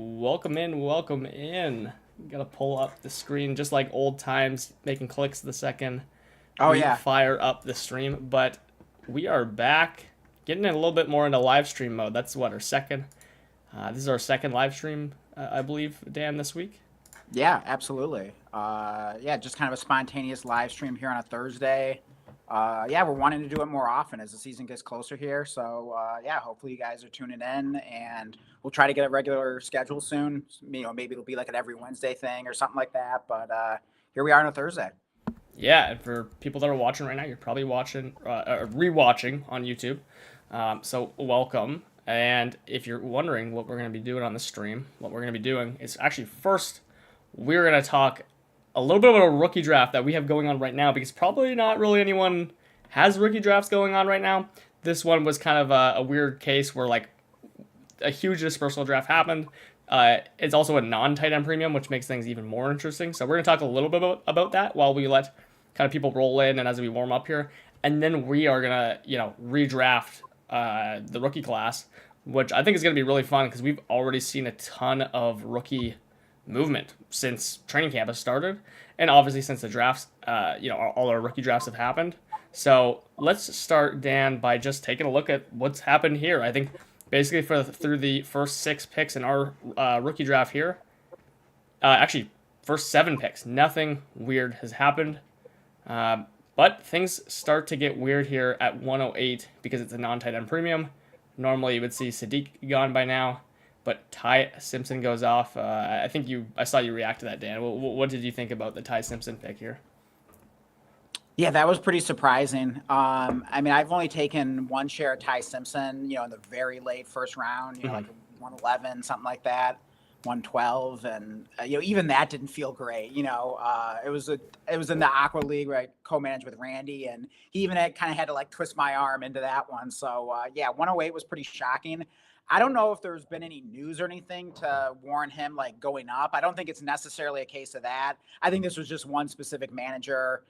Welcome in, welcome in. Gotta pull up the screen just like old times, making clicks the second Oh we yeah, fire up the stream. But we are back, getting in a little bit more into live stream mode. That's what our second. This is our second live stream, I believe, Dan, this week. yeah, absolutely. Yeah, just kind of a spontaneous live stream here on a Thursday. Yeah, we're wanting to do it more often as the season gets closer here. So yeah, hopefully you guys are tuning in, and we'll try to get a regular schedule soon. Maybe it'll be like an every Wednesday thing or something like that. But here we are on a Thursday. Yeah, and for people that are watching right now, you're probably watching, rewatching on YouTube. So welcome. And if you're wondering what we're going to be doing on the stream, what we're going to be doing is actually first we're going to talk a little bit about a rookie draft that we have going on right now because probably not really anyone has rookie drafts going on right now. This one was kind of a weird case where like a huge dispersal draft happened. It's also a non-tight end premium, which makes things even more interesting. So we're going to talk a little bit about that while we let kind of people roll in and as we warm up here. And then we are going to, redraft the rookie class, which I think is going to be really fun because we've already seen a ton of rookie movement since training camp has started, and obviously since the drafts, all our rookie drafts have happened. So let's start, Dan, by just taking a look at what's happened here. I think basically through the first 6 picks in our rookie draft here, actually first 7 picks, nothing weird has happened. But things start to get weird here at 108 because it's a non-tight end premium. Normally you would see Sadiq gone by now, but Ty Simpson goes off. I saw you react to that, Dan. What did you think about the Ty Simpson pick here? Yeah, that was pretty surprising. I mean, I've only taken one share of Ty Simpson, in the very late first round, like Mm-hmm. 111, something like that, 112, and even that didn't feel great. It was in the Aqua League where I co-managed with Randy, and he even kind of had to like twist my arm into that one. So yeah, 108 was pretty shocking. I don't know if there's been any news or anything to warn him like going up. I don't think it's necessarily a case of that. I think this was just one specific manager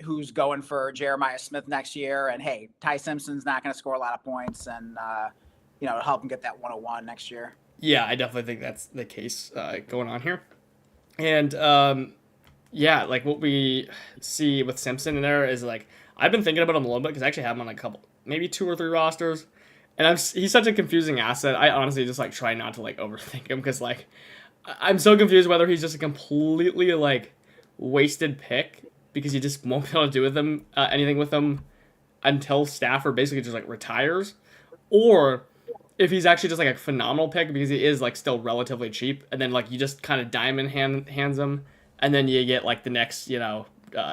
who's going for Jeremiah Smith next year. And hey, Ty Simpson's not going to score a lot of points, and help him get that 101 next year. Yeah, I definitely think that's the case going on here. And yeah, like what we see with Simpson in there is like I've been thinking about him a little bit because I actually have him on a couple, maybe 2 or 3 rosters, and he's such a confusing asset. I honestly just like try not to like overthink him because like I'm so confused whether he's just a completely like wasted pick because you just won't be able to do with him anything with him until Stafford basically just like retires, or if he's actually just like a phenomenal pick because he is like still relatively cheap, and then like you just kind of hands him, and then you get like the next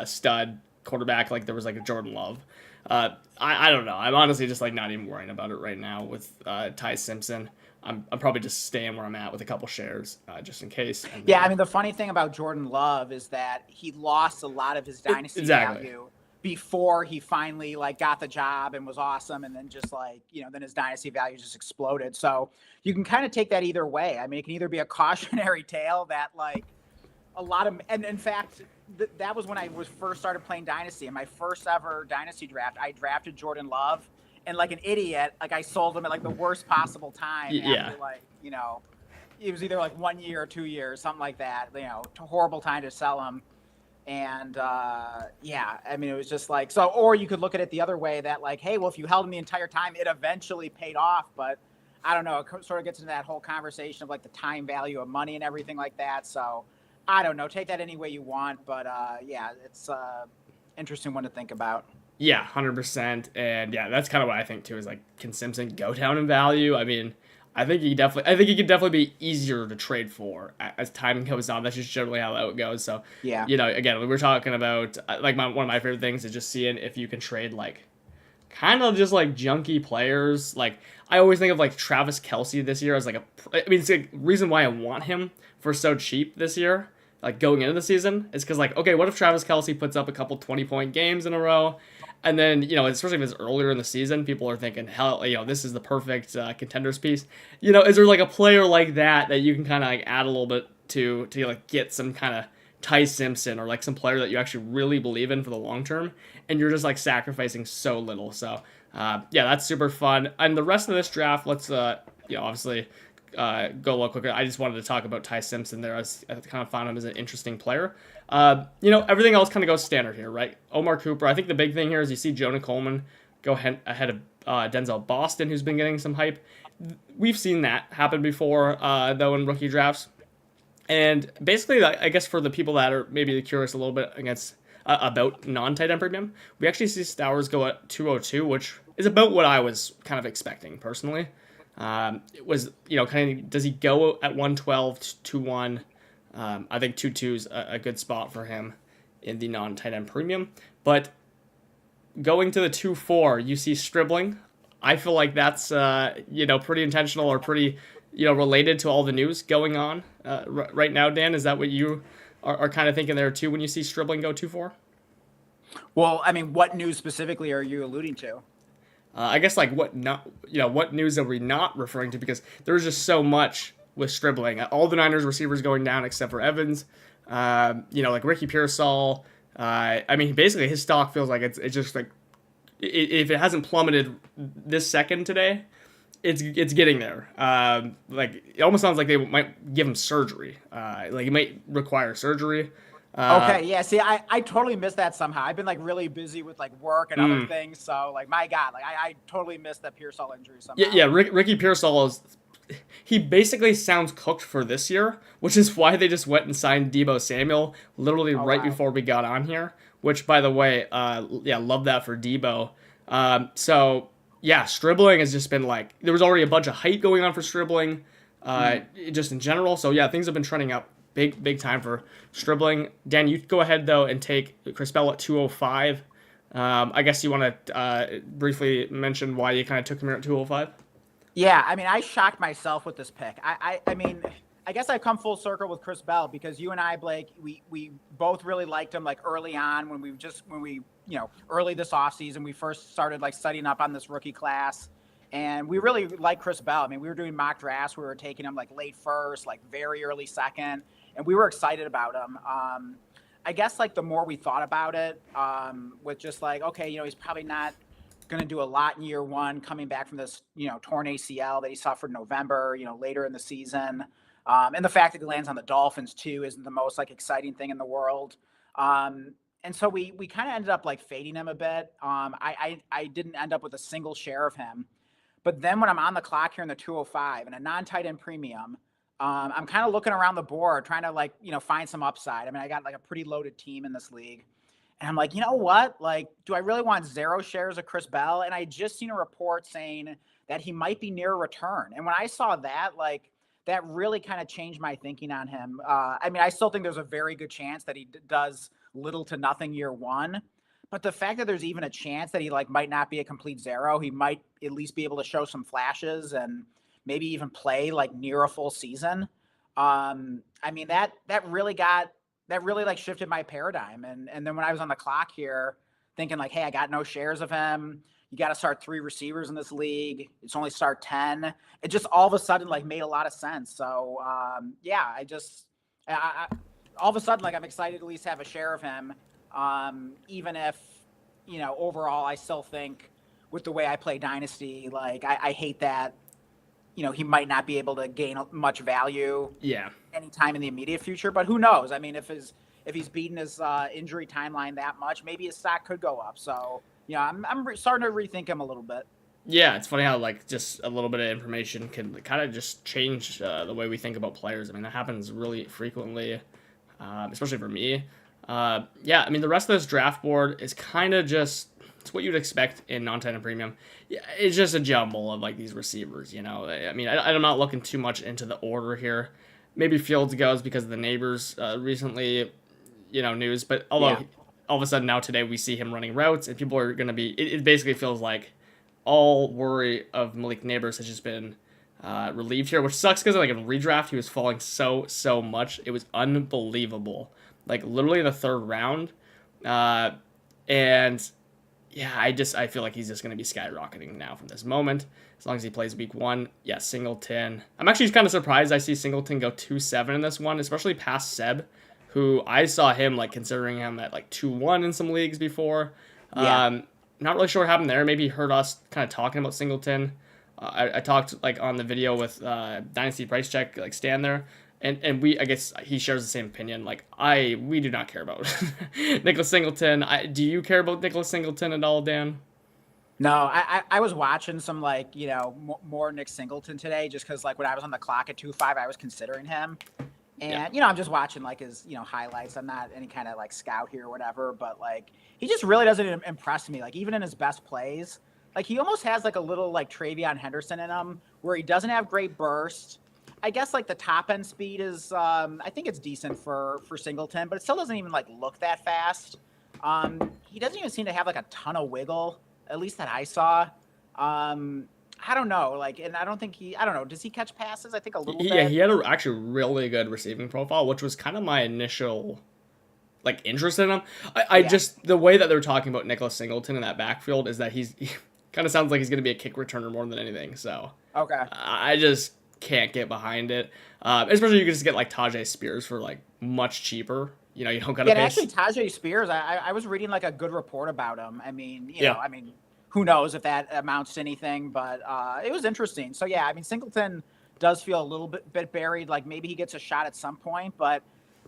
stud quarterback like there was like a Jordan Love. I don't know. I'm honestly just like not even worrying about it right now with Ty Simpson. I'm probably just staying where I'm at with a couple shares just in case. And Yeah, I then mean, the funny thing about Jordan Love is that he lost a lot of his dynasty exactly. value before he finally like got the job and was awesome, and then just like then his dynasty value just exploded. So you can kind of take that either way. I mean, it can either be a cautionary tale that like a lot of, and in fact, that was when I was first started playing Dynasty. In my first ever Dynasty draft, I drafted Jordan Love, and like an idiot, like I sold him at like the worst possible time Yeah. after like it was either like 1 year or 2 years, something like that. Horrible time to sell him. And yeah, I mean, it was just like so. Or you could look at it the other way that like, hey, well, if you held him the entire time, it eventually paid off. But I don't know. It sort of gets into that whole conversation of like the time value of money and everything like that. So I don't know. Take that any way you want. But yeah, it's interesting one to think about. Yeah, 100%. And yeah, that's kind of what I think too is like, can Simpson go down in value? I mean, I think he could definitely be easier to trade for as time goes on. That's just generally how that goes. So, Yeah. again, we were talking about like one of my favorite things is just seeing if you can trade like kind of just like junky players. Like I always think of like Travis Kelsey this year as like I mean, it's a reason why I want him for so cheap this year. Like going into the season, is because like okay, what if Travis Kelsey puts up a couple 20-point games in a row, and then especially if it's earlier in the season, people are thinking hell, this is the perfect contenders piece. Is there like a player like that you can kind of like add a little bit to like get some kind of Ty Simpson or like some player that you actually really believe in for the long term, and you're just like sacrificing so little. So yeah, that's super fun. And the rest of this draft, let's obviously go a little quicker, I just wanted to talk about Ty Simpson there. I kind of found him as an interesting player. Everything else kind of goes standard here, right? Omar Cooper. I think the big thing here is you see Jonah Coleman go ahead of Denzel Boston, who's been getting some hype. We've seen that happen before, though, in rookie drafts. And basically, I guess for the people that are maybe curious a little bit about non-tight end premium, we actually see Stowers go at 202, which is about what I was kind of expecting personally. It was, kind of, does he go at 112, 2-1? I think 2-2 is a good spot for him in the non-tight end premium. But going to the 2-4, you see Stribling. I feel like that's, pretty intentional or pretty, related to all the news going on right now, Dan. Is that what you are kind of thinking there too when you see Stribling go 2-4? Well, I mean, what news specifically are you alluding to? I guess like what news are we not referring to, because there's just so much with Stribling. All the Niners receivers going down except for Evans. Like Ricky Pearsall. Basically his stock feels like it's just like if it hasn't plummeted this second today, it's getting there. It almost sounds like they might give him surgery. He might require surgery. Okay, yeah. See, I totally missed that somehow. I've been like really busy with like work and other things. So like, my God, like I totally missed that Pearsall injury somehow. Yeah. Ricky Pearsall he basically sounds cooked for this year, which is why they just went and signed Deebo Samuel right before we got on here. Which, by the way, love that for Deebo. Stribling has just been like, there was already a bunch of hype going on for Stribling, just in general. So yeah, things have been trending up big time for Stribling. Dan, you go ahead though and take Chris Bell at 205. I guess you want to briefly mention why you kind of took him here at 205. Yeah, I mean, I shocked myself with this pick. I mean, I guess I've come full circle with Chris Bell because you and I, Blake, we both really liked him like early on when we early this offseason, we first started like studying up on this rookie class. And we really like Chris Bell. I mean, we were doing mock drafts. We were taking him like late first, like very early second. And we were excited about him. I guess like the more we thought about it, with just like, okay, he's probably not going to do a lot in year one, coming back from this, torn ACL that he suffered in November, later in the season. And the fact that he lands on the Dolphins too isn't the most like exciting thing in the world. And so we kind of ended up like fading him a bit. I didn't end up with a single share of him. But then when I'm on the clock here in the 205 and a non-tight end premium, I'm kind of looking around the board, trying to find some upside. I mean, I got like a pretty loaded team in this league. And I'm like, you know what? Like, do I really want 0 shares of Chris Bell? And I just seen a report saying that he might be near a return. And when I saw that, like, that really kind of changed my thinking on him. I mean, I still think there's a very good chance that he does little to nothing year one. But the fact that there's even a chance that he might not be a complete 0, he might at least be able to show some flashes and maybe even play like near a full season. I mean, that really shifted my paradigm. And then when I was on the clock here thinking like, hey, I got no shares of him. You got to start 3 receivers in this league. It's only start 10. It just all of a sudden made a lot of sense. So I all of a sudden I'm excited to at least have a share of him. Even if, overall, I still think with the way I play Dynasty, I hate that, he might not be able to gain much value anytime in the immediate future, but who knows? I mean, if he's beaten his injury timeline that much, maybe his stock could go up. So, I'm starting to rethink him a little bit. Yeah, it's funny how just a little bit of information can kind of just change the way we think about players. I mean, that happens really frequently, especially for me. I mean, the rest of this draft board is kind of just, it's what you'd expect in non-tight end premium. It's just a jumble of these receivers, I mean, I'm not looking too much into the order here. Maybe Fields goes because of the neighbors recently, news. But although all of a sudden now today we see him running routes and people are going to be, it basically feels like all worry of Malik Neighbors has just been relieved here, which sucks because in redraft he was falling so much. It was unbelievable. Literally in the 3rd round. I feel like he's just going to be skyrocketing now from this moment. As long as he plays week 1. Yeah, Singleton. I'm actually kind of surprised I see Singleton go 2-7 in this one, especially past Seb, who I saw him considering him at 2-1 in some leagues before. Not really sure what happened there. Maybe he heard us kind of talking about Singleton. I talked like on the video with Dynasty Price Check, like Stan there, and I guess he shares the same opinion. Like we do not care about Nicholas Singleton. Do you care about Nicholas Singleton at all, Dan? No, I was watching some like more Nick Singleton today just because like when I was on the clock at 2-5, I was considering him. Yeah. And I'm just watching like his highlights. I'm not any kind of like scout here or whatever, but like he just really doesn't impress me. Like even in his best plays, like he almost has like a little like Travion Henderson in him where he doesn't have great burst. I guess like the top end speed is I think it's decent for Singleton, but it still doesn't even like look that fast. He doesn't even seem to have like a ton of wiggle, at least that I saw. I don't know, like, and I don't think I don't know. Does he catch passes? I think a little bit. Yeah, he had a actually really good receiving profile, which was kind of my initial like interest in him. I just the way that they're talking about Nicholas Singleton in that backfield is that he kind of sounds like he's going to be a kick returner more than anything. So Okay. I just can't get behind it. Especially you can just get like Tajay Spears for like much cheaper. You don't gotta Yeah, pay. and actually, Tajay Spears, I was reading like a good report about him. I mean, Yeah. I mean, who knows if that amounts to anything, but it was interesting. So yeah, I mean, Singleton does feel a little bit buried. Like maybe he gets a shot at some point, but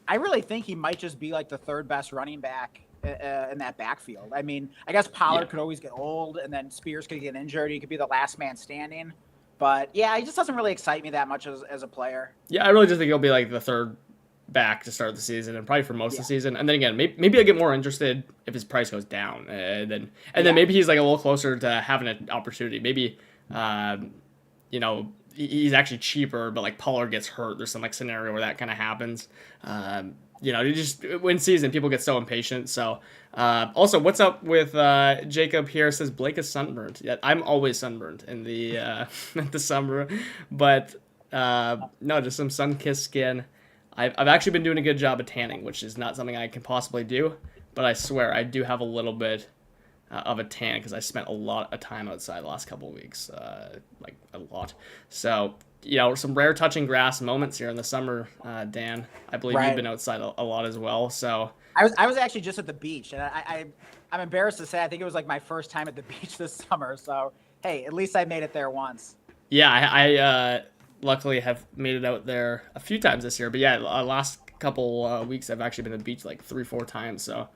I really think he might just be like the third best running back in that backfield. I mean, I guess Pollard could always get old, and then Spears could get injured. He could be the last man standing. But yeah, he just doesn't really excite me that much as a player. Yeah, I really just think he'll be like the third back to start the season and probably for most of the season. And then again, maybe I get more interested if his price goes down, and then maybe he's like a little closer to having an opportunity. Maybe he's actually cheaper, but like Pollard gets hurt. There's some like scenario where that kind of happens. You just win season, people get so impatient. So also, what's up with Jacob here? Says Blake is sunburned. Yeah, I'm always sunburned in the the summer, but no, just some sun-kissed skin. I've actually been doing a good job of tanning, which is not something I can possibly do, but I swear I do have a little bit of a tan because I spent a lot of time outside the last couple of weeks, like a lot. So, some rare touching grass moments here in the summer, Dan. I believe you've been outside a lot as well. So I was actually just at the beach, and I'm embarrassed to say I think it was like my first time at the beach this summer. So hey, at least I made it there once. Yeah, I luckily have made it out there a few times this year. But yeah, last couple weeks I've actually been to the beach like 3-4 times. So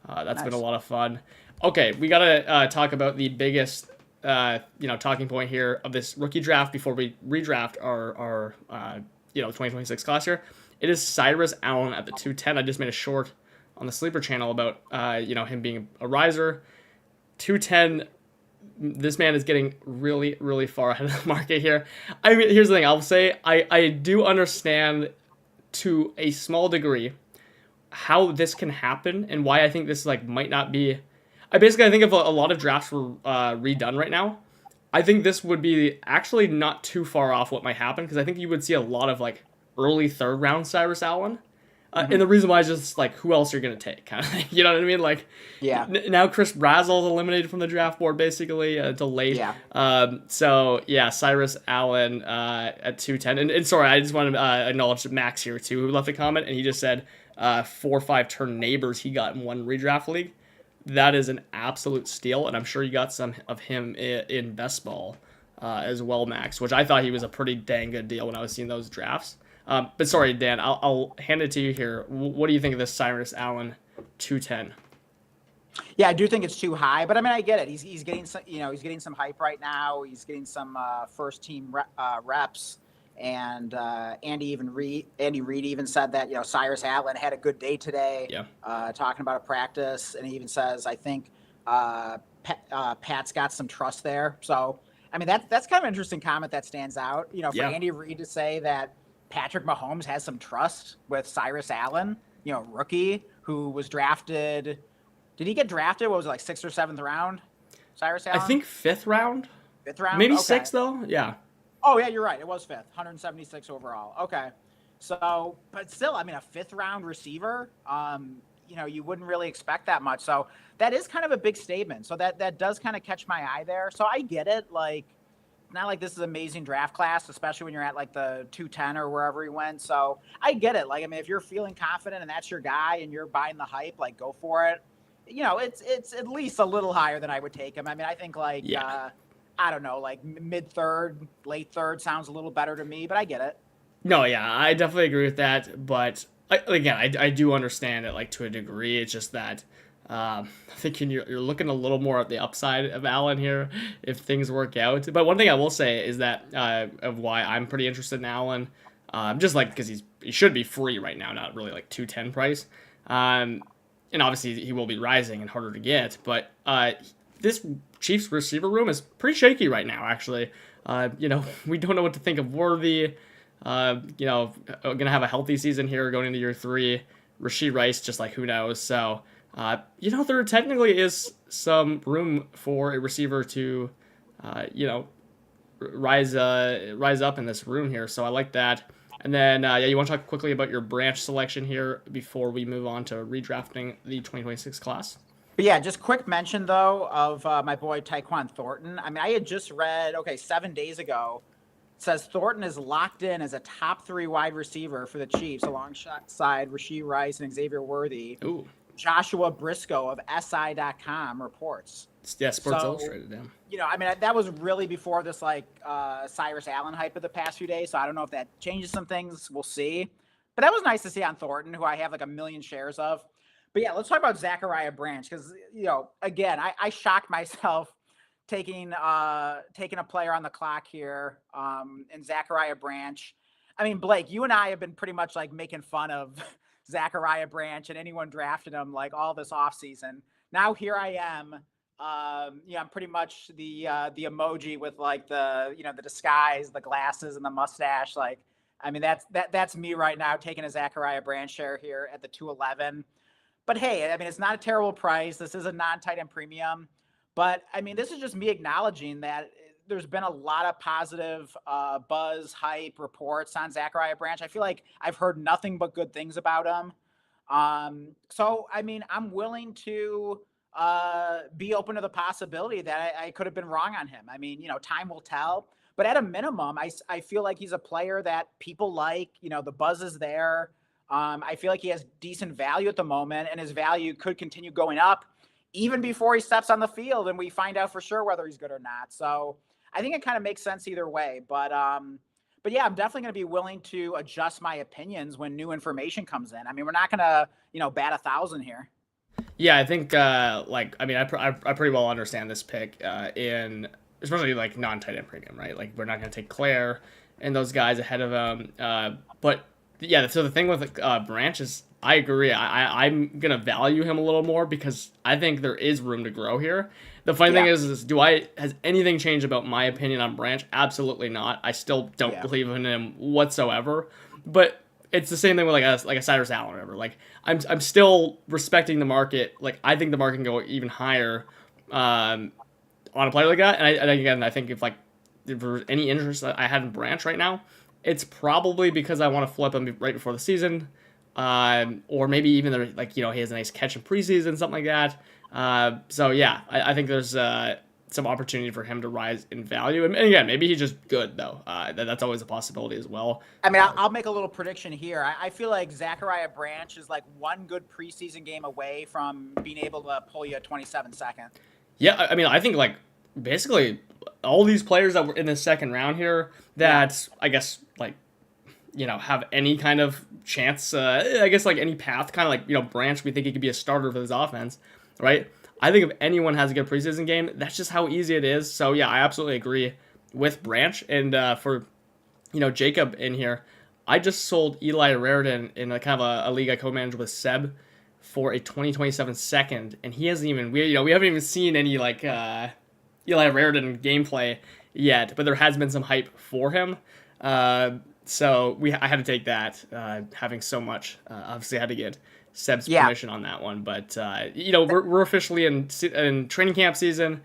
that's been a lot of fun. Okay, we gotta talk about the biggest talking point here of this rookie draft before we redraft our 2026 class here. It is Cyrus Allen at the 210. I just made a short on the Sleeper channel about him being a riser. 210. This man is getting really, really far ahead of the market here. I mean, here's the thing. I'll say I do understand to a small degree how this can happen and why I think this like might not be. I think if a lot of drafts were redone right now, I think this would be actually not too far off what might happen because I think you would see a lot of like early third round Cyrus Allen. And the reason why is just like who else you're gonna take, kind of thing. You know what I mean? Like, now Chris Brazel's eliminated from the draft board basically until late. So yeah, Cyrus Allen at 210. And sorry, I just want to acknowledge Max here too, who left a comment, and he just said 4-5 turn neighbors he got in one redraft league. That is an absolute steal, and I'm sure you got some of him in best ball as well, Max, which I thought he was a pretty dang good deal when I was seeing those drafts. But sorry, Dan, I'll hand it to you here. What do you think of this Cyrus Allen 210? Yeah, I do think it's too high, but I mean, I get it. He's getting some, he's getting some hype right now. He's getting some first team reps, and Andy Reid even said that Cyrus Allen had a good day today. Talking about a practice, and he even says I think Pat's got some trust there. So I mean, that's kind of an interesting comment that stands out. For Andy Reid to say that Patrick Mahomes has some trust with Cyrus Allen, rookie who was drafted. Did he get drafted? What was it, like 6th or 7th round? Cyrus Allen? I think 5th round. 5th round? Maybe okay. 6th though. Yeah. Oh yeah, you're right. It was 5th, 176 overall. Okay. So, but still, I mean, a 5th round receiver, you wouldn't really expect that much. So that is kind of a big statement. So that does kind of catch my eye there. So I get it. Like, not like this is an amazing draft class, especially when you're at like the 210 or wherever he went. So I get it. Like, I mean, if you're feeling confident and that's your guy and you're buying the hype, like go for it. It's at least a little higher than I would take him. I mean, I think like I don't know, like mid third, late third sounds a little better to me, but I get it. No, yeah, I definitely agree with that. But again, I do understand it like to a degree. It's just that I think you're looking a little more at the upside of Allen here if things work out. But one thing I will say is that of why I'm pretty interested in Allen, just like because he should be free right now, not really like 210 price. Um, and obviously he will be rising and harder to get. But this Chiefs receiver room is pretty shaky right now. Actually, we don't know what to think of Worthy. Gonna have a healthy season here going into year 3. Rashee Rice, just like who knows. So, there technically is some room for a receiver to, rise up in this room here. So I like that. And then, you want to talk quickly about your branch selection here before we move on to redrafting the 2026 class? But yeah, just quick mention though of my boy Tyquan Thornton. I mean, I had just read 7 days ago. It says Thornton is locked in as a top 3 wide receiver for the Chiefs alongside Rashee Rice and Xavier Worthy. Ooh. Joshua Briscoe of SI.com reports. Yeah, Sports Illustrated, yeah. I mean, that was really before this Cyrus Allen hype of the past few days. So I don't know if that changes some things. We'll see. But that was nice to see on Thornton, who I have like 1 million shares of. But yeah, let's talk about Zachariah Branch because, again, I shocked myself taking a player on the clock here in Zachariah Branch. I mean, Blake, you and I have been pretty much like making fun of Zachariah Branch and anyone drafted him like all this offseason. Now here I am. I'm pretty much the emoji with like the disguise, the glasses, and the mustache. Like, I mean, that's me right now taking a Zachariah Branch share here at the 211. But hey, I mean, it's not a terrible price. This is a non-tight end premium. But I mean, this is just me acknowledging that there's been a lot of positive buzz, hype, reports on Zachariah Branch. I feel like I've heard nothing but good things about him. So, I mean, I'm willing to be open to the possibility that I could have been wrong on him. I mean, time will tell. But at a minimum, I feel like he's a player that people like. The buzz is there. I feel like he has decent value at the moment, and his value could continue going up even before he steps on the field and we find out for sure whether he's good or not. So I think it kind of makes sense either way. But yeah, I'm definitely going to be willing to adjust my opinions when new information comes in. I mean, we're not going to, bat 1,000 here. Yeah, I think I pretty well understand this pick in especially like non-tight end premium, right? Like we're not going to take Claire and those guys ahead of him. But yeah, so the thing with Branch is I agree. I'm going to value him a little more because I think there is room to grow here. The funny thing is has anything changed about my opinion on Branch? Absolutely not. I still don't believe in him whatsoever. But it's the same thing with like a Cyrus Allen or whatever. Like I'm still respecting the market. Like I think the market can go even higher on a player like that. And again, I think if there's any interest that I had in Branch right now, it's probably because I want to flip him right before the season. Or maybe even he has a nice catch in preseason, something like that. So yeah, I think there's some opportunity for him to rise in value. And again, maybe he's just good though. That's always a possibility as well. I mean, I'll make a little prediction here. I feel like Zachariah Branch is like one good preseason game away from being able to pull you a 27-second. Yeah, I mean, I think basically all these players that were in the second round here that I guess have any kind of chance, I guess any path, kind of Branch, we think he could be a starter for this offense, right? I think if anyone has a good preseason game, that's just how easy it is. So yeah, I absolutely agree with Branch. And for Jacob in here, I just sold Eli Raritan in a kind of a league I co-managed with Seb for a 2027 second, and he hasn't even we haven't even seen any Eli Raritan gameplay yet, but there has been some hype for him. So I had to take that, having so much. Obviously, I had to get Seb's permission on that one. But we're officially in training camp season,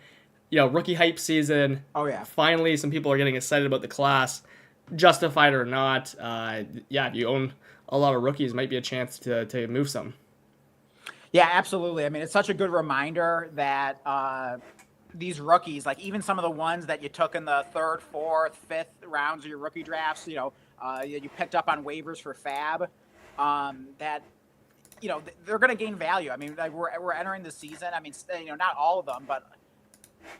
rookie hype season. Oh yeah! Finally, some people are getting excited about the class, justified or not. If you own a lot of rookies, might be a chance to move some. Yeah, absolutely. I mean, it's such a good reminder that these rookies, like even some of the ones that you took in the 3rd, 4th, 5th rounds of your rookie drafts, you picked up on waivers for Fab, that they're going to gain value. I mean, we're entering the season. I mean, not all of them, but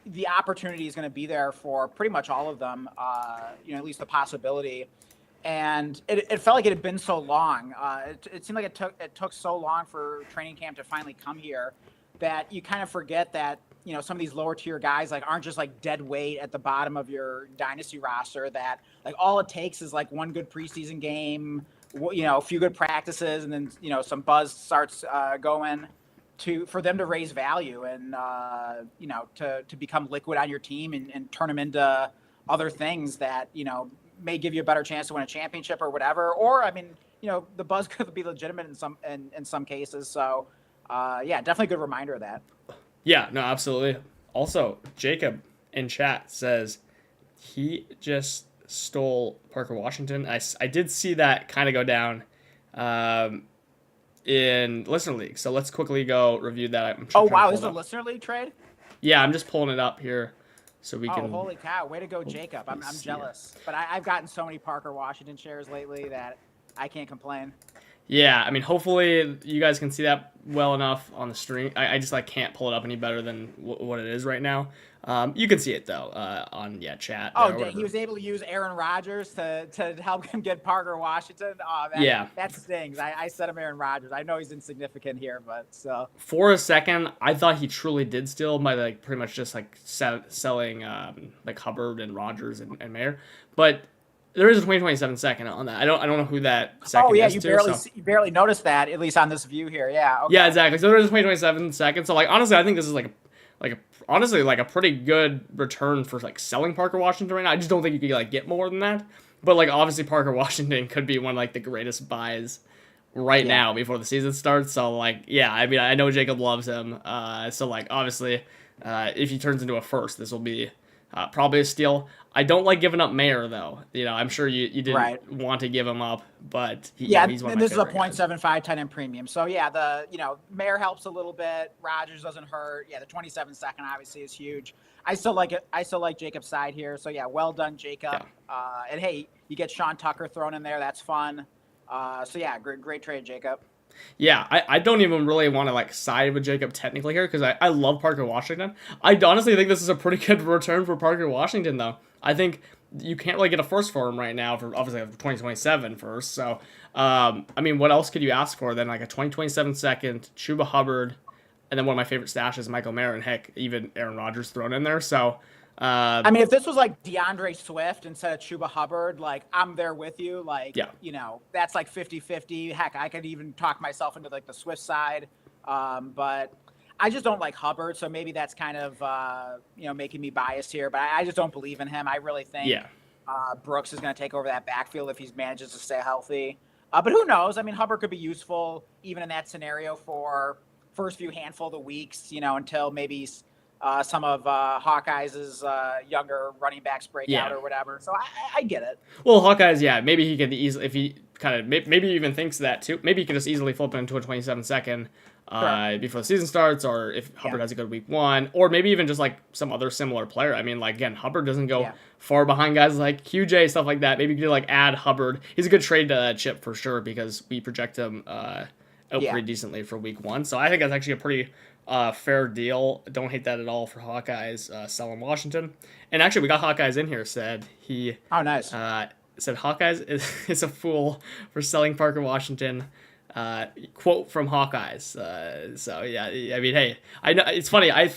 the opportunity is going to be there for pretty much all of them. At least the possibility. And it felt like it had been so long. It seemed like it took so long for training camp to finally come here that you kind of forget that some of these lower tier guys like aren't just like dead weight at the bottom of your dynasty roster. That like all it takes is like one good preseason game, a few good practices, and then some buzz starts going for them to raise value and to become liquid on your team and turn them into other things that may give you a better chance to win a championship or whatever. Or I mean, the buzz could be legitimate in some cases. So definitely a good reminder of that. Yeah, no, absolutely. Also, Jacob in chat says he just stole Parker Washington. I did see that kind of go down in Listener League. So let's quickly go review that. Oh, wow. This is a Listener League trade? Yeah, I'm just pulling it up here so we can. Oh, holy cow. Way to go, Jacob. I'm jealous. But I've gotten so many Parker Washington shares lately that I can't complain. Yeah, I mean, hopefully you guys can see that well enough on the stream. I just can't pull it up any better than what it is right now. You can see it though on chat. Oh, he was able to use Aaron Rodgers to help him get Parker Washington. Oh, that stings. I said him Aaron Rodgers. I know he's insignificant here, but so for a second I thought he truly did steal by pretty much just selling Hubbard and Rodgers and Mayer, but. There is a 2027 second on that. I don't know who that second is. You barely noticed that, at least on this view here. Yeah. Okay. Yeah, exactly. So there's a 2027 second. So honestly, I think this is a pretty good return for selling Parker Washington right now. I just don't think you could get more than that. But obviously Parker Washington could be one of the greatest buys right now before the season starts. So I mean I know Jacob loves him. So obviously if he turns into a first, this will be probably a steal. I don't like giving up Mayer though. I'm sure you didn't want to give him up, but he's one of my this is a favorite guys. 0.75 10 in premium. So Mayer helps a little bit. Rodgers doesn't hurt. Yeah, the 27 second obviously is huge. I still like it. I still like Jacob's side here. So well done, Jacob. Yeah. And hey, you get Sean Tucker thrown in there. That's fun. Great trade, Jacob. Yeah, I don't even really want to side with Jacob technically here because I love Parker Washington. I honestly think this is a pretty good return for Parker Washington though. I think you can't really get a first for him right now for obviously 2027 first. So I mean, what else could you ask for than a 2027 second, Chuba Hubbard, and then one of my favorite stashes, Michael Mayer, and heck, even Aaron Rodgers thrown in there. So I mean, if this was DeAndre Swift instead of Chuba Hubbard, I'm there with you. That's 50-50. Heck, I could even talk myself into the Swift side. But I just don't like Hubbard. So maybe that's kind of, making me biased here. But I just don't believe in him. I really think Brooks is going to take over that backfield if he manages to stay healthy. But who knows? I mean, Hubbard could be useful even in that scenario for first few handful of weeks, until maybe some of Hawkeye's younger running backs break out or whatever. So I get it. Well, Hawkeye's, maybe he could easily, if he kind of, maybe he even thinks that too. Maybe he could just easily flip it into a 27 second before the season starts, or if Hubbard has a good week one, or maybe even just some other similar player. I mean, again, Hubbard doesn't go far behind guys like QJ, stuff like that. Maybe you could add Hubbard. He's a good trade chip for sure because we project him out pretty decently for week one. So I think that's actually a pretty fair deal. Don't hate that at all for Hawkeyes selling Washington. And actually, we got Hawkeyes in here. Said he. Oh, nice. Said Hawkeyes is a fool for selling Parker Washington. Quote from Hawkeyes. So yeah, I mean, hey, I know it's funny. I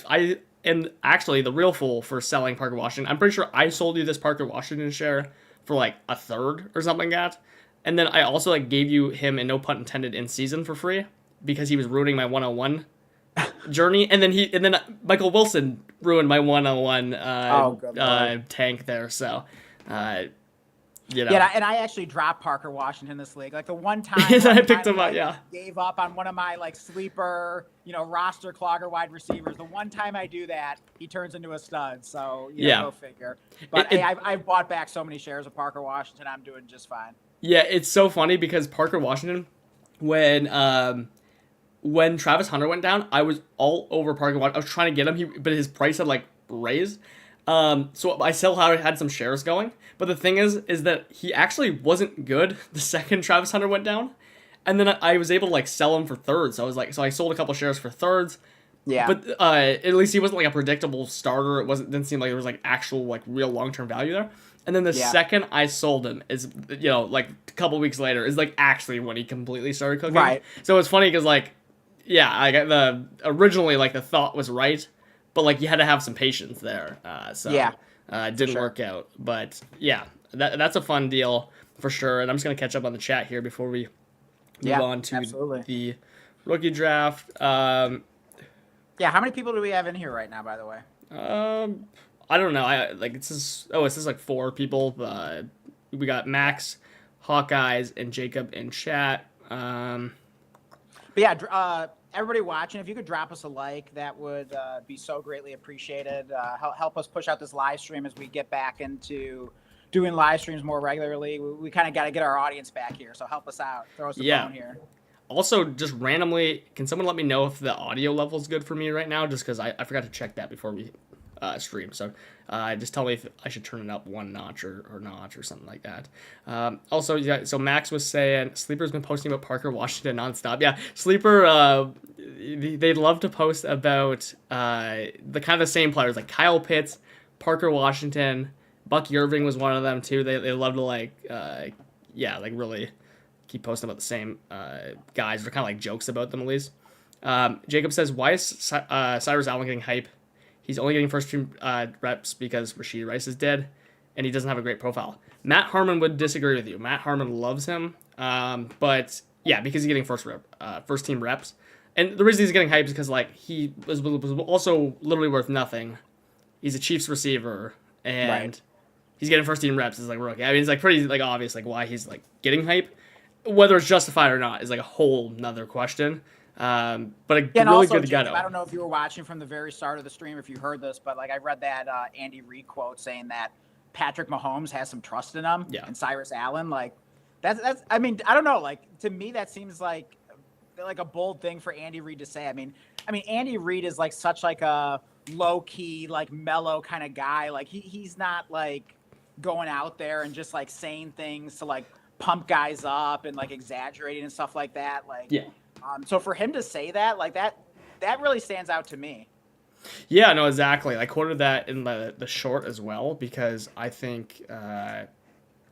am actually the real fool for selling Parker Washington. I'm pretty sure I sold you this Parker Washington share for a third or something like that. And then I also gave you him, and no pun intended, in season for free because he was ruining my 101 journey. And then Michael Wilson ruined my 101 tank there. So Yeah, and I actually dropped Parker Washington this league. The one time I picked him up, gave up on one of my sleeper, roster clogger wide receivers. The one time I do that, he turns into a stud. So go figure. But I've bought back so many shares of Parker Washington. I'm doing just fine. Yeah, it's so funny because Parker Washington, when Travis Hunter went down, I was all over Parker Washington. I was trying to get him, but his price had raised. So I still had some shares going. But the thing is that he actually wasn't good the second Travis Hunter went down. And then I was able to sell him for thirds. So I sold a couple shares for thirds. Yeah. But at least he wasn't like a predictable starter. Didn't seem like there was like actual like real long term value there. And then the Yeah. second I sold him is like a couple weeks later is like actually when he completely started cooking. Right. So it's funny because like yeah, I got the originally like the thought was right, but like you had to have some patience there. Yeah. It For didn't sure. work out. But yeah, that's a fun deal for sure. And I'm just gonna catch up on the chat here before we move Yeah. on to Absolutely. the rookie draft. Yeah. How many people do we have in here right now, by the way? Um, I don't know. I like it says like four people. We got Max, Hawkeyes, and Jacob in chat. But yeah, everybody watching, if you could drop us a like, that would be so greatly appreciated. Help us push out this live stream as we get back into doing live streams more regularly. We kind of got to get our audience back here, so help us out. Throw us a Yeah. bone here. Also, just randomly, can someone let me know if the audio level is good for me right now? Just because I forgot to check that before we stream. So just tell me if I should turn it up one notch or not or something like that. Also, yeah, so Max was saying Sleeper's been posting about Parker Washington nonstop. Yeah, Sleeper, they'd love to post about the kind of the same players like Kyle Pitts, Parker Washington, Bucky Irving was one of them too. They love to like yeah, like really keep posting about the same guys. They're kind of like jokes about them at least. Jacob says, why is Cyrus Allen getting hype? He's only getting first team reps because Rashid Rice is dead, and he doesn't have a great profile. Matt Harmon would disagree with you. Matt Harmon loves him, but yeah, because he's getting first team reps, and the reason he's getting hyped is because like he was also literally worth nothing. He's a Chiefs receiver, and Right. he's getting first team reps as like rookie. I mean, it's like pretty like obvious like why he's like getting hype. Whether it's justified or not is like a whole nother question. But a Yeah, and really also, good guy. Jacob, I don't know if you were watching from the very start of the stream, if you heard this, but like I read that Andy Reid quote saying that Patrick Mahomes has some trust in him, Yeah. and Cyrus Allen, like that's. I mean, I don't know. Like to me, that seems like a bold thing for Andy Reid to say. I mean, Andy Reid is like such like a low key, like mellow kind of guy. Like he's not like going out there and just like saying things to like pump guys up and like exaggerating and stuff like that. Like, Yeah. so for him to say that, like that really stands out to me. Yeah, no, exactly. I quoted that in the short as well because I think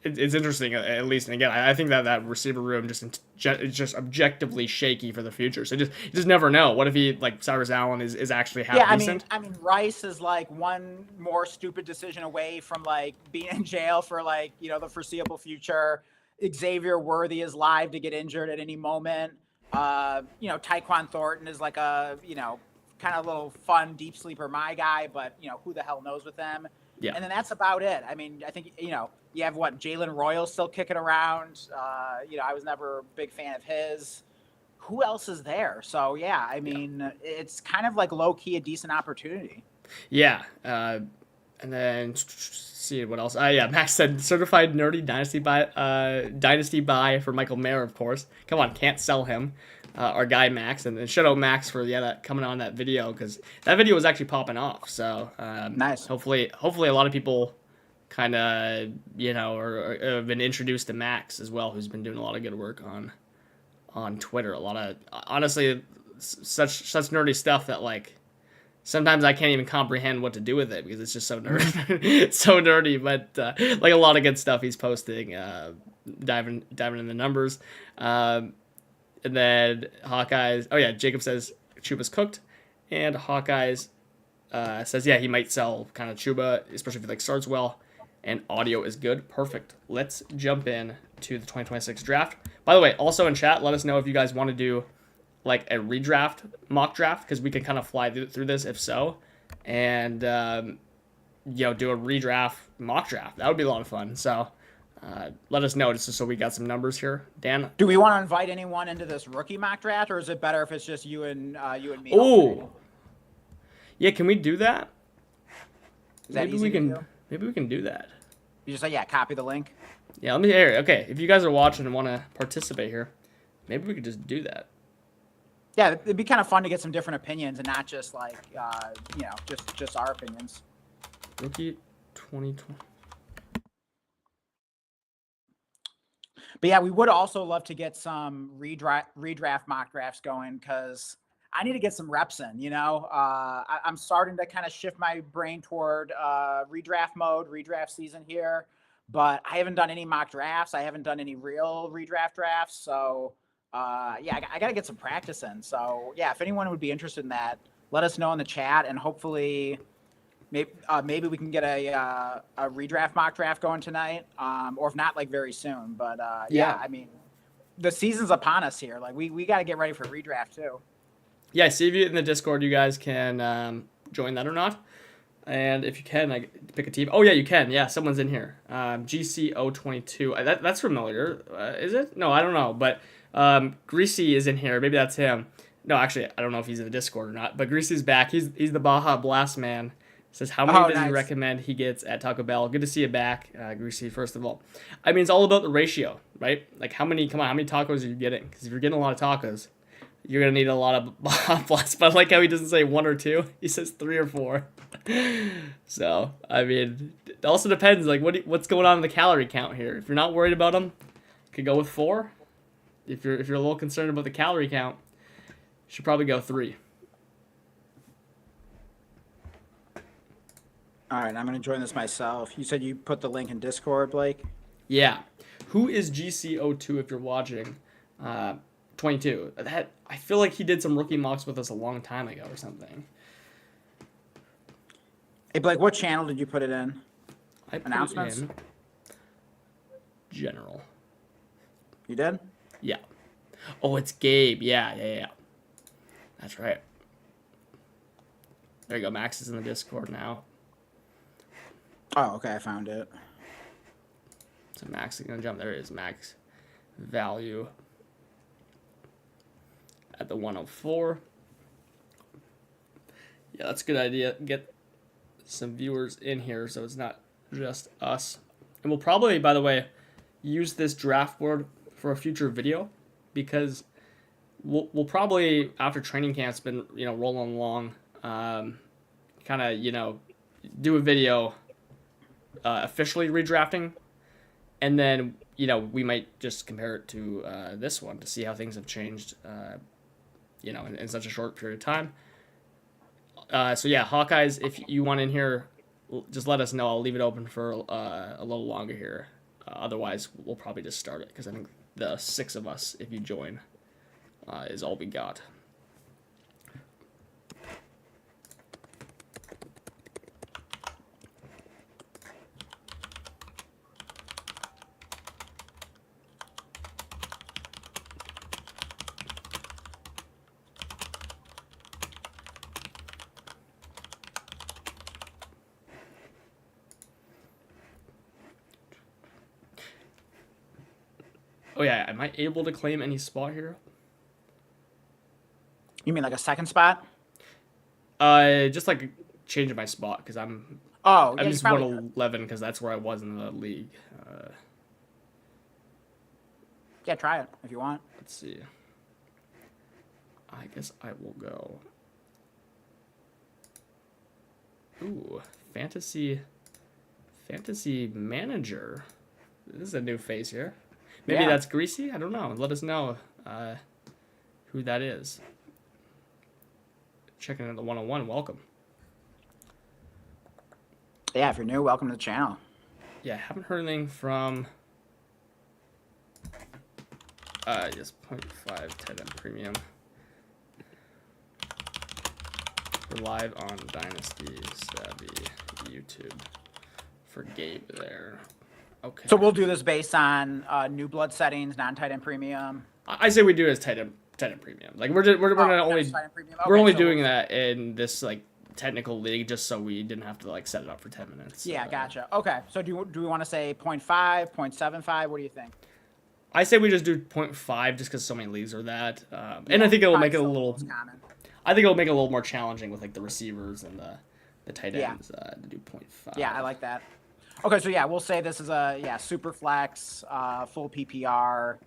it's interesting at least. And again, I think that receiver room is just objectively shaky for the future. So you just never know. What if he like Cyrus Allen is actually half Yeah, decent? I mean, Rice is like one more stupid decision away from like being in jail for like the foreseeable future. Xavier Worthy is live to get injured at any moment. Tyquan Thornton is like a kind of little fun deep sleeper my guy, but who the hell knows with them. Yeah. And then that's about it. I mean, I think you have Jalen Royal still kicking around. I was never a big fan of his. Who else is there? So yeah, I mean, it's kind of like low key a decent opportunity. Yeah. And then see what else. Yeah, Max said certified nerdy dynasty buy for Michael Mayer, of course. Come on, can't sell him. Our guy Max, and then shout out Max for that coming on that video because that video was actually popping off. So Nice. Hopefully a lot of people kind of or have been introduced to Max as well, who's been doing a lot of good work on Twitter. A lot of honestly such nerdy stuff that like sometimes I can't even comprehend what to do with it because it's just so nerdy. It's so nerdy, but like a lot of good stuff he's posting, diving in the numbers. And then Hawkeyes. Oh yeah, Jacob says Chuba's cooked, and Hawkeyes says yeah he might sell kind of Chuba, especially if he like starts well, and audio is good. Perfect. Let's jump in to the 2026 draft. By the way, also in chat, let us know if you guys want to do like a redraft mock draft because we can kind of fly through this if so, and do a redraft mock draft. That would be a lot of fun. So. Let us know just so we got some numbers here. Dan? Do we want to invite anyone into this rookie mock draft, or is it better if it's just you and me? Oh, yeah. Can we do that? Is that easy to do? Maybe we can do that. You just say copy the link. Yeah, let me hear it. Okay, if you guys are watching and want to participate here, maybe we could just do that. Yeah, it'd be kind of fun to get some different opinions and not just like just our opinions. Rookie 2020. But yeah, we would also love to get some redraft mock drafts going because I need to get some reps in. I'm starting to kind of shift my brain toward redraft mode, redraft season here, but I haven't done any mock drafts. I haven't done any real redraft drafts. So yeah, I got to get some practice in. So yeah, if anyone would be interested in that, let us know in the chat, and hopefully maybe we can get a redraft mock draft going tonight, or if not, like very soon. But yeah, I mean, the season's upon us here. Like we got to get ready for redraft too. Yeah, see if you in the Discord you guys can join that or not. And if you can, like, pick a team. Oh, yeah, you can. Yeah, someone's in here. GCO22. That's familiar. Is it? No, I don't know. But Greasy is in here. Maybe that's him. No, actually, I don't know if he's in the Discord or not. But Greasy's back. He's the Baja Blast man. Says, how many does he recommend he gets at Taco Bell? Good to see you back, Greasy, first of all. I mean, it's all about the ratio, right? Like, how many tacos are you getting? Because if you're getting a lot of tacos, you're going to need a lot of Baja Blast. But I like how he doesn't say 1 or 2. He says 3 or 4. So, I mean, it also depends, like, what's going on in the calorie count here. If you're not worried about them, you could go with 4. If you're a little concerned about the calorie count, you should probably go 3. All right, I'm going to join this myself. You said you put the link in Discord, Blake? Yeah. Who is GCO2 if you're watching? 22. I feel like he did some rookie mocks with us a long time ago or something. Hey, Blake, what channel did you put it in? I put Announcements? it in general. You did? Yeah. Oh, it's Gabe. Yeah. That's right. There you go. Max is in the Discord now. Oh, okay. I found it. So Max is going to jump. There it is. Max value at the 104. Yeah, that's a good idea. Get some viewers in here so it's not just us. And we'll probably, by the way, use this draft board for a future video, because we'll probably, after training camp's been, rolling along, kind of, do a video officially redrafting, and then, we might just compare it to this one to see how things have changed, in such a short period of time. So yeah, Hawkeyes, if you want in here, just let us know. I'll leave it open for a little longer here. Otherwise, we'll probably just start it, because I think the 6 of us, if you join, is all we got. Oh yeah, am I able to claim any spot here? You mean like a second spot? Just like changing my spot, because I'm just 111, because that's where I was in the league. Yeah, try it if you want. Let's see. I guess I will go. Ooh, fantasy manager. This is a new face here. Maybe that's Greasy? I don't know. Let us know who that is. Checking in the 101. Welcome. Yeah, if you're new, welcome to the channel. Yeah, I haven't heard anything from just 0.5 tight end premium. We're live on Dynasty Savvy YouTube for Gabe there. Okay. So we'll do this based on new blood settings, non-tight end premium. I say we do it as tight end premium. Like we're only doing that in this like technical league, just so we didn't have to like set it up for 10 minutes. Yeah, gotcha. Okay, so do we want to say 0.5, 0.75? What do you think? I say we just do 0.5, just because so many leagues are that, and I think it'll make it a little. I think it'll make it a little more challenging with like the receivers and the tight ends to do 0.5. Yeah, I like that. Okay, so yeah, we'll say this is a super flex, full PPR,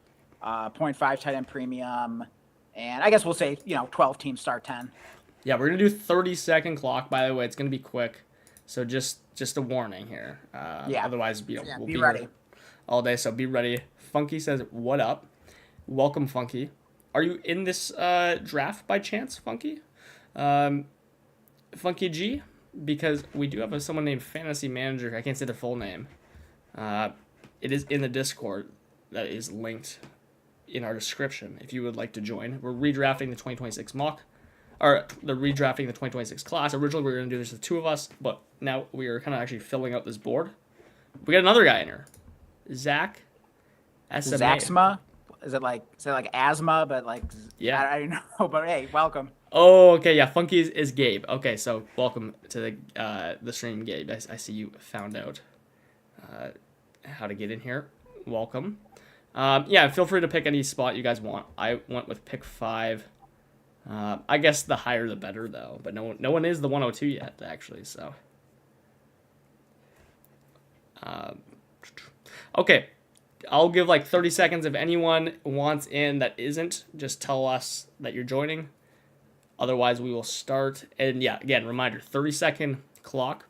0.5 tight end premium, and I guess we'll say 12 teams start 10. Yeah, we're gonna do 30-second clock. By the way, it's gonna be quick, so just a warning here. Otherwise, we'll be ready all day. So be ready. Funky says, "What up? Welcome, Funky." are you in this draft by chance, Funky? Funky G? Because we do have someone named Fantasy Manager. I can't say their full name. It is in the Discord that is linked in our description if you would like to join. We're redrafting the 2026 mock, or the redrafting the 2026 class. Originally, we were going to do this with 2 of us, but now we are kind of actually filling out this board. We got another guy in here, Zach. SMA. Zaxma? Is it like asthma? But like, Yeah. I don't know. But hey, welcome. Oh, okay, yeah. Funky is Gabe. Okay, so welcome to the stream, Gabe. I see you found out how to get in here. Welcome. Yeah, feel free to pick any spot you guys want. I went with pick 5. I guess the higher the better, though. But no one is the 102 yet, actually. So, okay, I'll give like 30 seconds if anyone wants in that isn't. Just tell us that you're joining. Otherwise, we will start. And yeah, again, reminder: 30-second clock.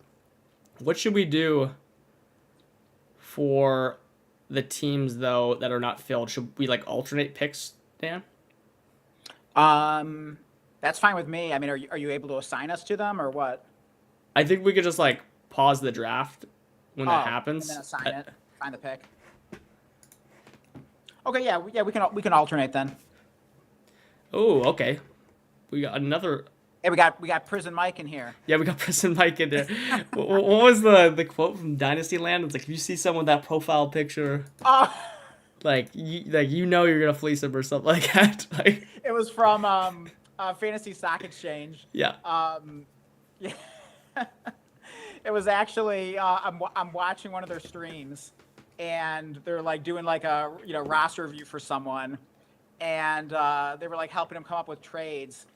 What should we do for the teams though that are not filled? Should we like alternate picks, Dan? That's fine with me. I mean, are you able to assign us to them or what? I think we could just like pause the draft when that happens. And then assign it. Find the pick. Okay, yeah, we can alternate then. Oh, okay. We got another. Hey, we got Prison Mike in here. Yeah, we got Prison Mike in there. What was the quote from Dynasty Land? It's like, if you see someone with that profile picture, like you know you're gonna fleece him or something like that. Like, it was from Fantasy Stock Exchange. Yeah. Yeah. It was actually I'm watching one of their streams, and they're like doing like a roster review for someone, and they were like helping him come up with trades.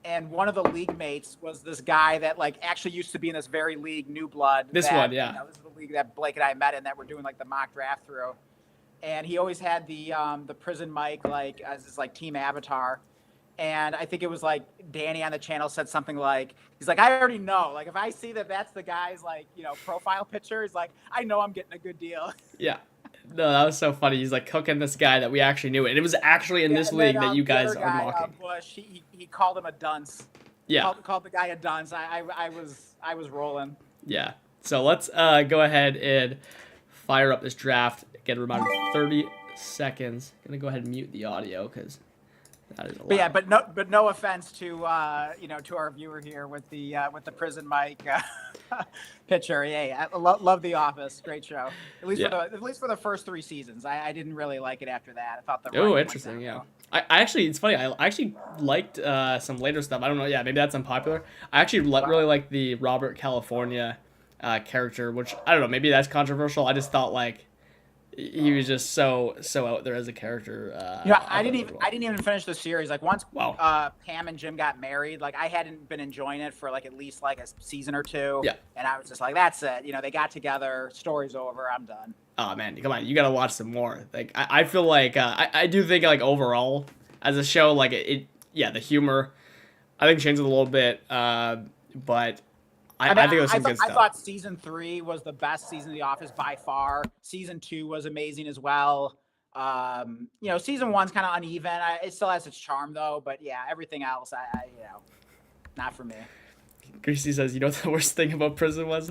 And one of the league mates was this guy that like actually used to be in this very league, New Blood. This one, yeah. This is the league that Blake and I met in that we're doing like the mock draft through. And he always had the Prison Mike like as his like team avatar. And I think it was like Danny on the channel said something like, he's like, I already know. Like if I see that that's the guy's like, profile picture, he's like, I know I'm getting a good deal. Yeah. No, that was so funny. He's like cooking this guy that we actually knew. And it was actually in this league that you guys are mocking. Bush, he called him a dunce. Yeah. Called the guy a dunce. I was rolling. Yeah. So let's go ahead and fire up this draft. Get a reminder, 30 seconds. Gonna go ahead and mute the audio because that is a lot. But yeah, but no offense to to our viewer here with the Prison Mike picture. Yeah, I love The Office. Great show. At least for the first 3 seasons. I didn't really like it after that. I thought the oh, interesting. Yeah. I actually, it's funny. I actually liked some later stuff. I don't know. Yeah, maybe that's unpopular. I actually really liked the Robert California character, which I don't know. Maybe that's controversial. I just thought like he was just so out there as a character. I didn't even finish the series. Like once Pam and Jim got married, like I hadn't been enjoying it for like at least like a season or 2. Yeah. And I was just like, that's it. They got together. Story's over. I'm done. Oh man, come on, you gotta watch some more. Like I feel like I do think like overall as a show, like the humor I think changed a little bit, but I think it was some good stuff. I thought season 3 was the best season of The Office by far. Season 2 was amazing as well. Season 1's kind of uneven. It still has its charm though, but yeah, everything else, not for me. Greasy says, you know what the worst thing about prison was?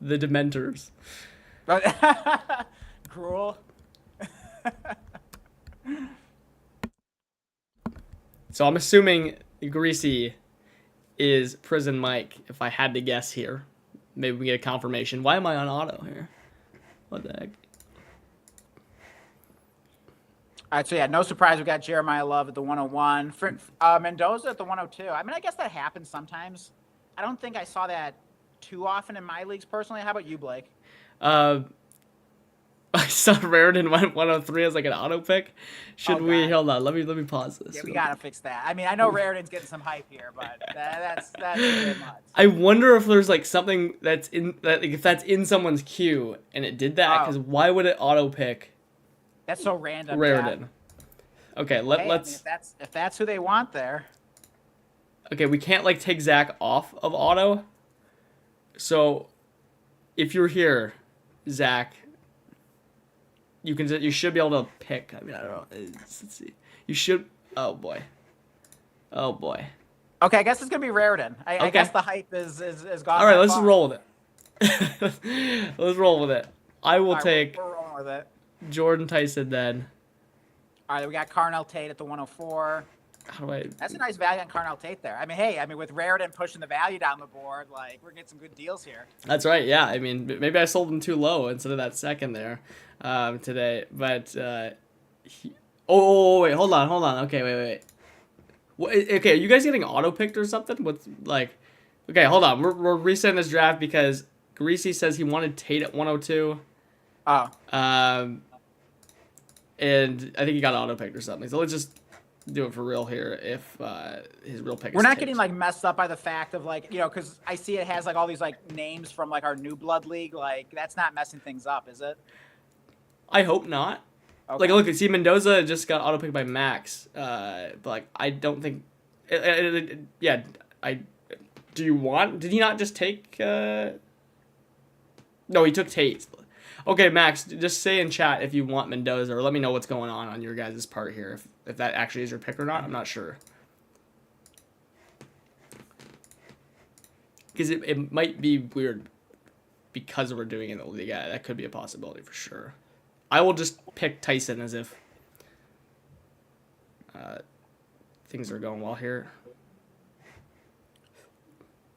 The Dementors. Cruel. So I'm assuming Greasy is Prison Mike, if I had to guess here. Maybe we get a confirmation. Why am I on auto here? What the heck? All right, so yeah, no surprise we got Jeremiah Love at the 101. Mendoza at the 102. I mean, I guess that happens sometimes. I don't think I saw that too often in my leagues personally. How about you, Blake? I saw Raritan went 103 as like an auto pick. Hold on, let me pause this. Yeah, we gotta fix that. I mean, I know Raritan's getting some hype here, but that's a bit much. I wonder if there's like something that's if that's in someone's queue and it did that, because why would it auto pick? That's so random. Raritan. Yeah. Okay, let's. I mean, if that's who they want there. Okay, we can't like take Zach off of auto. So, if you're here, Zach, you should be able to pick. I mean, I don't know. Let's see. You should. Oh boy. Oh boy. Okay, I guess it's gonna be Raritan. I Okay. guess the hype is gone. All right, that let's just far. roll with it. Let's roll with it. I will All right, take we're rolling with it. Jordan Tyson then. All right, we got Carnell Tate at the 104. How do I? That's a nice value on Carnell Tate there. I mean, hey, with Raritan pushing the value down the board, like we're getting some good deals here. That's right. Yeah. I mean, maybe I sold him too low instead of that second there today. But wait, hold on. Okay, wait. Okay, are you guys getting auto picked or something? What's like? Okay, hold on. We're resetting this draft because Greasy says he wanted Tate at 102. Oh. And I think he got auto picked or something. So let's just do it for real here. If his real pick, We're is not Tate. getting like messed up by the fact of like, because I see it has like all these like names from like our New Blood League. Like that's not messing things up, is it? I hope not. Okay. Like, look, see, Mendoza just got auto picked by Max. But like, I don't think. Yeah, Do you want? Did he not just take? No, he took Tate. Okay, Max, just say in chat if you want Mendoza, or let me know what's going on your guys' part here. If that actually is your pick or not, I'm not sure. Because it might be weird because we're doing it in the league. Yeah, that could be a possibility for sure. I will just pick Tyson as if things are going well here.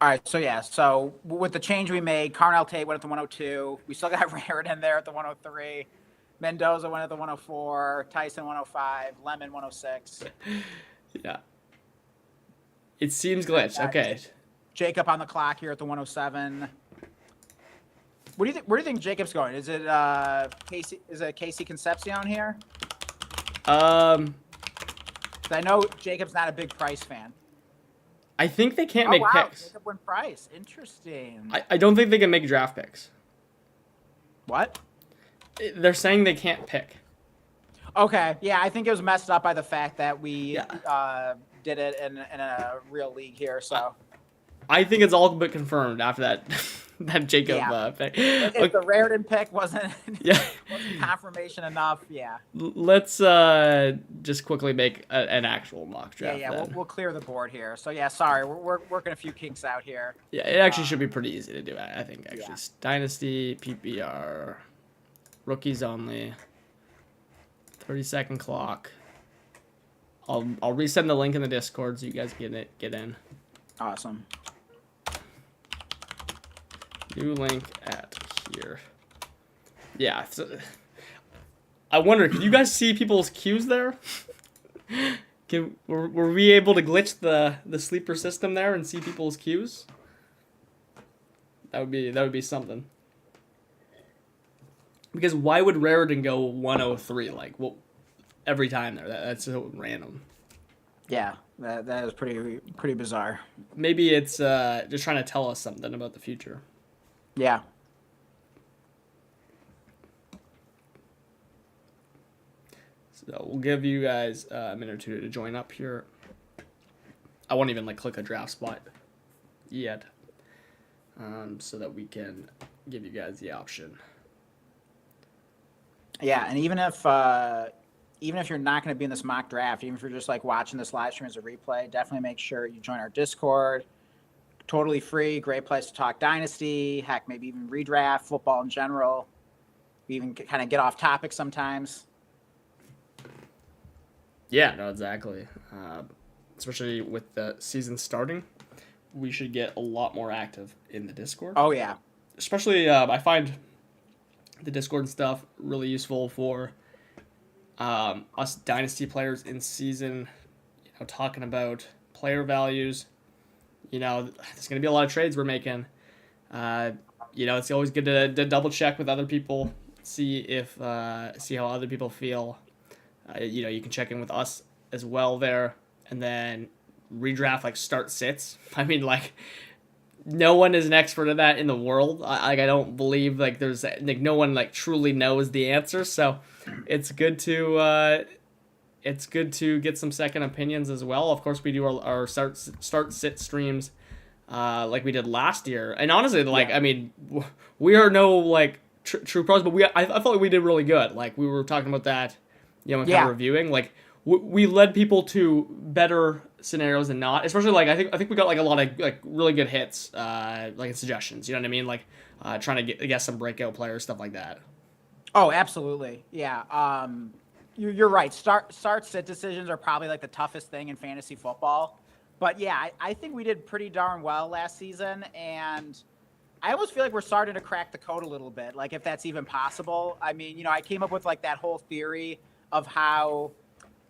All right, so with the change we made, Carnell Tate went at the 102. We still got Raritan there at the 103. Mendoza went at the 104. Tyson 105. Lemon 106. Yeah. It seems glitched. Okay. Jacob on the clock here at the 107. What do you think? Where do you think Jacob's going? Is it Casey? Is it Casey Concepcion here? I know Jacob's not a big Price fan. I think they can't make picks. Jacob went Price. Interesting. I don't think they can make draft picks. What? They're saying they can't pick. Okay. Yeah, I think it was messed up by the fact that we did it in a real league here. So I think it's all but confirmed after that that Jacob pick. If the Raritan pick wasn't confirmation enough, Let's just quickly make an actual mock draft. We'll clear the board here. So sorry, we're working a few kinks out here. Yeah, it actually should be pretty easy to do. I think actually Dynasty PPR, rookies only, 30-second clock. I'll resend the link in the Discord so you guys get in. Awesome. New link at here. Yeah. So, I wonder, can you guys see people's queues there? Were we able to glitch the sleeper system there and see people's queues? That would be something. Because why would Raritan go 103 every time there? That's so random. Yeah, that is pretty bizarre. Maybe it's just trying to tell us something about the future. Yeah. So we'll give you guys a minute or two to join up here. I won't even click a draft spot yet, so that we can give you guys the option. Yeah, and even if you're not going to be in this mock draft, even if you're just watching this live stream as a replay, definitely make sure you join our Discord. Totally free, great place to talk Dynasty, heck, maybe even redraft, football in general. We even kind of get off topic sometimes. Yeah, no, exactly. Especially with the season starting, we should get a lot more active in the Discord. Oh, yeah. Especially, I find the Discord and stuff really useful for us Dynasty players in season, talking about player values. There's going to be a lot of trades we're making. It's always good to double check with other people, see how other people feel. You can check in with us as well there, and then redraft start sits. I mean, no one is an expert at that in the world. I don't believe there's no one truly knows the answer. So it's good to get some second opinions as well. Of course, we do our start sit streams like we did last year. And honestly, I mean, we are no true pros, but I felt like we did really good. We were talking about that, kind of reviewing. we led people to better scenarios than not. Especially like I think we got like a lot of like really good hits, like in suggestions. You know what I mean? Like trying to get some breakout players, stuff like that. Oh, absolutely. Yeah. You're right. Start sit decisions are probably like the toughest thing in fantasy football. But yeah, I think we did pretty darn well last season, and I almost feel like we're starting to crack the code a little bit, like if that's even possible. I mean, I came up with like that whole theory of how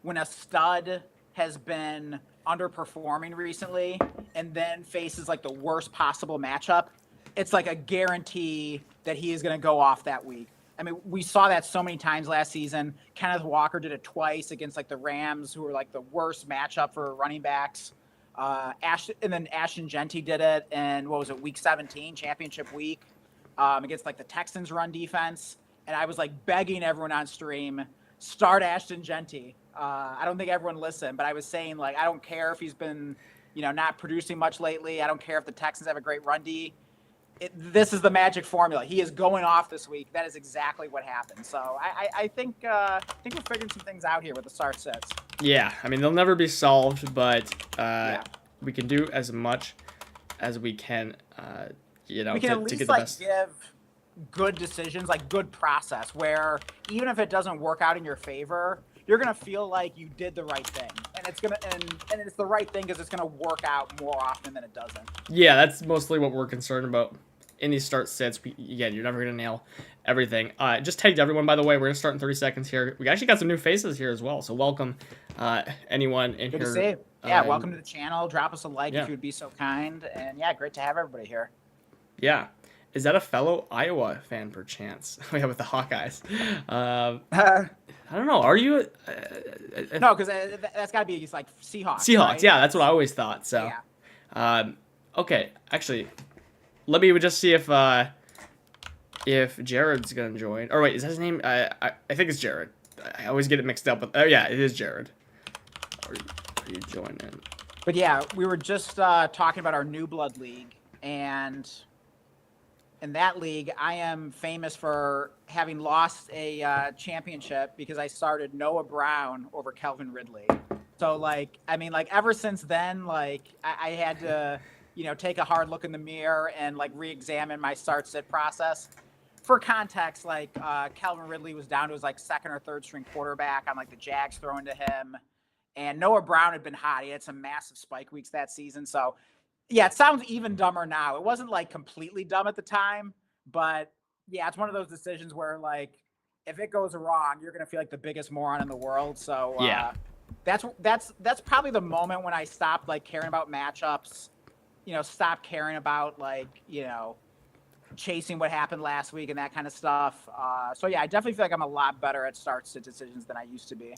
when a stud has been underperforming recently and then faces like the worst possible matchup, it's like a guarantee that he is going to go off that week. I mean, we saw that so many times last season. Kenneth Walker did it twice against like the Rams, who were like the worst matchup for running backs. And then Ashton Genty did it, and what was it, week 17, championship week, against like the Texans run defense. And I was like begging everyone on stream, start Ashton Genty. I don't think everyone listened, but I was saying like, I don't care if he's been, not producing much lately. I don't care if the Texans have a great run D. This is the magic formula. He is going off this week. That is exactly what happened. So I think we're figuring some things out here with the start sets. Yeah, I mean they'll never be solved, but Yeah. we can do as much as we can. We can to at least get the like best. give good decisions, like good process, where even if it doesn't work out in your favor, you're gonna feel like you did the right thing, and it's gonna and it's the right thing because it's gonna work out more often than it doesn't. Yeah, that's mostly what we're concerned about in these start sets. Again, you're never gonna nail everything. Just tagged everyone, by the way. We're gonna start in 30 seconds here. We actually got some new faces here as well, so welcome anyone in Good here. to see. Yeah, welcome to the channel. Drop us a like yeah. if you would be so kind, and yeah, great to have everybody here. Yeah. Is that a fellow Iowa fan, perchance? Yeah, with the Hawkeyes. I don't know. Are you? No, because that's got to be like Seahawks. Seahawks. Right? Yeah, that's what I always thought. So, yeah. Okay. Actually, let me just see if Jared's gonna join. Or wait, is that his name? I think it's Jared. I always get it mixed up. But oh yeah, it is Jared. Are you joining? But yeah, we were just talking about our New Blood League, and in that league, I am famous for having lost a championship because I started Noah Brown over Calvin Ridley. So, like, I mean, like, ever since then, like, I had to, take a hard look in the mirror and, like, re-examine my start-sit process. For context, like, Calvin Ridley was down to his, like, second or third string quarterback on, like, the Jags throwing to him. And Noah Brown had been hot. He had some massive spike weeks that season. So, yeah, it sounds even dumber now. It wasn't like completely dumb at the time, but yeah, it's one of those decisions where like if it goes wrong, you're gonna feel like the biggest moron in the world. So Yeah. That's probably the moment when I stopped like caring about matchups, stopped caring about like, chasing what happened last week and that kind of stuff. So yeah, I definitely feel like I'm a lot better at starts to decisions than I used to be.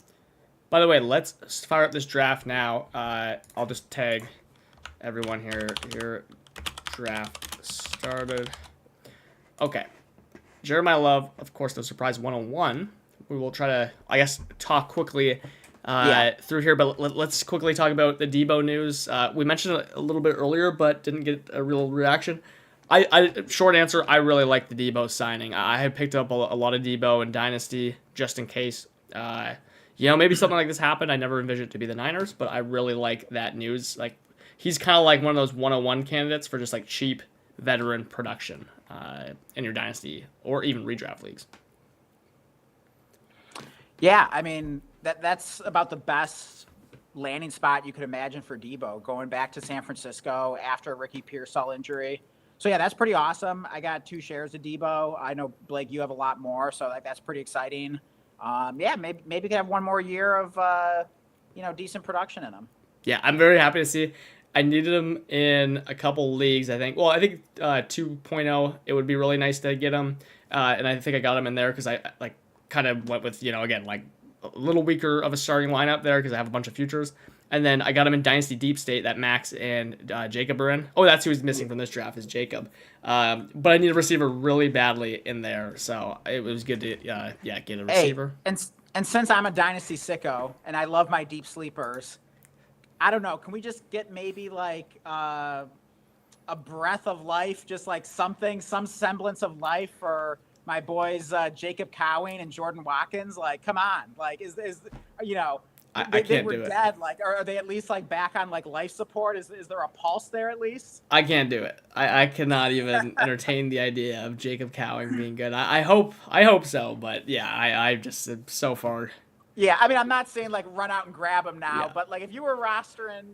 By the way, let's fire up this draft now. I'll just tag everyone here. Draft started. Okay. Jeremiah Love, of course, no surprise, 101. We will try to, I guess, talk quickly through here, but let's quickly talk about the Debo news. We mentioned it a little bit earlier, but didn't get a real reaction. Short answer, I really like the Debo signing. I had picked up a lot of Debo in Dynasty just in case. Maybe something like this happened. I never envisioned it to be the Niners, but I really like that news. Like, he's kind of like one of those 101 candidates for just like cheap veteran production in your Dynasty or even redraft leagues. Yeah, I mean, that's about the best landing spot you could imagine for Debo, going back to San Francisco after Ricky Pearsall injury. So yeah, that's pretty awesome. I got 2 shares of Debo. I know, Blake, you have a lot more, so that's pretty exciting. Maybe we could have one more year of decent production in him. Yeah, I'm very happy to see. I needed him in a couple leagues, I think. Well, I think 2.0, it would be really nice to get him. And I think I got him in there because I like kind of went with, again, like a little weaker of a starting lineup there because I have a bunch of futures. And then I got him in Dynasty Deep State that Max and Jacob are in. Oh, that's who he's missing from this draft is Jacob. But I need a receiver really badly in there. So it was good to, get a receiver. Hey, and since I'm a Dynasty sicko and I love my deep sleepers, I don't know. Can we just get maybe like a breath of life, just like some semblance of life for my boys Jacob Cowing and Jordan Watkins? Like, come on. Like, is I They can't were do it. dead. Like, are they at least like back on like life support? Is there a pulse there at least? I can't do it. I cannot even entertain the idea of Jacob Cowing being good. I hope so, but yeah, I just am so far. Yeah, I mean, I'm not saying like run out and grab him now, Yeah. but like if you were rostering,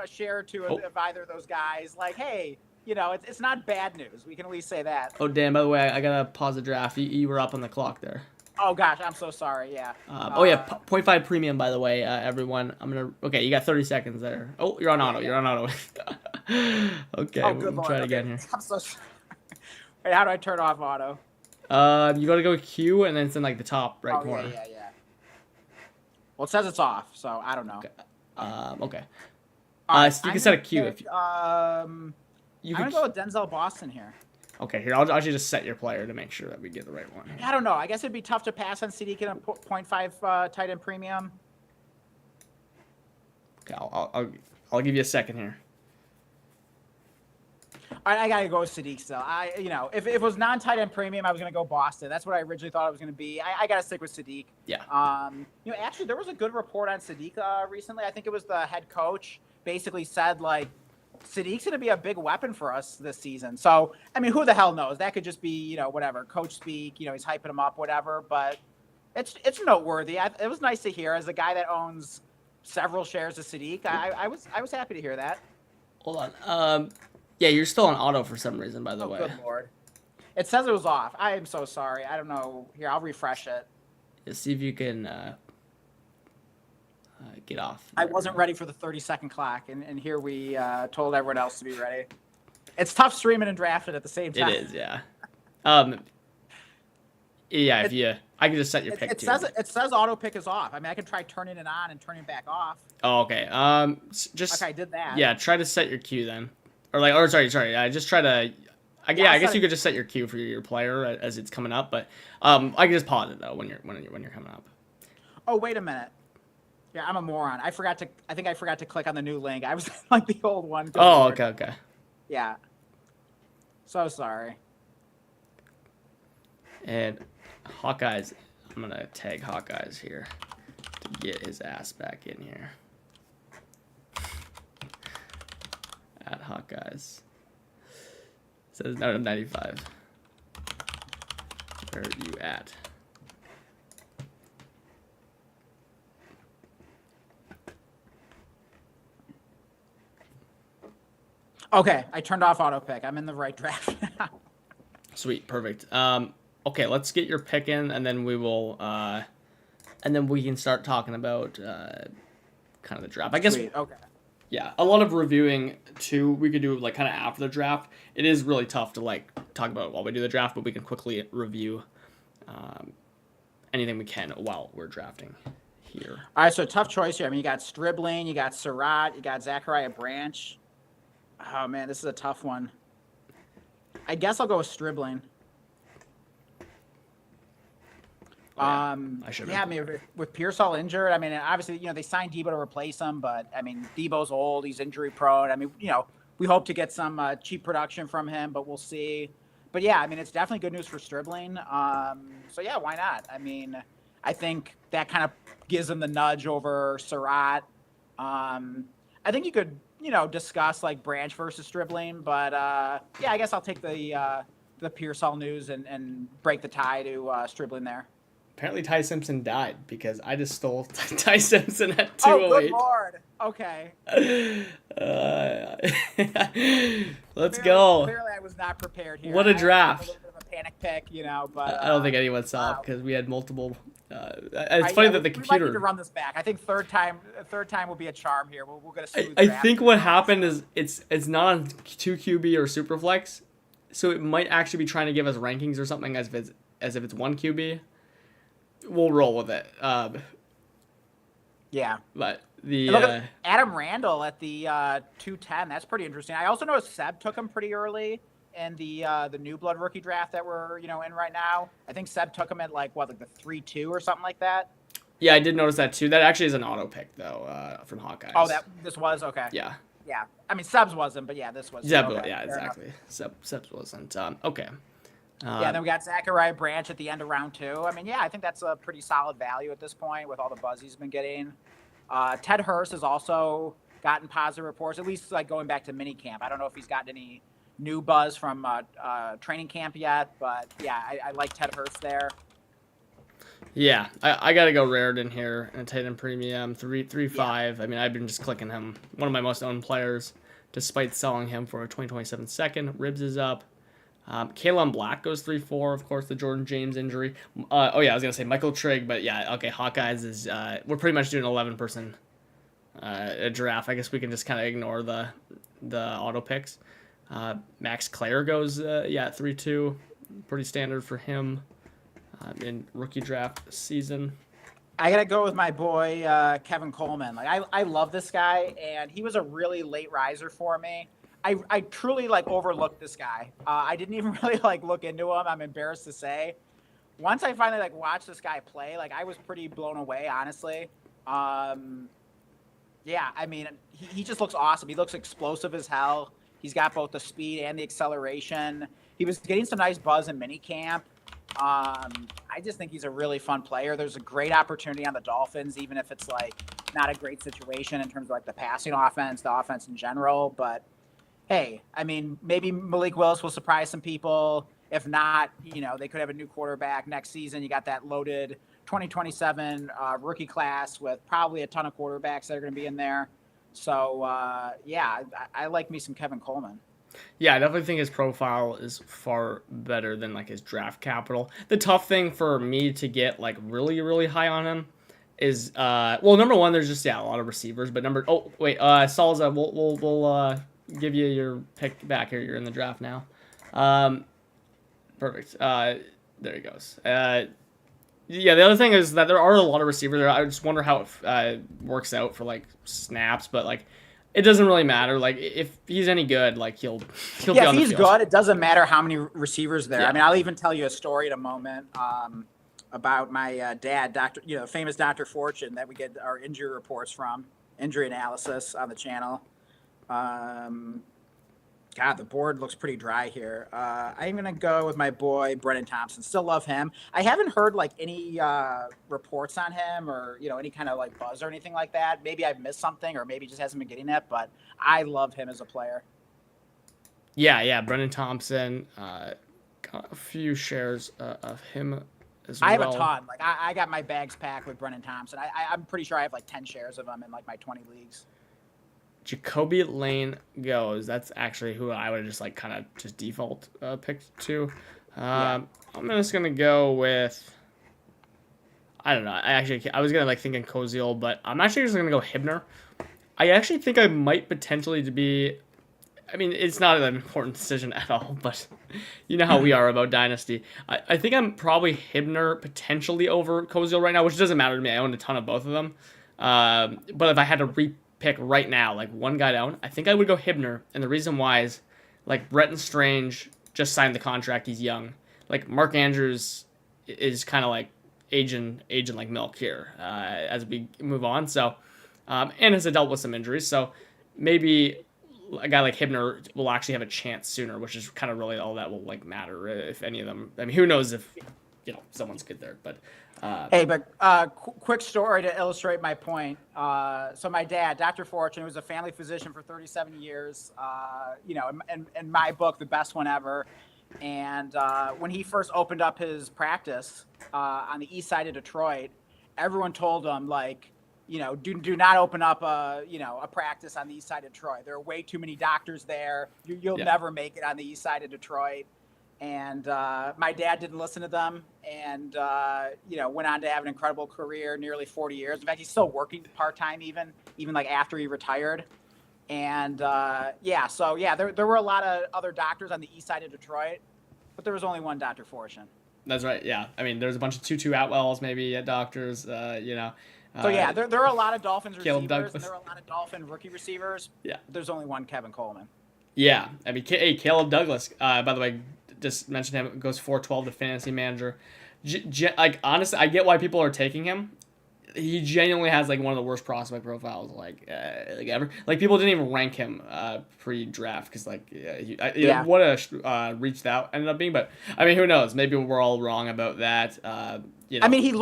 a share or two Oh. of either of those guys, like, hey, it's not bad news. We can at least say that. Oh damn! By the way, I gotta pause the draft. You were up on the clock there. Oh gosh, I'm so sorry. Yeah. Oh yeah, 0.5 premium by the way, everyone. Okay. You got 30 seconds there. Oh, you're on auto. yeah. You're on auto. Okay, Oh, good we'll lord. try it Okay. again here. I'm so sorry. Wait, how do I turn off auto? You gotta go Q and then it's in like the top right corner. Yeah. Well, it says it's off, so I don't know. Okay. Alright, So you can set a Q if you. I'm You gonna could. go with Denzel Boston here. Okay, here I'll actually just set your player to make sure that we get the right one. I don't know. I guess it'd be tough to pass on Sadiq in a 0.5 tight end premium. Okay, I'll give you a second here. All right, I gotta go with Sadiq still. If it was non-tight end premium, I was gonna go Boston. That's what I originally thought it was gonna be. I gotta stick with Sadiq. Yeah. Actually, there was a good report on Sadiq recently. I think it was the head coach basically said like Sadiq's gonna be a big weapon for us this season. So I mean, who the hell knows? That could just be whatever coach speak. He's hyping him up, whatever. But it's noteworthy. It was nice to hear as a guy that owns several shares of Sadiq. I was happy to hear that. Hold on. Yeah, you're still on auto for some reason, by the way. Good lord. It says it was off. I am so sorry. I don't know. Here, I'll refresh it. Yeah, see if you can get off. I wasn't ready for the 30-second clock, and here we told everyone else to be ready. It's tough streaming and drafting at the same time. It is, yeah. Yeah, I can just set your pick it too. It says auto pick is off. I mean, I can try turning it on and turning it back off. Oh, okay. Just Okay, I did that. Yeah, try to set your queue then, sorry. Just try to. I guess you could just set your queue for your player as it's coming up, but I can just pause it though when you're coming up. Oh, wait a minute. Yeah, I'm a moron. I think I forgot to click on the new link. I was like the old one. Oh, okay. Yeah. So sorry. And Hawkeyes, I'm gonna tag Hawkeyes here to get his ass back in here. At Hawkeyes. Says no 95. Where are you at? Okay, I turned off auto pick. I'm in the right draft now. Sweet, perfect. Okay, let's get your pick in, and then we will, and then we can start talking about kind of the draft. I guess. Sweet. Okay. Yeah, a lot of reviewing too. We could do like kind of after the draft. It is really tough to like talk about while we do the draft, but we can quickly review anything we can while we're drafting here. All right, so tough choice here. I mean, you got Stribling, you got Surratt, you got Zachariah Branch. Oh man, this is a tough one. I guess I'll go with Stribling. I mean, with Pearsall injured, I mean, obviously, they signed Debo to replace him, but I mean, Debo's old, he's injury prone. I mean, we hope to get some cheap production from him, but we'll see. But yeah, I mean, it's definitely good news for Stribling. So yeah, why not? I mean, I think that kind of gives him the nudge over Surratt. I think you could, discuss like Branch versus Stribling, but yeah, I guess I'll take the Pearsall news and break the tie to Stribling there. Apparently Ty Simpson died because I just stole Ty Simpson at 208. Oh, good lord. Okay. Let's go. Clearly, I was not prepared here. What a draft. A little bit of a panic pick, but I don't think anyone saw because we had multiple. It's funny that the computer. We might need to run this back. I think third time will be a charm here. We'll get a smooth I draft. think what happened is it's not on 2QB or Superflex, so it might actually be trying to give us rankings or something as if it's 1QB. We'll roll with it. Yeah. But the look at Adam Randall at the 210. That's pretty interesting. I also know Seb took him pretty early in the new blood rookie draft that we're in right now. I think Seb took him at like the 3-2 or something like that. Yeah, I did notice that too. That actually is an auto pick though from Hawkeyes. Oh, this was okay. Yeah. Yeah. I mean, Seb's wasn't, but yeah, this was. Zeb, okay, yeah, exactly. Seb's wasn't. Okay. Yeah, then we got Zachariah Branch at the end of round 2. I mean, yeah, I think that's a pretty solid value at this point with all the buzz he's been getting. Ted Hurst has also gotten positive reports, at least like going back to minicamp. I don't know if he's gotten any new buzz from training camp yet, but yeah, I like Ted Hurst there. Yeah, I gotta go Raritan here and tight end premium 3.35. Yeah. I mean, I've been just clicking him. One of my most owned players, despite selling him for a 2027 second. Ribs is up. Kalen Black goes 3.4. Of course, the Jordan James injury. Oh yeah, I was gonna say Michael Trigg, but yeah, okay. Hawkeyes is we're pretty much doing 11% draft. I guess we can just kind of ignore the auto picks. Max Clare goes 3.2. Pretty standard for him. In rookie draft season. I gotta go with my boy Kevin Coleman. Like I love this guy, and he was a really late riser for me. I truly like overlooked this guy. I didn't even really like look into him. I'm embarrassed to say. Once I finally like watched this guy play, like I was pretty blown away, honestly. Yeah, I mean, he just looks awesome. He looks explosive as hell. He's got both the speed and the acceleration. He was getting some nice buzz in minicamp. I just think he's a really fun player. There's a great opportunity on the Dolphins, even if it's like not a great situation in terms of like the passing offense, the offense in general. But hey, I mean, maybe Malik Willis will surprise some people. If not, they could have a new quarterback next season. You got that loaded 2027 rookie class with probably a ton of quarterbacks that are going to be in there. So yeah, I like me some Kevin Coleman. Yeah, I definitely think his profile is far better than like his draft capital. The tough thing for me to get like really, really high on him is number one, there's just a lot of receivers, but Salza, we'll give you your pick back here. You're in the draft now. Perfect. There he goes. Yeah, the other thing is that there are a lot of receivers there. I just wonder how it works out for like snaps, but like it doesn't really matter. Like if he's any good, like he'll be on the field. If he's good, it doesn't matter how many receivers there. Yeah. I mean, I'll even tell you a story in a moment about my dad, famous Dr. Fortune, that we get our injury reports from, injury analysis on the channel. God, the board looks pretty dry here. I'm going to go with my boy, Brennan Thompson. Still love him. I haven't heard like any reports on him or, any kind of like buzz or anything like that. Maybe I've missed something or maybe just hasn't been getting it, but I love him as a player. Yeah. Brennan Thompson, got a few shares of him as well. I have a ton. Like I got my bags packed with Brennan Thompson. I'm pretty sure I have like 10 shares of him in like my 20 leagues. Jacoby Lane goes. That's actually who I would just like kind of just default picked to. I'm just gonna go with. I don't know. I was gonna like thinking Koziel, but I'm actually just gonna go Hibner. I actually think I might potentially to be. I mean, it's not an important decision at all, but you know how we are about Dynasty. I think I'm probably Hibner potentially over Koziel right now, which doesn't matter to me. I own a ton of both of them. But if I had to pick right now, like one guy down, I think I would go Hibner, and the reason why is like Bretton Strange just signed the contract. He's young. Like Mark Andrews is kind of like aging like milk here as we move on. So and has dealt with some injuries. So maybe a guy like Hibner will actually have a chance sooner, which is kind of really all that will like matter if any of them. I mean, who knows if someone's good there, but. Quick story to illustrate my point. So my dad, Dr. Fortune, was a family physician for 37 years. In my book, the best one ever. And when he first opened up his practice on the east side of Detroit, everyone told him do not open up a practice on the east side of Detroit. There are way too many doctors there. You'll never make it on the east side of Detroit. And my dad didn't listen to them and, went on to have an incredible career, nearly 40 years. In fact, he's still working part-time even like after he retired. And, there were a lot of other doctors on the east side of Detroit, but there was only one Dr. Fortune. That's right, yeah. I mean, there's a bunch of Tutu Atwells maybe at doctors, So, there are a lot of Dolphins receivers, and there are a lot of Dolphin rookie receivers. Yeah. But there's only one Kevin Coleman. Yeah. I mean, Caleb Douglas, by the way, just mentioned him, goes 4.12 to fantasy manager. Like honestly, I get why people are taking him. he genuinely has like one of the worst prospect profiles like ever. Like people didn't even rank him pre-draft because like Yeah. what a reach that ended up being. But I mean, who knows? Maybe we're all wrong about that. I mean,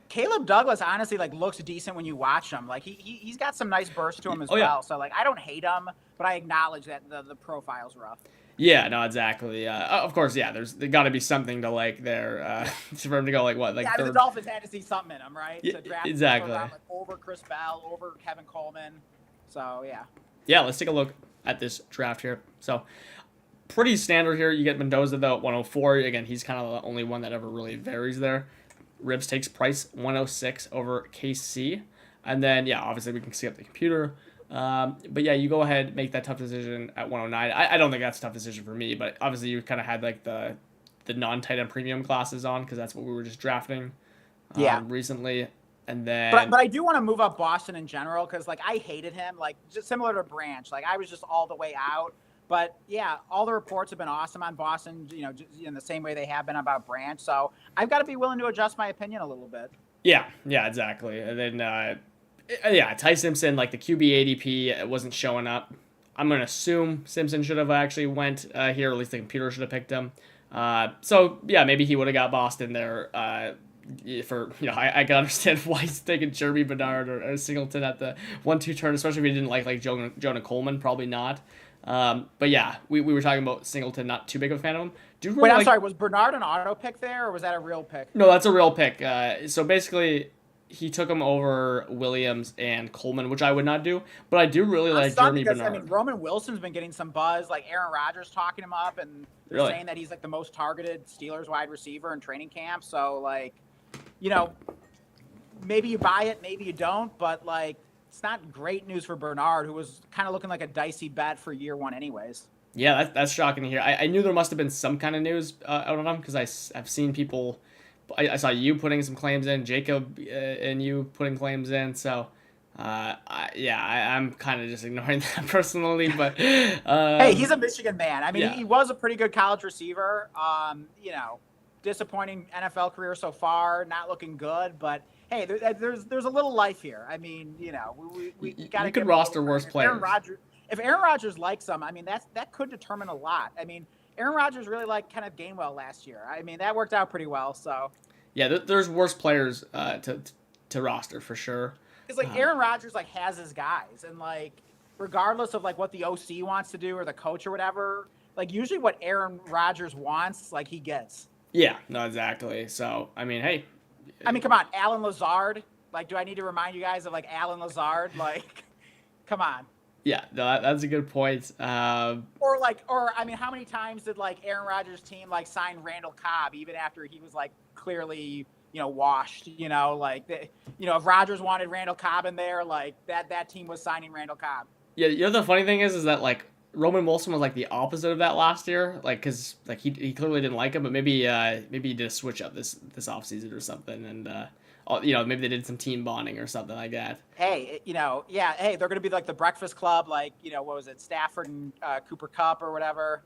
Caleb Douglas honestly like looks decent when you watch him. Like he's got some nice burst to him as Oh yeah. well. So like I don't hate him, but I acknowledge that the profile's rough. Yeah, no, exactly. Of course, yeah. There's got to be something to like there for him to go like what, like Yeah, I mean, the third. Dolphins had to see something in him, right? Yeah, To draft him in the third exactly. round, like over Chris Bell, over Kevin Coleman. So yeah. Yeah, let's take a look at this draft here. So pretty standard here. You get Mendoza though at 104. Again, he's kind of the only one that ever really varies there. Ribs takes Price 106 over KC, and then yeah, obviously we can see up the computer. But yeah, you go ahead, make that tough decision at 109. I don't think that's a tough decision for me, but obviously you kind of had like the non-tight end premium classes on because that's what we were just drafting Yeah. recently. And then But I do want to move up Boston in general because like I hated him, like just similar to Branch. Like I was just all the way out. But yeah, all the reports have been awesome on Boston, you know, just in the same way they have been about Branch. So I've got to be willing to adjust my opinion a little bit. yeah, exactly. And then yeah, Ty Simpson, like the QB ADP wasn't showing up. I'm gonna assume Simpson should have actually went here, or at least the computer should have picked him. So yeah, maybe he would have got Boston there. For I can understand why he's taking Jeremy Bernard or Singleton at the 1-2 turn, especially if he didn't like Jonah Coleman, probably not. But yeah, we were talking about Singleton, not too big of a fan of him. Do you really Wait, I'm sorry, was Bernard an auto pick there or was that a real pick? No, that's a real pick. So basically, he took him over Williams and Coleman, which I would not do. But I do really like Jeremy because, Bernard. I mean, Roman Wilson's been getting some buzz, like Aaron Rodgers talking him up, and they're Really? saying that he's like the most targeted Steelers wide receiver in training camp. So like, maybe you buy it, maybe you don't, but like it's not great news for Bernard, who was kind of looking like a dicey bet for year one anyways. Yeah, that's shocking to hear. I knew there must have been some kind of news out on him because I've seen people. I saw you putting some claims in, Jacob and you putting claims in. So, I'm kind of just ignoring that personally. But hey, he's a Michigan man. I mean, yeah. he was a pretty good college receiver. Disappointing NFL career so far, not looking good. But hey, there's a little life here. I mean, we got to. You could roster worse players. If Aaron Rodgers likes him, I mean, that could determine a lot. I mean, Aaron Rodgers really liked kind of Gainwell last year. I mean, that worked out pretty well. So yeah, there's worse players to roster for sure. Because like Aaron Rodgers like has his guys, and like regardless of like what the OC wants to do or the coach or whatever, like usually what Aaron Rodgers wants, like he gets. Yeah, no, exactly. So I mean, hey. I mean, come on, Alan Lazard. Like, do I need to remind you guys of like Alan Lazard? Like, come on. Yeah, no, that's a good point. Or I mean, how many times did like Aaron Rodgers' team like sign Randall Cobb even after he was like clearly washed? If Rodgers wanted Randall Cobb in there, like that team was signing Randall Cobb. Yeah, the funny thing is that like Roman Wilson was like the opposite of that last year, like because like he clearly didn't like him, but maybe he did a switch up this offseason or something, and maybe they did some team bonding or something like that. Hey, hey, they're going to be like the Breakfast Club, like, what was it, Stafford and Cooper Kupp or whatever.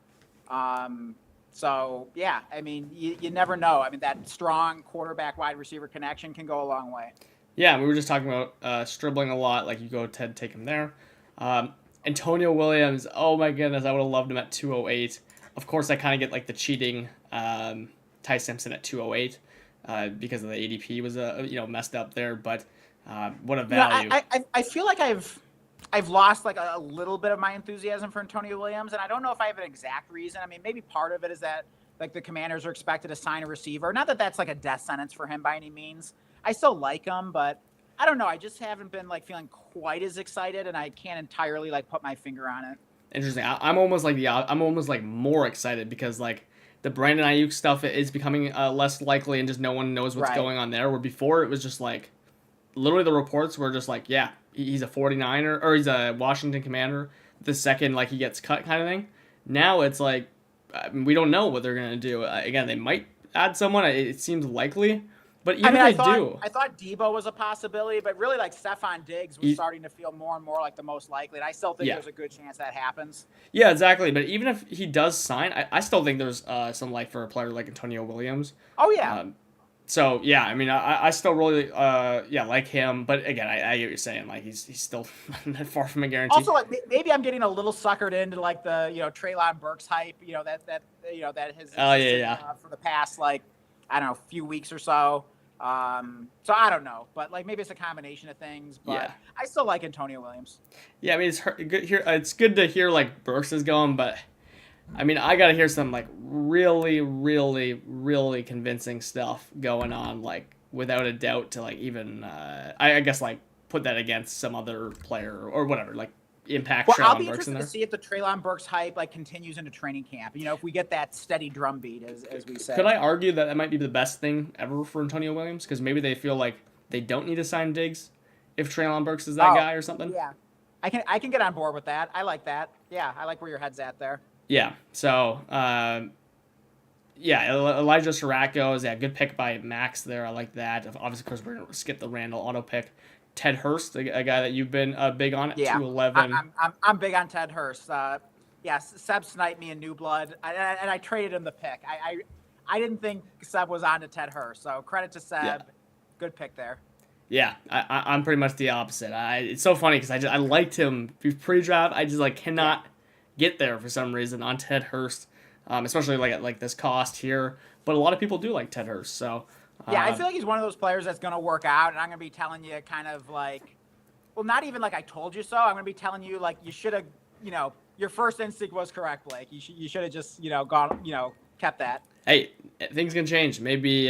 So, yeah, I mean, you never know. I mean, that strong quarterback-wide receiver connection can go a long way. Yeah, we were just talking about Stribling a lot. Like, you go Ted, take him there. Antonio Williams, oh my goodness, I would have loved him at 208. Of course, I kind of get like the cheating Ty Simpson at 208. Because of the ADP was messed up there, but what a value! I feel like I've lost like a little bit of my enthusiasm for Antonio Williams, and I don't know if I have an exact reason. I mean, maybe part of it is that like the Commanders are expected to sign a receiver. Not that that's like a death sentence for him by any means. I still like him, but I don't know. I just haven't been like feeling quite as excited, and I can't entirely like put my finger on it. Interesting. I'm almost like more excited because like. The Brandon Ayuk stuff is becoming less likely, and just no one knows what's going on there. Where before it was just like, literally the reports were just like, yeah, he's a 49er or he's a Washington Commander. The second like he gets cut, kind of thing. Now it's like we don't know what they're gonna do. Again, they might add someone. It seems likely, but even if they do, I thought Debo was a possibility, but really like Stephon Diggs was starting to feel more and more like the most likely. And I still think there's a good chance that happens. Yeah, exactly. But even if he does sign, I still think there's some life for a player like Antonio Williams. Oh yeah. So yeah, I mean, I still really yeah like him, but again, I get what you're saying. Like he's still far from a guarantee. Also, like maybe I'm getting a little suckered into like the Treylon Burks hype. That has Oh yeah, existed yeah, for the past like I don't know few weeks or so. So I don't know, but like maybe it's a combination of things. But yeah, I still like Antonio Williams. yeah. I mean, good here. It's good to hear like Burks is going, but I mean, I gotta hear some like really, really, really convincing stuff going on, like without a doubt to like even I guess like put that against some other player or whatever, like impact Well, I'll Traylon be Burks in interested to there. see if the Treylon Burks hype like continues into training camp. If we get that steady drumbeat, as we Could say. I argue that that might be the best thing ever for Antonio Williams? Because maybe they feel like they don't need to sign Diggs if Traylon Burks is that Oh, guy or something. yeah. I can get on board with that. I like that. Yeah, I like where your head's at there. Yeah. So, yeah, Elijah Siracco is good pick by Max there. I like that. Obviously, of course, we're gonna skip the Randall auto pick. Ted Hurst, a guy that you've been big on at Yeah, 211. I'm big on Ted Hurst. Yeah, Seb sniped me in New Blood, and I traded him the pick. I didn't think Seb was on to Ted Hurst, so credit to Seb. Yeah. Good pick there. Yeah, I'm pretty much the opposite. It's so funny because I liked him pre-draft. I just like cannot get there for some reason on Ted Hurst, especially like at like this cost here. But a lot of people do like Ted Hurst. So Yeah, I feel like he's one of those players that's going to work out, and I'm going to be telling you kind of like, well, not even like I told you so. I'm going to be telling you like you should have, your first instinct was correct, Blake. You should have just, gone, kept that. hey, things can change. Maybe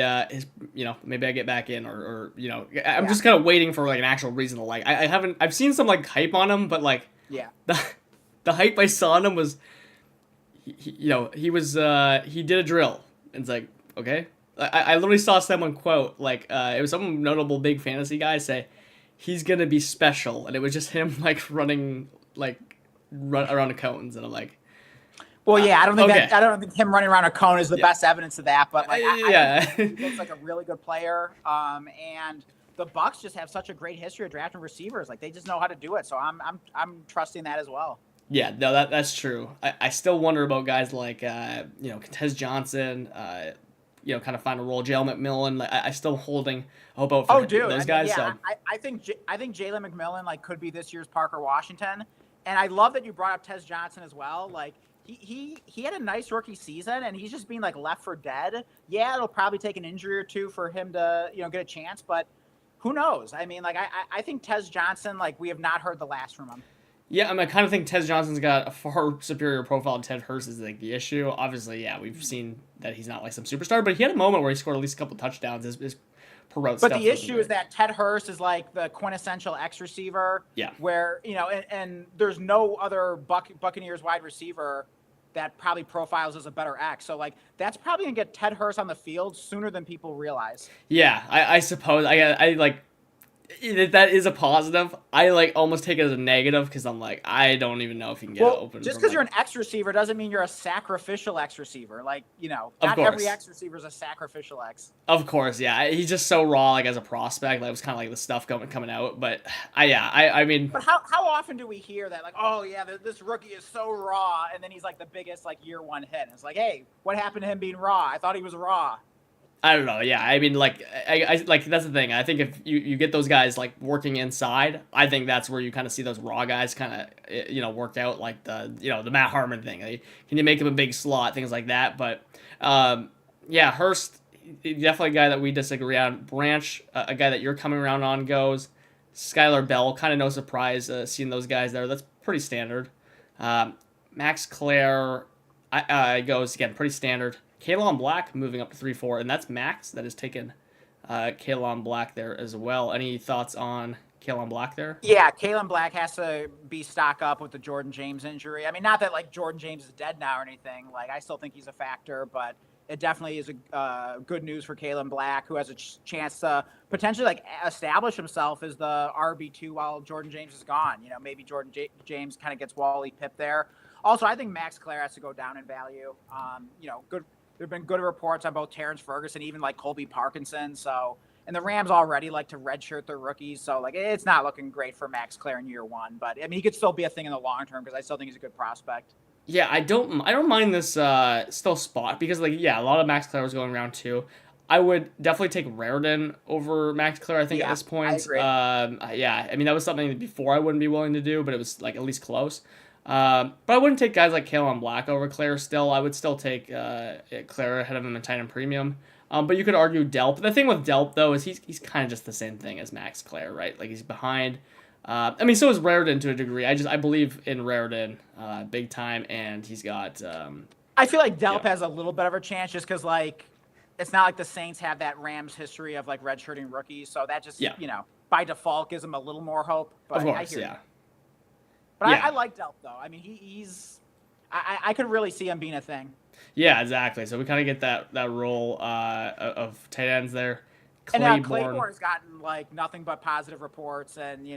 maybe I get back in, or I'm Yeah. just kind of waiting for like an actual reason to like. I haven't. I've seen some like hype on him, but like Yeah. the hype I saw on him was, he did a drill. And it's like, okay. I literally saw someone quote like it was some notable big fantasy guy say he's gonna be special, and it was just him like running like run around the cones, and I'm like, Well, yeah, okay. I don't think him running around a cone is the best evidence of that, but like Yeah. I think he looks like a really good player. And the Bucks just have such a great history of drafting receivers. Like they just know how to do it. So I'm trusting that as well. Yeah, no, that's true. I still wonder about guys like Tez Johnson, kind of find a role. Jalen McMillan, like, I still holding hope out for Oh, dude, those I mean, guys. yeah, So I think Jalen McMillan like could be this year's Parker Washington, and I love that you brought up Tez Johnson as well. Like he had a nice rookie season, and he's just being like left for dead. Yeah, it'll probably take an injury or two for him to get a chance, but who knows? I mean, like I think Tez Johnson, like we have not heard the last from him. yeah, I kind of think Tez Johnson's got a far superior profile than Ted Hurst is like the issue. Obviously, yeah, we've seen that he's not like some superstar, but he had a moment where he scored at least a couple touchdowns. His per route But stuff the wasn't issue great. is that Ted Hurst is like the quintessential X receiver. Yeah. Where, and there's no other Buccaneers wide receiver that probably profiles as a better X. So, like, that's probably going to get Ted Hurst on the field sooner than people realize. Yeah, I suppose I like that is a positive. I like almost take it as a negative because I'm like I don't even know if you can get Well, open. just from, because you're like, an X receiver doesn't mean you're a sacrificial X receiver. Like, Of not course. every X receiver is a sacrificial X. Of course, yeah. He's just so raw, like as a prospect. Like it was kind of like the stuff coming out. But I mean, But how often do we hear that? Like, oh yeah, this rookie is so raw, and then he's like the biggest like year one hit. And it's like, hey, what happened to him being raw? I thought he was raw. I don't know. Yeah, I mean, like I like that's the thing. I think if you get those guys like working inside, I think that's where you kind of see those raw guys kind of worked out like the Matt Harmon thing. Like, can you make him a big slot, things like that. But yeah, Hurst definitely a guy that we disagree on. Branch, a guy that you're coming around on goes. Skylar Bell, kind of no surprise seeing those guys there. That's pretty standard. Max Clare goes again pretty standard. Kalon Black moving up to 3-4, and that's Max that has taken Kalon Black there as well. Any thoughts on Kalon Black there? Yeah, Kalen Black has to be stock up with the Jordan James injury. I mean, not that like Jordan James is dead now or anything. Like I still think he's a factor, but it definitely is a good news for Kalen Black, who has a chance to potentially like establish himself as the RB2 while Jordan James is gone. Maybe Jordan James kind of gets Wally Pipp there. Also, I think Max Clare has to go down in value. Good. There have been good reports on both Terrence Ferguson, even like Colby Parkinson. So, and the Rams already like to redshirt their rookies. So, like, it's not looking great for Max Clare in year one. But I mean, he could still be a thing in the long term because I still think he's a good prospect. Yeah, I don't mind this still spot because like yeah, a lot of Max Clare was going around too. I would definitely take Raritan over Max Clare, I think, at Yeah, this I point. agree. Yeah, I mean, that was something that before I wouldn't be willing to do, but it was like at least close. But I wouldn't take guys like Kalen Black over Clare still. I would still take Clare ahead of him in Titan Premium. But you could argue Delp. The thing with Delp, though, is he's kind of just the same thing as Max Clare, right? Like, he's behind. I mean, so is Raritan to a degree. I believe in Raritan big time, and he's got I feel like yeah, Delp has a little bit of a chance just because, like, it's not like the Saints have that Rams history of, like, redshirting rookies. So that just, yeah, by default gives them a little more hope. of But I course, hear you. yeah, But I yeah. like Delp, though. I mean, he's. I could really see him being a thing. Yeah, exactly. So we kind of get that role of tight ends there. And Claiborne. Claiborne's gotten, like, nothing but positive reports and,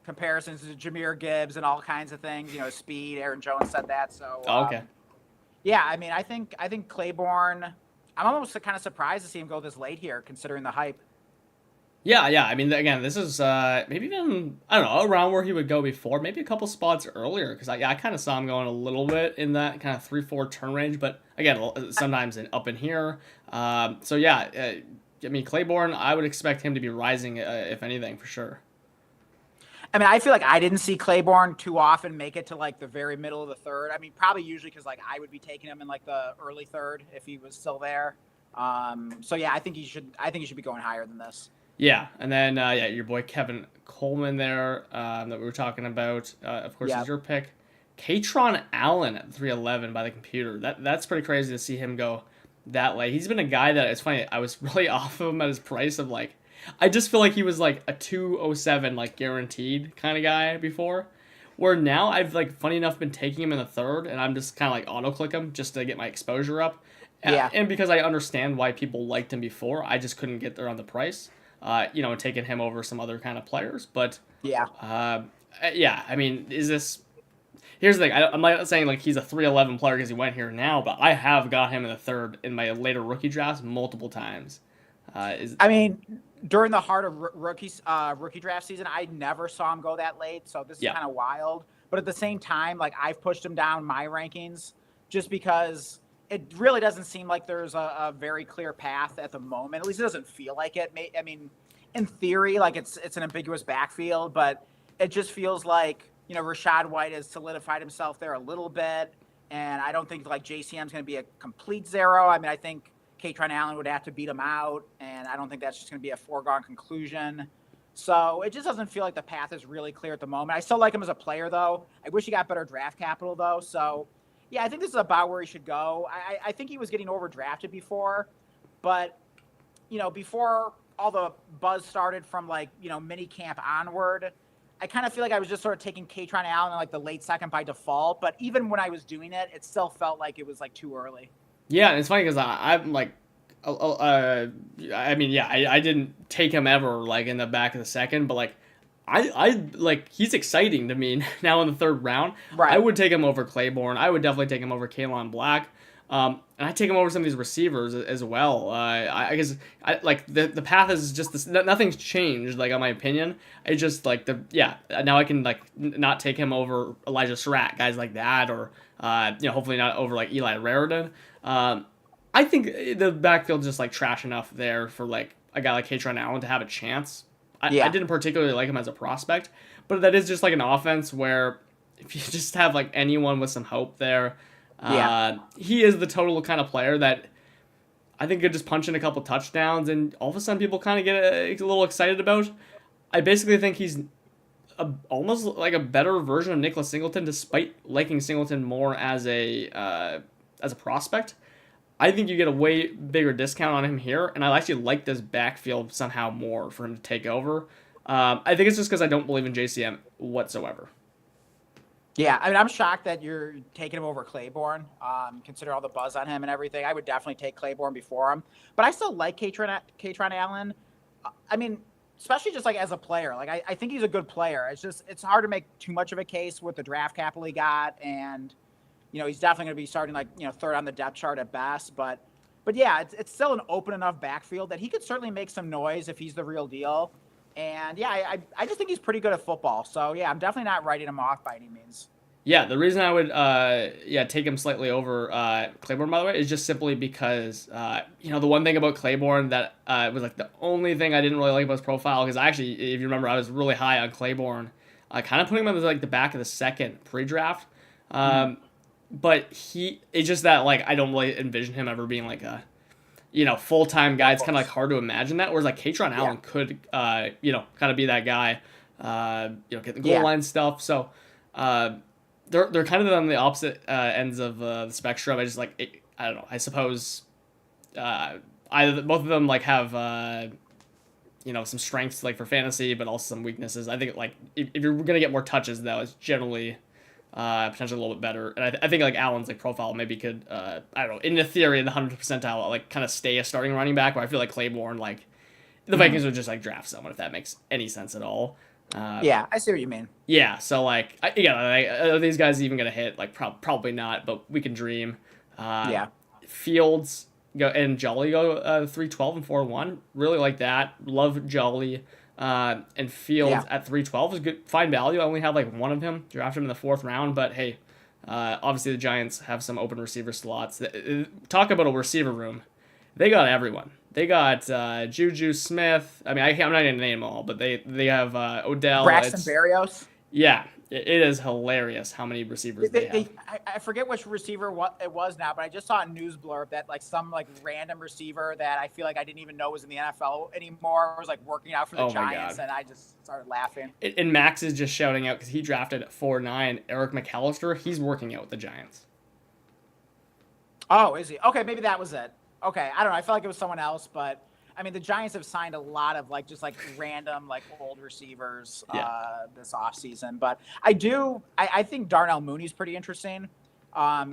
comparisons to Jameer Gibbs and all kinds of things. Speed. Aaron Jones said that. So, Oh, okay. yeah, I mean, I think Claiborne. I'm almost kind of surprised to see him go this late here, considering the hype. Yeah, yeah. I mean, again, this is maybe even I don't know around where he would go before, maybe a couple spots earlier because I kind of saw him going a little bit in that kind of 3-4 turn range, but again, sometimes up in here. So yeah, I mean Claiborne, I would expect him to be rising if anything for sure. I mean, I feel like I didn't see Claiborne too often make it to like the very middle of the third. I mean, probably usually because like I would be taking him in like the early third if he was still there. So yeah, I think he should. I think he should be going higher than this. Yeah, and then yeah, your boy Kevin Coleman there that we were talking about, of course, is Yep. your pick. Katron Allen at 311 by the computer. That's pretty crazy to see him go that late. He's been a guy that it's funny. I was really off of him at his price of like, I just feel like he was like a 207 like guaranteed kind of guy before. Where now I've like funny enough been taking him in the third, and I'm just kind of like auto click him just to get my exposure up. Yeah. And because I understand why people liked him before, I just couldn't get there on the price. Taking him over some other kind of players. But Yeah. yeah, I mean, is this? Here's the thing. I'm not saying like he's a 311 player because he went here now, but I have got him in the third in my later rookie drafts multiple times. Is I mean, during the heart of rookie draft season, I never saw him go that late. So this is yeah, kind of wild. But at the same time, like I've pushed him down my rankings just because it really doesn't seem like there's a very clear path at the moment. At least it doesn't feel like it. I mean, in theory, like it's an ambiguous backfield, but it just feels like Rashad White has solidified himself there a little bit, and I don't think like JCM is going to be a complete zero. I mean, I think Katron Allen would have to beat him out, and I don't think that's just going to be a foregone conclusion. So it just doesn't feel like the path is really clear at the moment. I still like him as a player, though. I wish he got better draft capital, though. So, yeah, I think this is about where he should go. I think he was getting overdrafted before, but, before all the buzz started from, like, mini camp onward, I kind of feel like I was just sort of taking Katron Allen in, like, the late second by default. But even when I was doing it, it still felt like it was, like, too early. yeah. And it's funny because I'm like, I mean, yeah, I didn't take him ever like in the back of the second, but like. I like he's exciting to me now in the third round. Right. I would take him over Claiborne. I would definitely take him over Kalen Black. And I take him over some of these receivers as well. I guess like the path is just this. Nothing's changed. Like on my opinion, it's just like now I can like not take him over Elijah Surratt, guys like that, or hopefully not over like Eli Raritan. I think the backfield's just like trash enough there for like a guy like Katron Allen to have a chance. I Yeah. didn't particularly like him as a prospect, but that is just like an offense where if you just have like anyone with some hope there, Yeah. he is the total kind of player that I think could just punch in a couple touchdowns and all of a sudden people kind of get a little excited about. I basically think he's almost like a better version of Nicholas Singleton, despite liking Singleton more as a prospect. I think you get a way bigger discount on him here, and I actually like this backfield somehow more for him to take over. I think it's just because I don't believe in JCM whatsoever. Yeah, I mean, I'm shocked that you're taking him over Claiborne. Consider all the buzz on him and everything. I would definitely take Claiborne before him, but I still like Katron Allen. I mean, especially just like as a player. Like I think he's a good player. It's hard to make too much of a case with the draft capital he got, and he's definitely going to be starting like third on the depth chart at best. But yeah, it's still an open enough backfield that he could certainly make some noise if he's the real deal. And yeah, I just think he's pretty good at football. So yeah, I'm definitely not writing him off by any means. Yeah, the reason I would take him slightly over Claiborne, by the way, is just simply because the one thing about Claiborne that was like the only thing I didn't really like about his profile, because actually, if you remember, I was really high on Claiborne, kind of putting him at like the back of the second pre-draft. Mhm. Um, but it's just that like I don't really envision him ever being like a full time guy. It's kind of like Workhorse. hard to imagine that. Whereas like Katron Yeah. Allen could kind of be that guy. Get the goal Yeah. line stuff. So. Uh, they're kind of on the opposite ends of the spectrum. I just I don't know. I suppose either both of them like have some strengths like for fantasy, but also some weaknesses. I think like if you're gonna get more touches though, it's generally potentially a little bit better. And I think like Allen's like profile maybe could I don't know, in the theory in the 100th percentile like kind of stay a starting running back. Where I feel like Claiborne like the Mhm. Vikings would just like draft someone if that makes any sense at all. Uh, Yeah, I see what you mean. yeah, so like, are these guys even gonna hit? Like, probably not, but we can dream. Uh, Yeah. Fields go and Jolly go 312 and 4-1. Really like that. Love Jolly. And Fields Yeah. at 312 is good, fine value. I only have like one of him. Draft him in the fourth round, but hey, obviously the Giants have some open receiver slots. Talk about a receiver room. They got everyone. They got Juju Smith. I mean, I'm not gonna name them all, but they have Odell. Braxton It's Berrios. yeah, it is hilarious how many receivers they have. I forget which receiver what it was now, but I just saw a news blurb that like some like random receiver that I feel like I didn't even know was in the NFL anymore was like working out for the Oh my Giants, god! and I just started laughing. And Max is just shouting out because he drafted at 4-9 Eric McAllister. He's working out with the Giants. Oh, is he? Okay, maybe that was it. Okay, I don't know. I felt like it was someone else, but I mean, the Giants have signed a lot of like just like random like old receivers Yeah. this offseason. But I think Darnell Mooney's pretty interesting.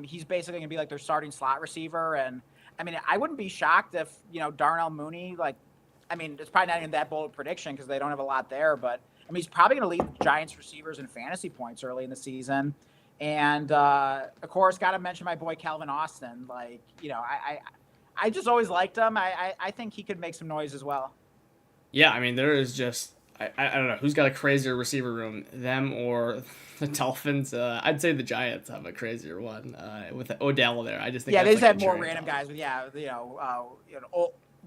He's basically gonna be like their starting slot receiver, and I mean, I wouldn't be shocked if Darnell Mooney like, I mean, it's probably not even that bold a prediction because they don't have a lot there, but I mean, he's probably gonna lead the Giants receivers in fantasy points early in the season. And of course, got to mention my boy Calvin Austin. Like, I just always liked him. I think he could make some noise as well. Yeah, I mean there is just I don't know who's got a crazier receiver room, them or the Dolphins. I'd say the Giants have a crazier one with Odell there. I just think Yeah, they that's just like the have more cherry on random top. guys. But yeah,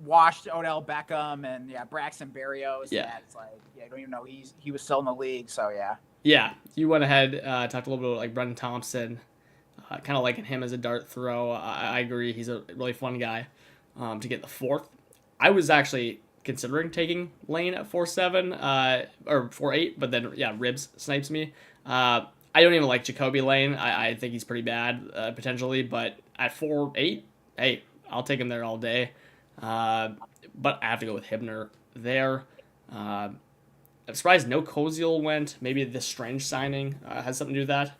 washed Odell Beckham and yeah, Braxton Berrios. Yeah. That's like, yeah, I don't even know he was still in the league. So yeah. Yeah, you went ahead, talked a little bit about like Brendan Thompson, kind of liking him as a dart throw. I agree, he's a really fun guy to get the fourth. I was actually considering taking Lane at 4-7 or 4-8, but then yeah, Ribs snipes me. I don't even like Jacoby Lane. I think he's pretty bad potentially, but at 4-8, hey, I'll take him there all day. Uh, but I have to go with Hibner there. Uh, I'm surprised no Koziel went. Maybe the Strange signing has something to do with that.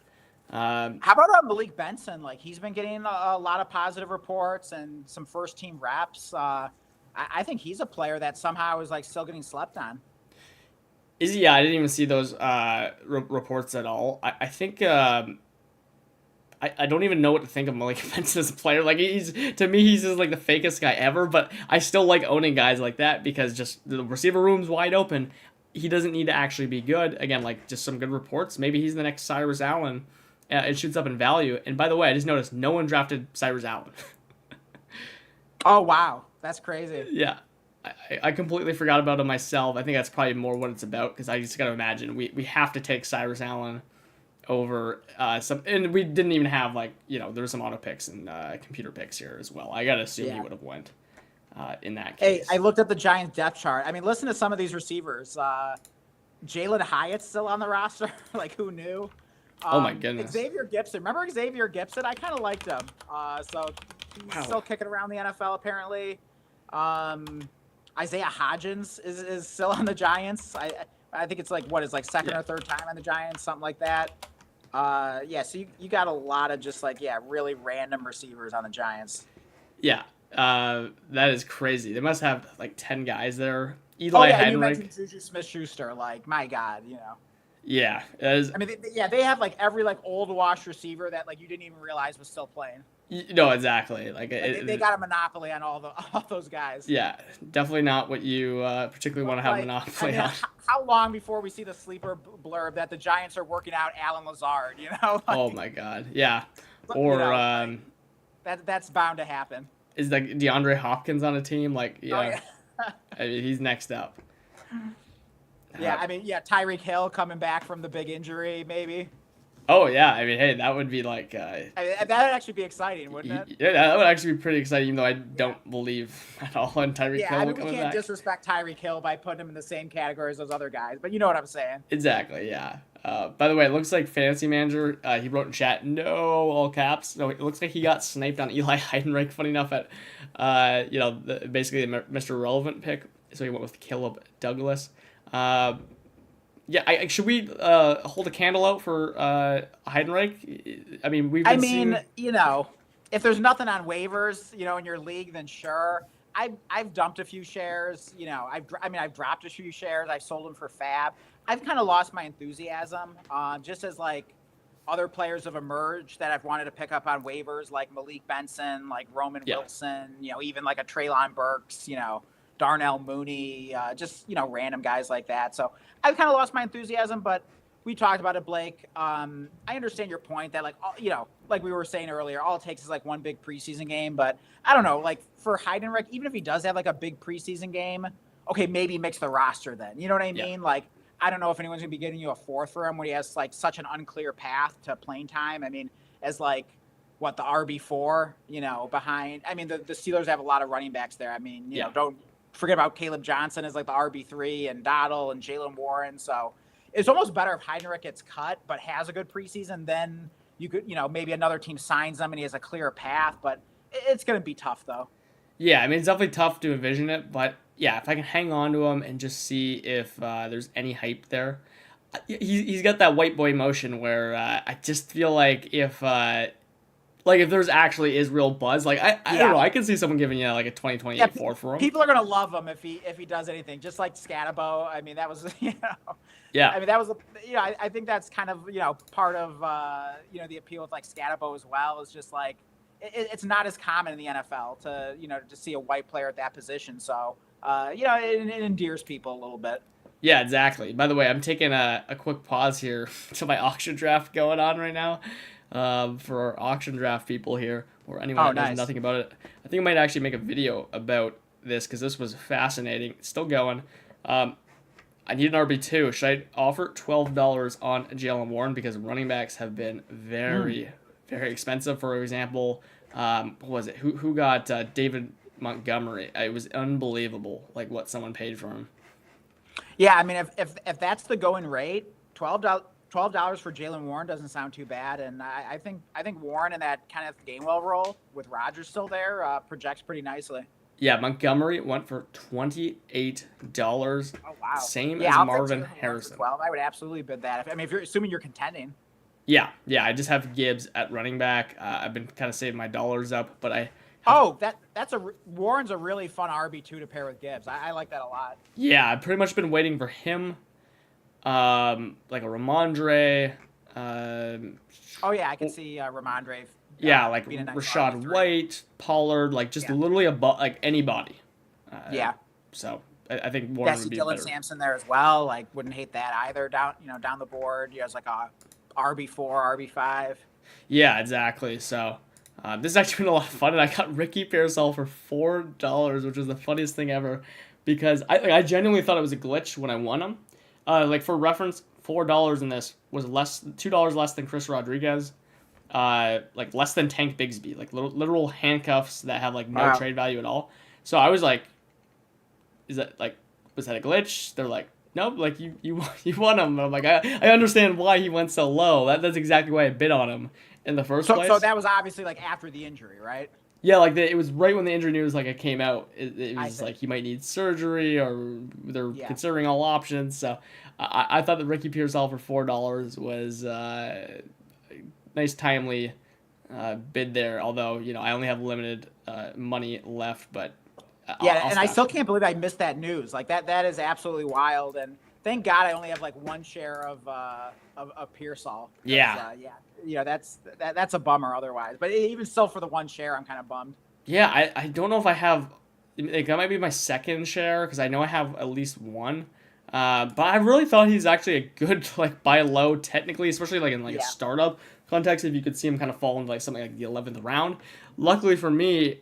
How about Malik Benson? Like he's been getting a lot of positive reports and some first team reps. I think he's a player that somehow is like still getting slept on. Is he? Yeah, I didn't even see those reports at all. I think I don't even know what to think of Malik Benson as a player. Like he's to me, he's just like the fakest guy ever. But I still like owning guys like that because just the receiver room's wide open. He doesn't need to actually be good. Again, like just some good reports. Maybe he's the next Cyrus Allen. It shoots up in value. And by the way, I just noticed no one drafted Cyrus Allen. Oh wow, that's crazy. Yeah. I completely forgot about him myself. I think that's probably more what it's about because I just got to imagine we have to take Cyrus Allen over some, and we didn't even have like there was some auto picks and computer picks here as well. I gotta assume he Yeah. would have went in that Hey, I case. looked at the Giants depth chart. I mean, listen to some of these receivers. Jalen Hyatt's still on the roster. Like, who knew? Oh my goodness! Xavier Gibson. Remember Xavier Gibson? I kind of liked him. So he's Wow. still kicking around the NFL apparently. Isaiah Hodgins is still on the Giants. I think it's like what is like second Yeah. or third time on the Giants, something like that. Yeah. So you got a lot of just like really random receivers on the Giants. Yeah, that is crazy. They must have like 10 guys there. Oh Eli yeah, and you mentioned Henrik. Juju Smith-Schuster. Like my God, Yeah, that is, I mean, they have like every like old wash receiver that like you didn't even realize was still playing. No, exactly. Like Like they got a monopoly on all those guys. yeah, definitely not what you particularly want to have a Like, I monopoly mean, on. how long before we see the sleeper blurb that the Giants are working out Alan Lazard? Oh Like, my God, yeah. Or like that's bound to happen. is like DeAndre Hopkins on a team? Like, Oh yeah, yeah. I mean, he's next up. Yeah, I mean, yeah, Tyreek Hill coming back from the big injury, maybe. Oh yeah, I mean, hey, that would be like, I mean, that'd actually be exciting, wouldn't it? yeah, that would actually be pretty exciting. Even though I Yeah. don't believe at all in Tyreek Yeah, I Hill mean, we coming can't back. disrespect Tyreek Hill by putting him in the same category as those other guys, but you know what I'm saying. Exactly, yeah. By the way, it looks like Fantasy Manager, he wrote in chat, no, all caps. No, it looks like he got sniped on Eli Heidenreich, funny enough, at, basically the Mr. Relevant pick. So he went with Caleb Douglas. Yeah, should we hold a candle out for Heidenreich? I mean, we've I been mean, seeing... if there's nothing on waivers, in your league, then sure. I've dumped a few shares. I've dropped a few shares. I've sold them for fab. I've kind of lost my enthusiasm, just as like other players have emerged that I've wanted to pick up on waivers, like Malik Benson, like Roman Yeah. Wilson, even like a Treylon Burks, Darnell Mooney, just random guys like that. So I've kind of lost my enthusiasm, but we talked about it, Blake. I understand your point that like we were saying earlier, all it takes is like one big preseason game. But I don't know, like for Heidenreich, even if he does have like a big preseason game, okay, maybe mix the roster then. You know what I mean? Yeah. Like I don't know if anyone's gonna be getting you a fourth for him when he has like such an unclear path to playing time. I mean, as like what the RB4, behind. I mean, the Steelers have a lot of running backs there. I mean, don't forget about Caleb Johnson as like the RB3 and Dottle and Jalen Warren. So it's almost better if Heidenreich gets cut but has a good preseason. Then you could, maybe another team signs him and he has a clearer path. But it's going to be tough, though. Yeah, I mean, it's definitely tough to envision it, but yeah, if I can hang on to him and just see if there's any hype there. He's got that white boy motion where I just feel like if there's actually is real buzz, like I don't know, I can see someone giving you like a 2028 4 for him. People are gonna love him if he does anything, just like Scatabo. I mean, that was Yeah. I mean, that was I think that's kind of part of the appeal with like Scatabo as well. Is just like it's not as common in the NFL to see a white player at that position. So it endears people a little bit. Yeah, exactly. By the way, I'm taking a quick pause here to my auction draft going on right now. For our auction draft people here, or anyone that knows nothing about it. I think I might actually make a video about this because this was fascinating. It's still going. I need an RB2. Should I offer $12 on Jalen Warren because running backs have been very, very expensive? For example, what was it? Who got David Montgomery? It was unbelievable, like what someone paid for him. Yeah, I mean, if that's the going rate, $12 for Jalen Warren doesn't sound too bad, and I think Warren in that kind of Gainwell role with Rodgers still there projects pretty nicely. Yeah, Montgomery went for $28. Oh wow! Same yeah, as Marvin Harrison. 12, I would absolutely bid that. If you're assuming you're contending. Yeah. I just have Gibbs at running back. I've been kind of saving my dollars up, but I. Warren's a really fun RB2 to pair with Gibbs. I like that a lot. Yeah, I've pretty much been waiting for him, like a Ramondre. Oh yeah, I can see Ramondre. Like being a nice Rashad RB3. White, Pollard, like just literally like anybody. Yeah. So I think Warren would see be Dylan better. Sampson there as well. Like, wouldn't hate that either. Down the board. He has like a RB4, RB5. Yeah, exactly. So this has actually been a lot of fun, and I got Ricky Pearsall for $4, which was the funniest thing ever, because I genuinely thought it was a glitch when I won him. Like for reference, $4 in this was $2 less than Chris Rodriguez, like less than Tank Bigsby, like literal handcuffs that have like no trade value at all. So I was like, was that a glitch? They're like, nope, like you won him. And I'm like, I understand why he went so low. That's exactly why I bid on him in the first place. So that was obviously like after the injury, right? Yeah, like it was right when the injury news like it came out. It was like he might need surgery, or they're considering all options. So I thought that Ricky Pearsall for $4 was nice, timely bid there. Although I only have limited money left, but I still can't believe I missed that news. Like that is absolutely wild. And thank God I only have like one share of Pearsall. Yeah. Yeah, that's a bummer otherwise. But even still, for the one share, I'm kind of bummed. Yeah, I don't know if I have, like, that might be my second share because I know I have at least one. But I really thought he's actually a good like buy low technically, especially like in like a Yeah, startup context. If you could see him kind of fall into like something like the 11th round. Luckily for me,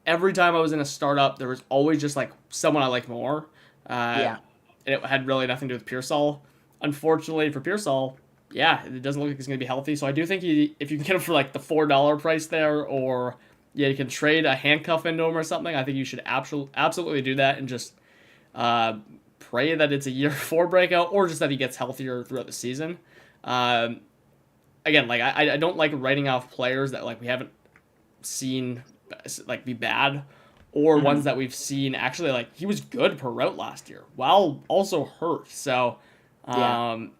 every time I was in a startup, there was always just like someone I liked more. Uh, yeah, and it had really nothing to do with Pearsall. Unfortunately for Pearsall, yeah, it doesn't look like he's going to be healthy. So I do think if you can get him for like the $4 price there, or yeah, you can trade a handcuff into him or something. I think you should absolutely do that and just uh, pray that it's a year 4 breakout, or just that he gets healthier throughout the season. Um, Again, like I don't like writing off players that like we haven't seen like be bad, or hmm ones that we've seen actually like he was good per route last year while also hurt. So yeah. um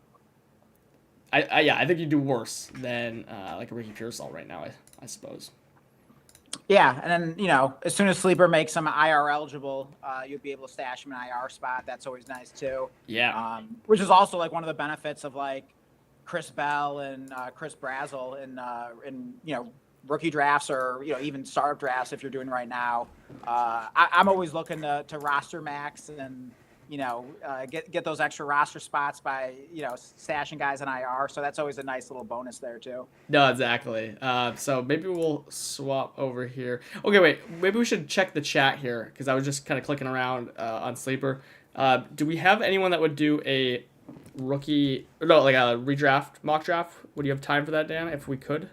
I think you do worse than like a Ricky Pearsall right now, I suppose. Yeah, and then as soon as Sleeper makes him IR eligible, you'll be able to stash him in an IR spot. That's always nice too. Yeah. Which is also like one of the benefits of like Chris Bell and Chris Brazel in rookie drafts, or even startup drafts if you're doing right now. I'm always looking to roster max and get those extra roster spots by stashing guys in IR. So that's always a nice little bonus there too. No, exactly. So maybe we'll swap over here. Okay, wait. Maybe we should check the chat here because I was just kind of clicking around on Sleeper. Do we have anyone that would do a rookie, or no, like a redraft mock draft? Would you have time for that, Dan? If we could.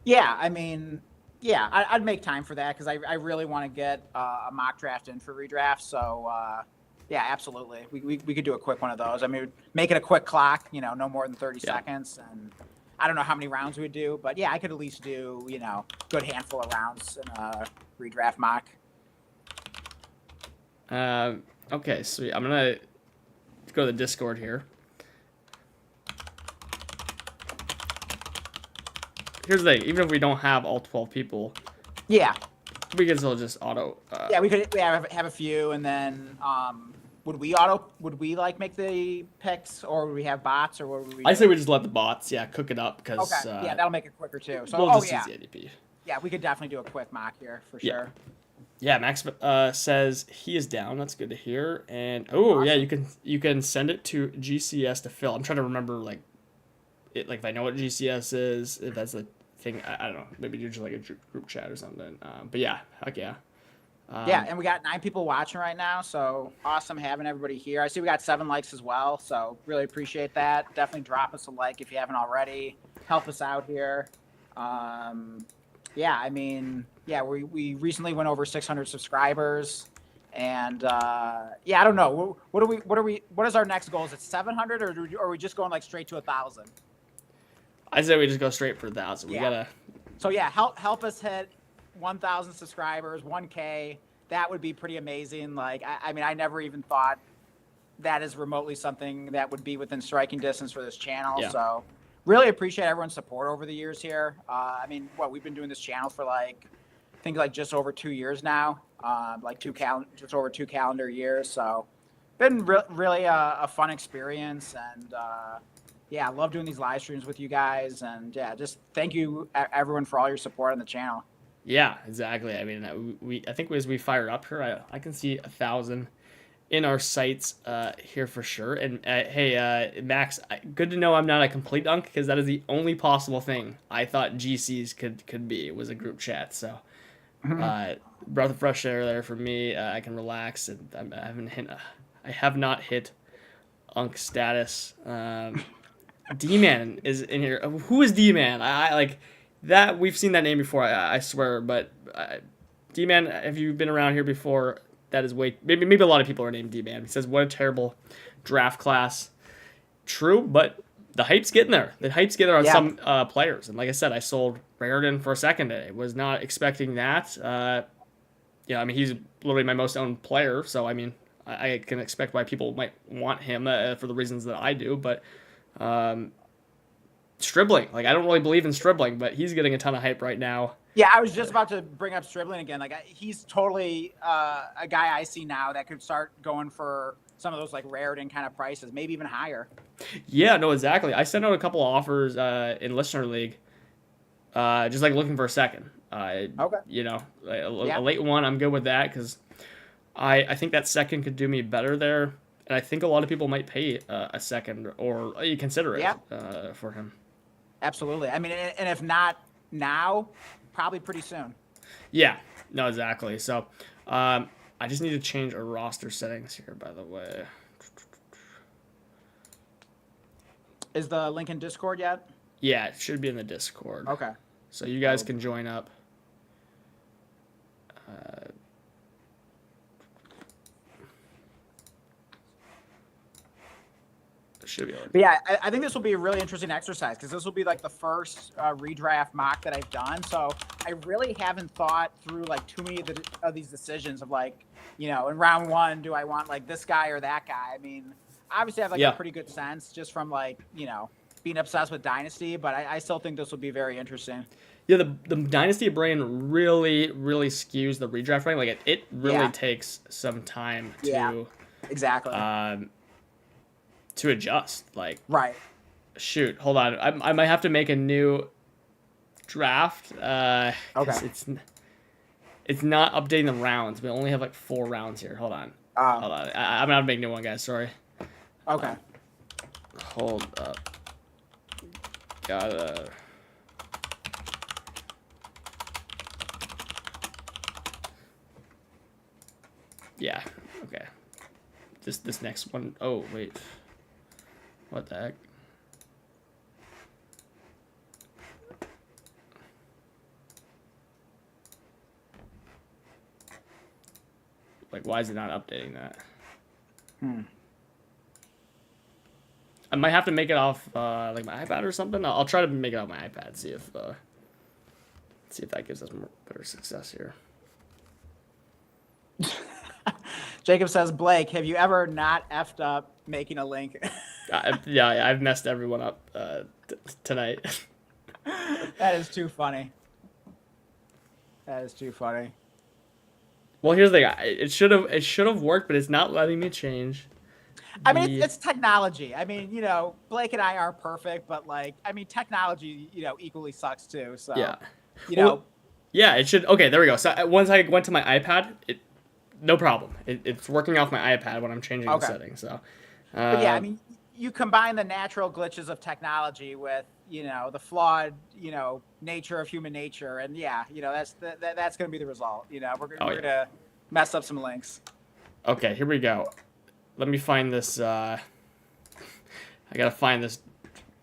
Yeah, I mean, yeah, I'd make time for that because I really want to get a mock draft in for redraft. So, yeah, absolutely. We could do a quick one of those. I mean, make it a quick clock, no more than 30 Yeah. seconds. And I don't know how many rounds we'd do, but yeah, I could at least do, good handful of rounds in a redraft mock. Okay, sweet. I'm gonna go to the Discord here. Here's the thing. Even if we don't have all 12 people, Yeah. we can still just auto. Yeah, we could have a few, and then would we like make the picks, or would we have bots, or what would we I do? say we just let the bots, cook it up because Okay, yeah, that'll make it quicker too. So, we'll just yeah. use the ADP. Yeah, we could definitely do a quick mock here for Yeah. sure. Yeah, Max says he is down. That's good to hear. And yeah, you can send it to GCS to fill. I'm trying to remember like if I know what GCS is, if that's a thing. I don't know. Maybe you're just like a group chat or something. But yeah, heck yeah. Yeah, and we got 9 people watching right now, so awesome having everybody here. I see we got 7 likes as well, so really appreciate that. Definitely drop us a like if you haven't already. Help us out here. Yeah, I mean, yeah, we recently went over 600 subscribers, and yeah, I don't know. What is our next goal? Is it 700, or are we just going like straight to 1,000? I say we just go straight for 1,000. We Yeah. gotta. So yeah, help us hit 1,000 subscribers, 1K. That would be pretty amazing. Like, I mean, I never even thought that is remotely something that would be within striking distance for this channel. Yeah. So really appreciate everyone's support over the years here. I mean, we've been doing this channel for I think just over 2 years now, just over 2 calendar years. So been really a fun experience, and yeah, I love doing these live streams with you guys, and yeah, just thank you everyone for all your support on the channel. Yeah, exactly. I mean, I think as we fire up here, I can see 1,000 in our sights here for sure. And hey, Max, good to know I'm not a complete unk because that is the only possible thing I thought GCs could be was a group chat. So, breath of fresh air there for me. I can relax, and I have not hit unk status. D-Man is in here. Who is D-Man? I like that. We've seen that name before. I swear, but D-Man, have you been around here before? That is maybe a lot of people are named D-Man. He says, "What a terrible draft class." True, but the hype's getting there. The hype's getting there on some players. And like I said, I sold Raritan for a second today. Was not expecting that. Yeah, I mean, he's literally my most owned player. So, I mean, I can expect why people might want him for the reasons that I do. But Stribling, like, I don't really believe in Stribling, but he's getting a ton of hype right now. Yeah, I was just about to bring up Stribling again. Like, he's totally a guy I see now that could start going for some of those like Raritan kind of prices, maybe even higher. Yeah, no, exactly. I sent out a couple of offers in listener league, just like looking for a second. Okay. You know, a Yeah. late one, I'm good with that because I think that second could do me better there, and I think a lot of people might pay a second or you consider it Yeah. For him. Absolutely. I mean, and if not now, probably pretty soon. Yeah, no, exactly. So, I just need to change our roster settings here, by the way. Is the link in Discord yet? Yeah, it should be in the Discord. Okay. So you guys can join up. Should be able to. But yeah, I think this will be a really interesting exercise because this will be like the first redraft mock that I've done. So I really haven't thought through like too many of these decisions of like, you know, in round one, do I want like this guy or that guy? I mean, obviously I have like a pretty good sense just from like, you know, being obsessed with Dynasty, but I still think this will be very interesting. Yeah, the Dynasty brain really skews the redraft rank. Like it really takes some time to exactly to adjust. Like right. Shoot, hold on. I might have to make a new draft. Okay. It's not updating the rounds. We only have like 4 rounds here. Hold on. Hold on. I'm gonna make a new one, guys. Sorry. Okay. Hold up. Gotta. Yeah. Okay. This next one. Oh wait. What the heck? Like, why is it not updating that? I might have to make it off like my iPad or something. I'll try to make it off my iPad. See if that gives us more better success here. Jacob says, Blake, have you ever not effed up making a link? Yeah, I've messed everyone up tonight. That is too funny. That is too funny. Well, here's the thing. It should have worked, but it's not letting me change. I mean, it's technology. I mean, you know, Blake and I aren't perfect, but like, I mean, technology, you know, equally sucks too. So, yeah, you know, yeah, it should. Okay, there we go. So once I went to my iPad, no problem. It's working off my iPad when I'm changing the settings. So, but yeah, I mean, you combine the natural glitches of technology with, you know, the flawed, you know, nature of human nature, and yeah, you know, that's going to be the result. You know, we're going to mess up some links. Okay, here we go. Let me find this. I gotta find this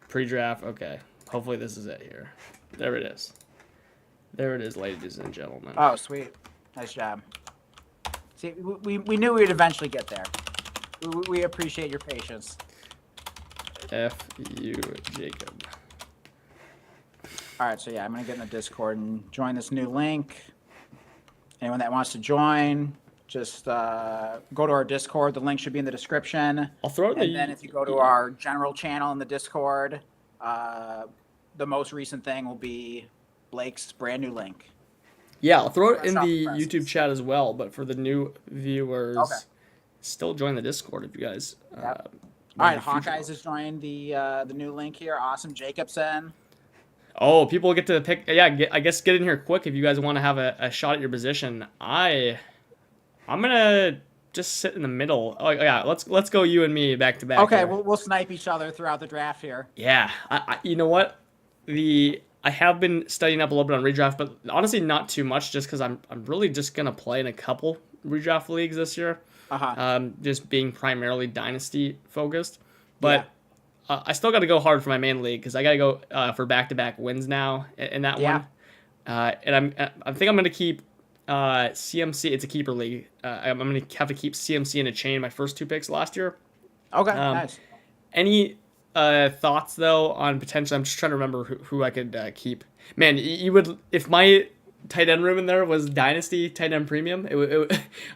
pre-draft. Okay, hopefully this is it here. There it is. There it is, ladies and gentlemen. Oh, sweet. Nice job. See, we knew we'd eventually get there. We appreciate your patience. F you, Jacob. All right, so yeah, I'm going to get in the Discord and join this new link. Anyone that wants to join, just go to our Discord. The link should be in the description. I'll throw it in and then if you go to our general channel in the Discord, the most recent thing will be Blake's brand new link. Yeah, I'll throw it in the YouTube chat as well. But for the new viewers, still join the Discord if you guys. Yep. All right, Hawkeyes has joined the new link here. Awesome, Jacobson. Oh, people get to pick. Yeah, I guess get in here quick if you guys want to have a shot at your position. I'm gonna just sit in the middle. Oh yeah, let's go you and me back to back. Okay, we'll snipe each other throughout the draft here. Yeah, you know what? I have been studying up a little bit on redraft, but honestly not too much, just because I'm really just gonna play in a couple redraft leagues this year. Just being primarily Dynasty focused, but I still got to go hard for my main league because I got to go for back-to-back wins now in that one. And I think I'm gonna keep CMC. It's a keeper league. I'm gonna have to keep CMC in a chain. My first 2 picks last year. Okay, nice. Any thoughts though on potential? I'm just trying to remember who I could keep. Man, you would if my tight end room in there was Dynasty tight end premium.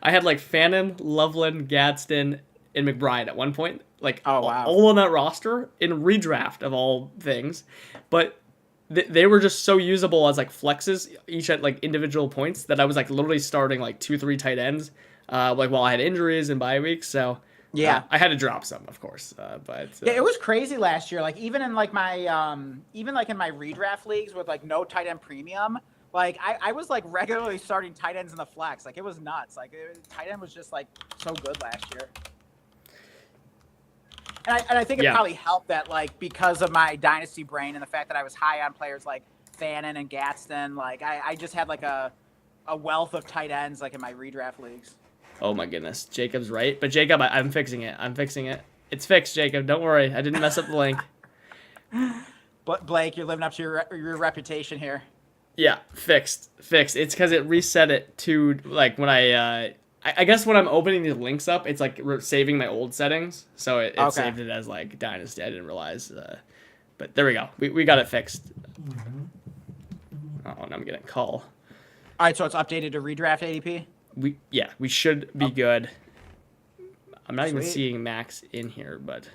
I had like Fannin, Loveland, Gadsden, and McBride at one point. Like all on that roster in redraft of all things, but they were just so usable as like flexes, each at like individual points that I was like literally starting like 2-3 tight ends, like while I had injuries and bye weeks. So Yeah. I had to drop some, of course, but Yeah, it was crazy last year. Like even in like my even like in my redraft leagues with like no tight end premium, like I was like regularly starting tight ends in the flex. Like it was nuts. Like tight end was just like so good last year. And I think it yeah, probably helped that like because of my dynasty brain and the fact that I was high on players like Fannin and Gadsden, like I just had like a wealth of tight ends like in my redraft leagues. oh my goodness, Jacob's right, but Jacob, I'm fixing it. I'm fixing it. It's fixed, Jacob. Don't worry. I didn't mess up the link. But Blake, you're living up to your reputation here. Yeah, fixed. It's because it reset it to like when I guess when I'm opening these links up, it's like saving my old settings, so it Okay. saved it as like Dynasty. I didn't realize, but there we go. We got it fixed. Oh, and I'm getting a call. All right, so it's updated to redraft ADP. We should be good. I'm not even Sweet. seeing Max in here, but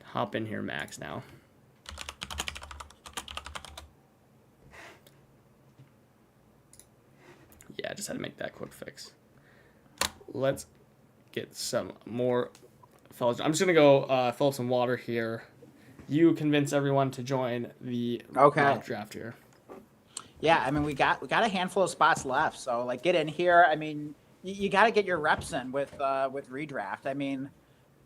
hop in here, Max, now. Yeah, I just had to make that quick fix. Let's get some more fellas. I'm just gonna go fill up some water here. You convince everyone to join the mock draft here. Yeah, I mean we got a handful of spots left, so like get in here. I mean you got to get your reps in with redraft. I mean,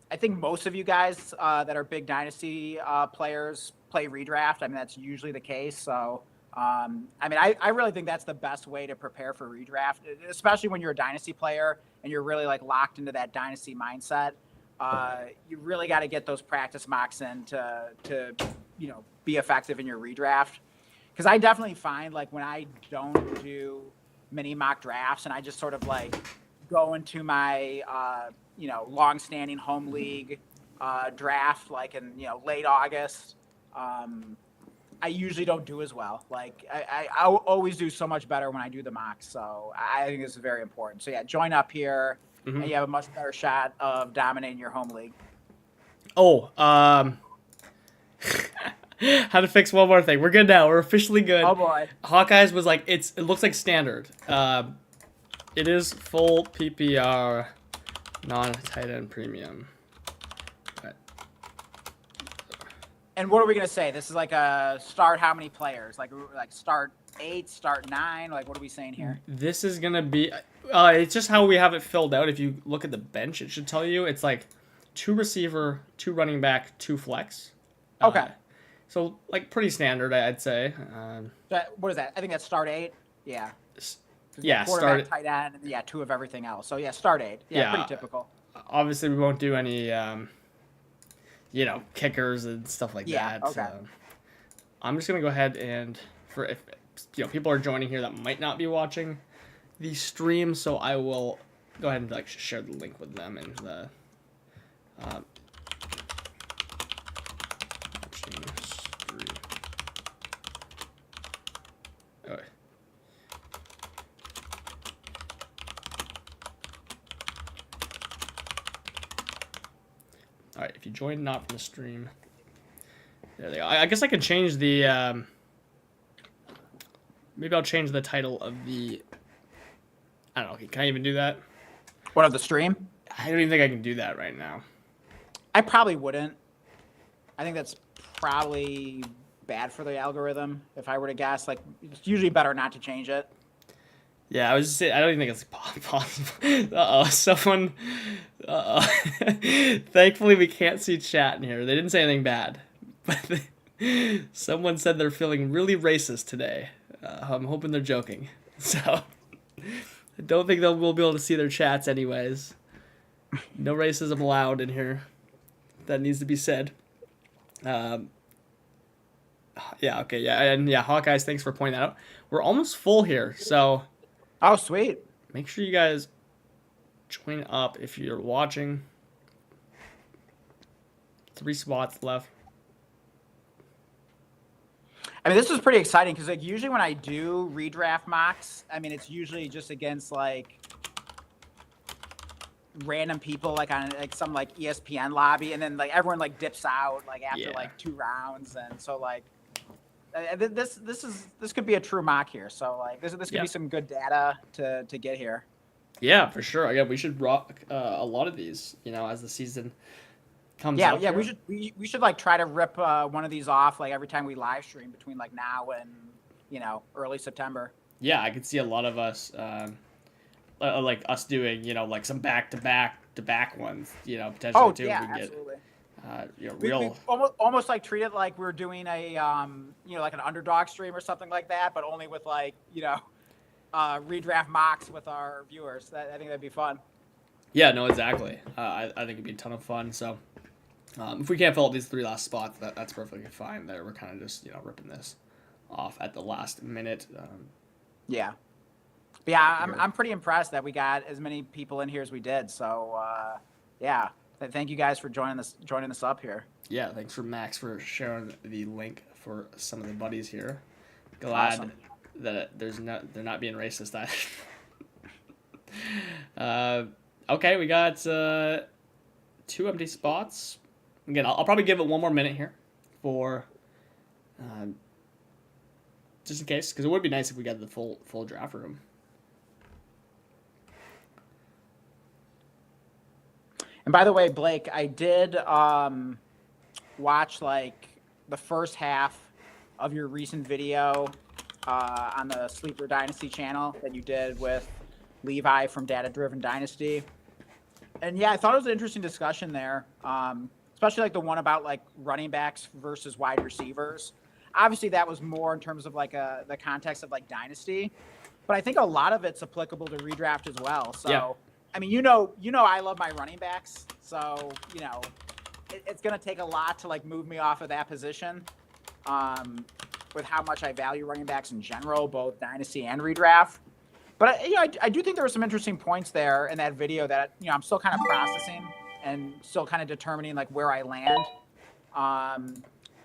I think most of you guys that are big dynasty players play redraft. I mean that's usually the case. So I mean I really think that's the best way to prepare for redraft, especially when you're a dynasty player and you're really like locked into that dynasty mindset. You really got to get those practice mocks in to be effective in your redraft. Because I definitely find like when I don't do mini mock drafts and I just sort of like go into my long-standing home league draft like in late August, I usually don't do as well. Like I always do so much better when I do the mocks. So I think this is very important. So yeah, join up here, and you have a much better shot of dominating your home league. Oh, how to fix one more thing. We're good now. We're officially good. Oh boy. Hawkeyes was like it looks like standard. It is full PPR, non-tight end premium. But... And what are we gonna say? This is like a start how many players? Like start 8, start 9. Like what are we saying here? This is gonna be. It's just how we have it filled out. If you look at the bench, it should tell you it's like 2 receiver, 2 running back, 2 flex. Okay. So, like, pretty standard, I'd say. What is that? I think that's start 8. Yeah. Yeah, quarterback, tight end, and 2 of everything else. So, yeah, start 8. Yeah, pretty typical. Obviously, we won't do any, kickers and stuff like that. Okay. I'm just going to go ahead and, if people are joining here that might not be watching the stream, so I will go ahead and, like, share the link with them and the... Alright, if you join not from the stream, there they go. I guess I can change the, maybe I'll change the title of the, I don't know, can I even do that? What, of the stream? I don't even think I can do that right now. I probably wouldn't. I think that's probably bad for the algorithm, if I were to guess. Like, it's usually better not to change it. Yeah, I was just saying, I don't even think it's possible. Uh-oh, someone... Uh-oh. Thankfully, we can't see chat in here. They didn't say anything bad. But someone said they're feeling really racist today. I'm hoping they're joking. So, I don't think we'll be able to see their chats anyways. No racism allowed in here. That needs to be said. Yeah, okay, yeah, and yeah, Hawkeyes, thanks for pointing that out. We're almost full here, so... Oh, sweet. Make sure you guys join up if you're watching. 3 spots left. I mean, this is pretty exciting because, like, usually when I do redraft mocks, I mean, it's usually just against, like, random people, like, on, like, some, like, ESPN lobby, and then, like, everyone, like, dips out, like, after, like, 2 rounds, and so, like, this could be a true mock here. So, like, this could be some good data to get here. Yeah, for sure. Yeah, we should rock a lot of these, as the season comes Yeah, up yeah, here. we should like try to rip one of these off like every time we live stream between like now and early September. Yeah, I could see a lot of us, like us doing, like some back-to-back ones, potentially Oh too, if yeah, we can get, absolutely. We real. almost like treat it like we're doing a like an underdog stream or something like that, but only with like redraft mocks with our viewers. I think that'd be fun. Yeah, no, exactly. I think it'd be a ton of fun. So if we can't fill up these three last spots, that's perfectly fine. There, we're kind of just ripping this off at the last minute. Yeah. But yeah, I'm Here. I'm pretty impressed that we got as many people in here as we did. So yeah, thank you guys for joining us up here. Yeah, thanks for Max for sharing the link for some of the buddies here. Glad Awesome. that they're not being racist either. Okay, we got 2 empty spots. Again, I'll probably give it one more minute here for uh, just in case, because it would be nice if we got the full draft room. And by the way, Blake, I did watch like the first half of your recent video on the Sleeper Dynasty channel that you did with Levi from Data Driven Dynasty. And yeah, I thought it was an interesting discussion there, especially like the one about like running backs versus wide receivers. Obviously, that was more in terms of like the context of like Dynasty, but I think a lot of it's applicable to redraft as well. So, Yeah. I mean, I love my running backs, so it's gonna take a lot to like move me off of that position. With how much I value running backs in general, both Dynasty and redraft. But I do think there were some interesting points there in that video that I'm still kind of processing and still kind of determining like where I land.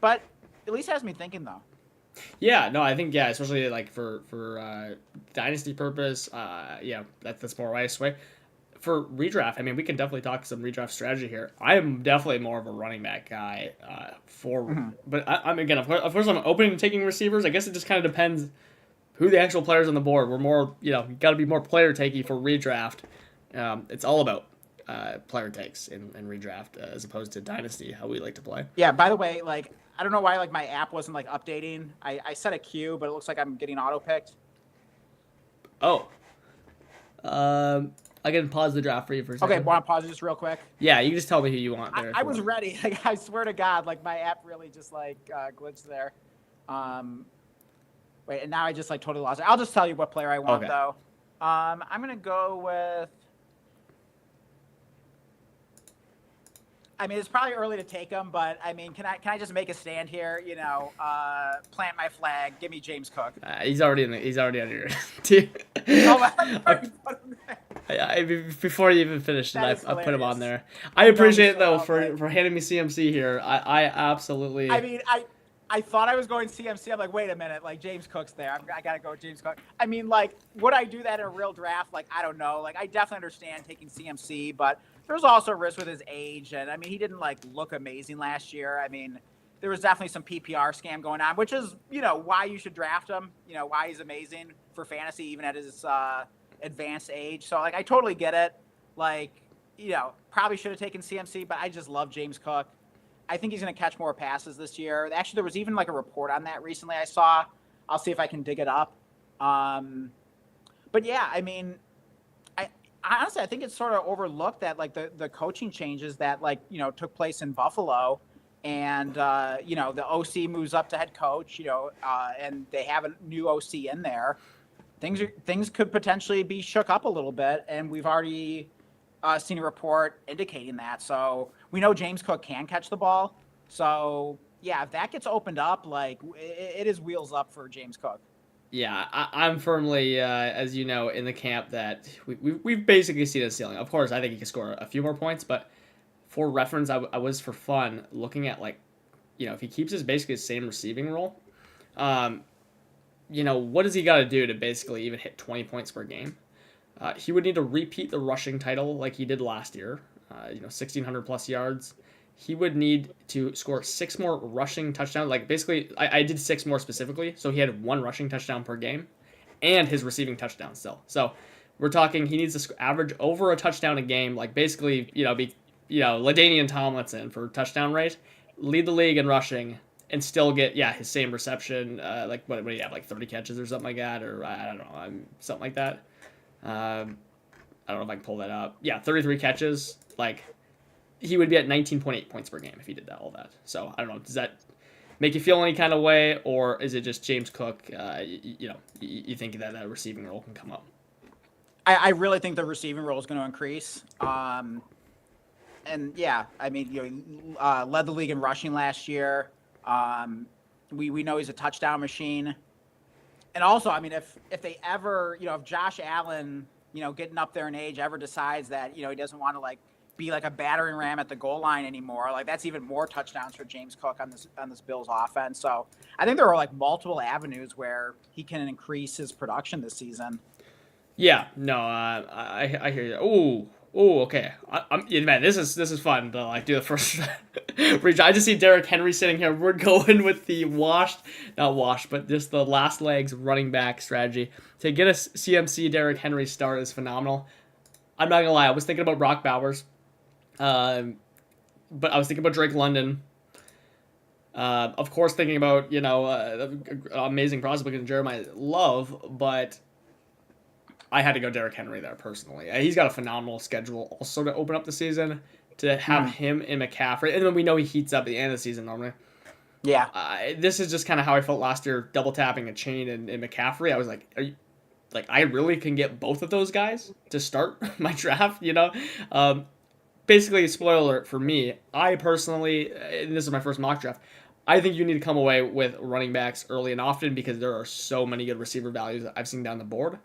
But at least has me thinking though. Yeah, no, I think especially like for dynasty purpose, that's more right way. For redraft, I mean, we can definitely talk some redraft strategy here. I am definitely more of a running back guy but I'm again, of course, I'm open to taking receivers. I guess it just kind of depends who the actual players on the board. We're more, you got to be more player takey for redraft. It's all about player takes in redraft as opposed to dynasty, how we like to play. Yeah. By the way, like I don't know why like my app wasn't like updating. I set a queue, but it looks like I'm getting auto picked. Oh, I can pause the draft for you for a second. Okay, want to pause this real quick? Yeah, you can just tell me who you want there. I was ready. Like I swear to God, like my app really just like glitched there. Wait, and now I just like totally lost it. I'll just tell you what player I want though. I'm gonna go with. I mean, it's probably early to take him, but I mean, can I just make a stand here? Plant my flag. Give me James Cook. He's already on your team. Before you even finished it, I put him on there. I appreciate it though for handing me CMC here. I absolutely. I mean, I thought I was going CMC. I'm like, wait a minute, like James Cook's there. I gotta go with James Cook. I mean, like, would I do that in a real draft? Like, I don't know. Like, I definitely understand taking CMC, but there's also a risk with his age, and I mean, he didn't like look amazing last year. I mean, there was definitely some PPR scam going on, which is why you should draft him. Why he's amazing for fantasy even at his advanced age. So like, I totally get it. Like, probably should have taken CMC, but I just love James Cook. I think he's going to catch more passes this year. Actually, there was even like a report on that recently I saw. I'll see if I can dig it up. But yeah, I mean, honestly, I think it's sort of overlooked that like the coaching changes that like, took place in Buffalo and, the OC moves up to head coach, and they have a new OC in there. Things could potentially be shook up a little bit. And we've already seen a report indicating that. So we know James Cook can catch the ball. So yeah, if that gets opened up, like it is wheels up for James Cook. Yeah, I'm firmly, as you know, in the camp that we've basically seen a ceiling. Of course, I think he can score a few more points, but for reference, I was for fun looking at like, if he keeps his basically the same receiving role, what does he got to do to basically even hit 20 points per game? He would need to repeat the rushing title like he did last year, 1,600 plus yards. He would need to score 6 more rushing touchdowns. Like basically, I did 6 more specifically, so he had 1 rushing touchdown per game, and his receiving touchdown still. So We're talking he needs to average over a touchdown a game, like basically, be, LaDainian Tomlinson for touchdown rate, lead the league in rushing, and still get, his same reception. Like, what do you have, like 30 catches or something like that? Or I don't know, something like that. I don't know if I can pull that up. Yeah, 33 catches. Like, he would be at 19.8 points per game if he did all that. So, I don't know. Does that make you feel any kind of way, or is it just James Cook, you think that a receiving role can come up? I really think the receiving role is going to increase. And yeah, I mean, led the league in rushing last year. We know he's a touchdown machine. And also, I mean, if they ever, if Josh Allen, getting up there in age ever decides that, he doesn't want to like be like a battering ram at the goal line anymore, like that's even more touchdowns for James Cook on this Bills offense. So I think there are like multiple avenues where he can increase his production this season. Yeah, no, I hear you. Ooh, okay. Man, this is fun to like do the first reach. I just see Derrick Henry sitting here. We're going with the not washed, but just the last legs running back strategy to get a CMC Derrick Henry start is phenomenal. I'm not gonna lie, I was thinking about Brock Bowers, but I was thinking about Drake London. Of course, thinking about amazing prospect in Jeremiah Love, but I had to go Derrick Henry there personally. He's got a phenomenal schedule also to open up the season. To have him and McCaffrey, and then we know he heats up at the end of the season normally. Yeah. This is just kind of how I felt last year, double tapping a chain and McCaffrey. I was like, I really can get both of those guys to start my draft, Basically, spoiler alert for me, I personally, and this is my first mock draft, I think you need to come away with running backs early and often because there are so many good receiver values that I've seen down the board.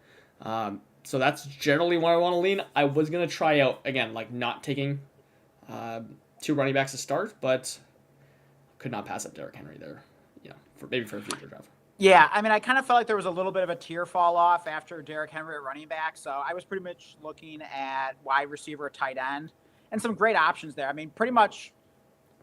So that's generally where I want to lean. I was going to try out, again, like not taking two running backs to start, but could not pass up Derrick Henry there, for a future draft. Yeah, I mean, I kind of felt like there was a little bit of a tier fall off after Derrick Henry at running back. So I was pretty much looking at wide receiver, tight end, and some great options there. I mean, pretty much,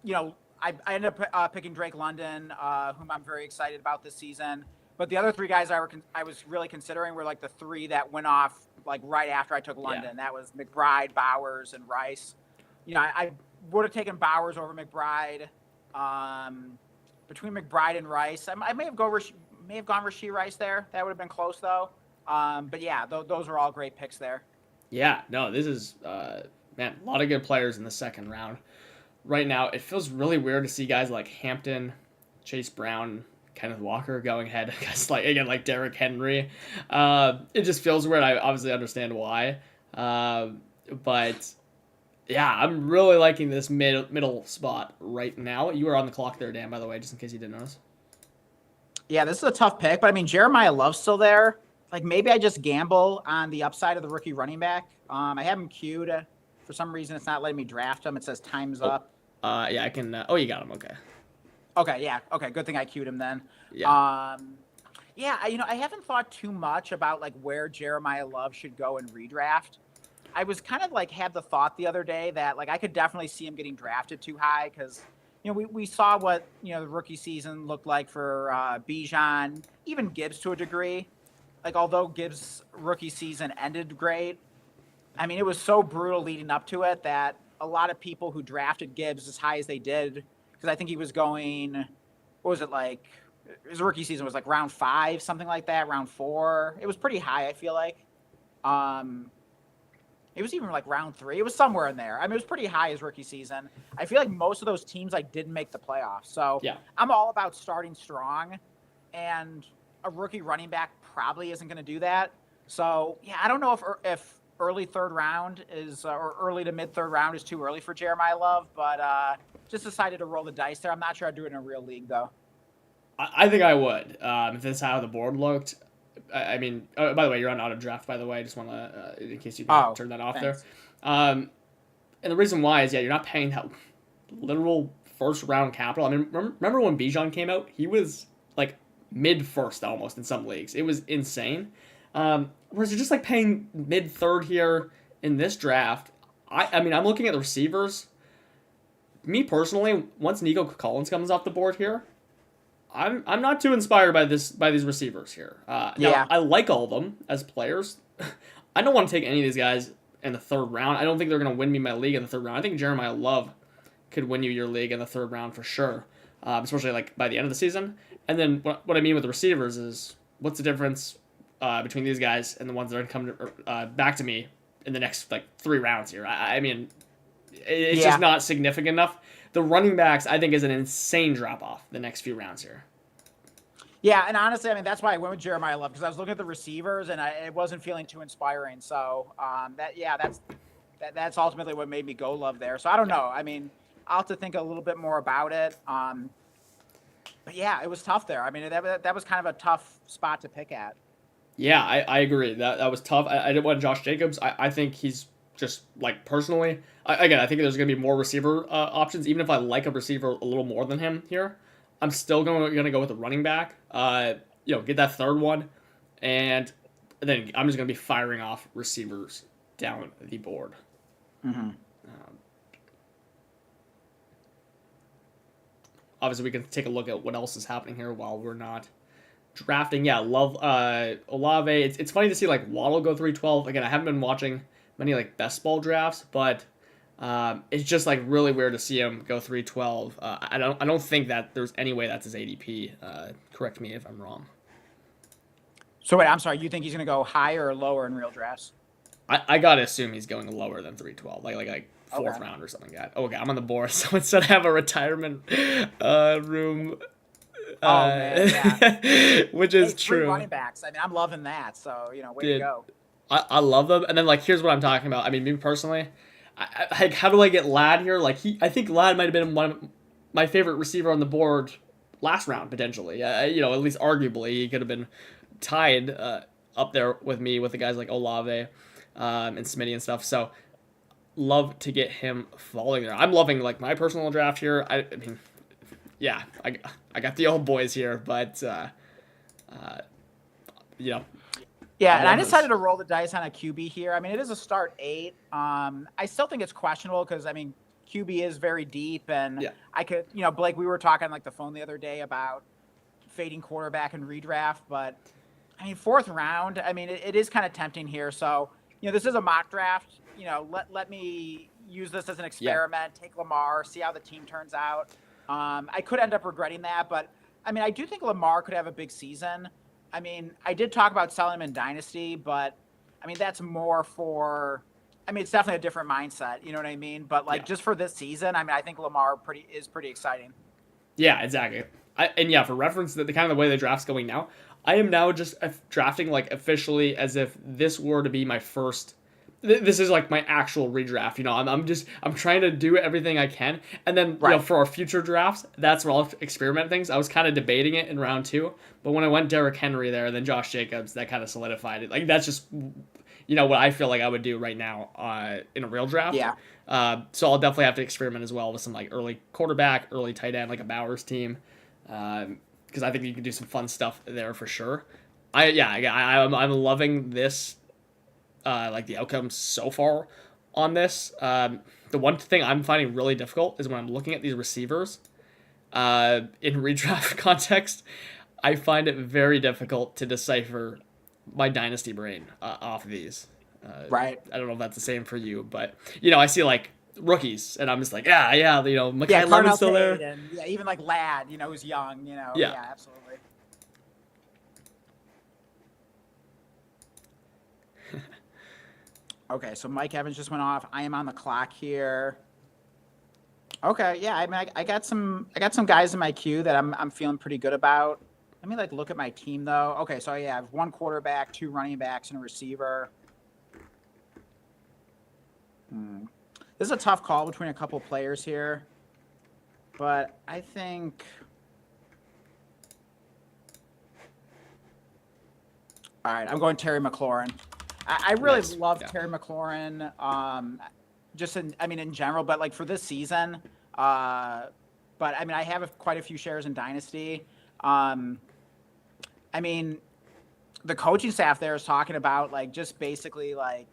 I ended up picking Drake London, whom I'm very excited about this season. But the other three guys I was really considering were like the three that went off like right after I took London. Yeah. That was McBride, Bowers, and Rice. I would have taken Bowers over McBride. Between McBride and Rice, I may have gone Rashee Rice there. That would have been close though. But yeah, those are all great picks there. Yeah, no, this is a lot of good players in the second round. Right now, it feels really weird to see guys like Hampton, Chase Brown, Kenneth Walker going ahead against like Derrick Henry. It just feels weird. I obviously understand why. But yeah, I'm really liking this middle spot right now. You are on the clock there, Dan, by the way, just in case you didn't notice. Yeah, this is a tough pick, but I mean, Jeremiah Love's still there. Like maybe I just gamble on the upside of the rookie running back. I have him queued. For some reason, it's not letting me draft him. It says time's up. Yeah, I can. You got him. Okay. Okay, yeah. Okay, good thing I queued him then. Yeah. Yeah, I haven't thought too much about like where Jeremiah Love should go in redraft. I was kind of like had the thought the other day that like I could definitely see him getting drafted too high because we saw what the rookie season looked like for Bijan, even Gibbs to a degree. Like although Gibbs' rookie season ended great, I mean it was so brutal leading up to it that a lot of people who drafted Gibbs as high as they did, because I think he was going, what was it like? His rookie season was like round 5, something like that, round 4. It was pretty high, I feel like. It was even like round 3. It was somewhere in there. I mean, it was pretty high his rookie season. I feel like most of those teams like didn't make the playoffs. So yeah. I'm all about starting strong, and a rookie running back probably isn't going to do that. So yeah, I don't know if early third round is or early to mid third round is too early for Jeremiah Love, but just decided to roll the dice there. I'm not sure I'd do it in a real league though. I think I would. If that's how the board looked. I mean, by the way, you're on auto draft, by the way. I just want to, in case you can turn that off thanks. There. And the reason why is, you're not paying that literal first round capital. I mean, remember when Bijan came out? He was like mid first almost in some leagues. It was insane. Whereas you're just like paying mid third here in this draft. I mean, I'm looking at the receivers. Me personally, once Nico Collins comes off the board here, I'm not too inspired by these receivers here. Now, I like all of them as players. I don't want to take any of these guys in the third round. I don't think they're going to win me my league in the third round. I think Jeremiah Love could win you your league in the third round for sure, especially like by the end of the season. And then what I mean with the receivers is what's the difference between these guys and the ones that are going to come back to me in the next like 3 rounds here. I mean, it's just not significant enough. The running backs, I think, is an insane drop off the next few rounds here. Yeah, and honestly, I mean, that's why I went with Jeremiah Love, because I was looking at the receivers and it wasn't feeling too inspiring. So that's ultimately what made me go Love there. So I don't know. I mean, I'll have to think a little bit more about it. But yeah, it was tough there. I mean, that was kind of a tough spot to pick at. Yeah, I agree. That was tough. I didn't want Josh Jacobs. I think he's just like personally. I think there's going to be more receiver options. Even if I like a receiver a little more than him here, I'm still going to go with a running back. Get that third one, and then I'm just going to be firing off receivers down the board. Mm-hmm. Obviously, we can take a look at what else is happening here while we're not drafting. Yeah, love Olave. It's funny to see like Waddle go 312. Again, I haven't been watching many like best ball drafts, but it's just like really weird to see him go 312. I don't think that there's any way that's his ADP. Correct me if I'm wrong. So wait, I'm sorry. You think he's going to go higher or lower in real drafts? I gotta assume he's going lower than 312, like fourth round or something like that. Okay, I'm on the board. Someone said I have a retirement room. Man, yeah. Which is three true. Running backs. I mean, I'm loving that. So way to go. I love them. And then like here's what I'm talking about. I mean, me personally, like how do I get Ladd here? Like I think Ladd might have been one of my favorite receiver on the board last round potentially. At least arguably he could have been tied up there with me with the guys like Olave and Smitty and stuff. So love to get him falling there. I'm loving like my personal draft here. I mean, yeah, I got the old boys here, but Yeah, and I decided to roll the dice on a QB here. I mean, it is a start 8. I still think it's questionable because, I mean, QB is very deep. And I could, Blake, we were talking on like the phone the other day about fading quarterback and redraft. But, I mean, 4th round, I mean, it is kind of tempting here. So, this is a mock draft. Let me use this as an experiment, take Lamar, see how the team turns out. I could end up regretting that. But, I mean, I do think Lamar could have a big season. I mean, I did talk about selling him in Dynasty, but I mean, that's more for, I mean, it's definitely a different mindset. You know what I mean? But like just for this season, I mean, I think Lamar is pretty exciting. Yeah, exactly. For reference, the kind of the way the draft's going now, I am now just drafting like officially as if this were to be my first. This is like my actual redraft. I'm trying to do everything I can, and then for our future drafts, that's where I'll experiment things. I was kind of debating it in round 2, but when I went Derrick Henry there, then Josh Jacobs, that kind of solidified it. Like that's just what I feel like I would do right now in a real draft. Yeah. So I'll definitely have to experiment as well with some like early quarterback, early tight end, like a Bowers team, because I think you can do some fun stuff there for sure. I'm loving this. Like the outcomes so far on this. The one thing I'm finding really difficult is when I'm looking at these receivers in redraft context, I find it very difficult to decipher my dynasty brain off of these. Right. I don't know if that's the same for you, but I see like rookies and I'm just like, Mekhi Lemon's still there. And, even like Ladd, who's young, Yeah, absolutely. Okay, so Mike Evans just went off. I am on the clock here. Okay, yeah, I mean, I got some guys in my queue that I'm feeling pretty good about. Let me look at my team though. Okay, so I have 1 quarterback, 2 running backs, and a receiver. This is a tough call between a couple players here, but I think. All right, I'm going Terry McLaurin. I really love Terry McLaurin, in general, but like for this season, but I mean, I have quite a few shares in Dynasty. I mean, the coaching staff there is talking about like just basically like,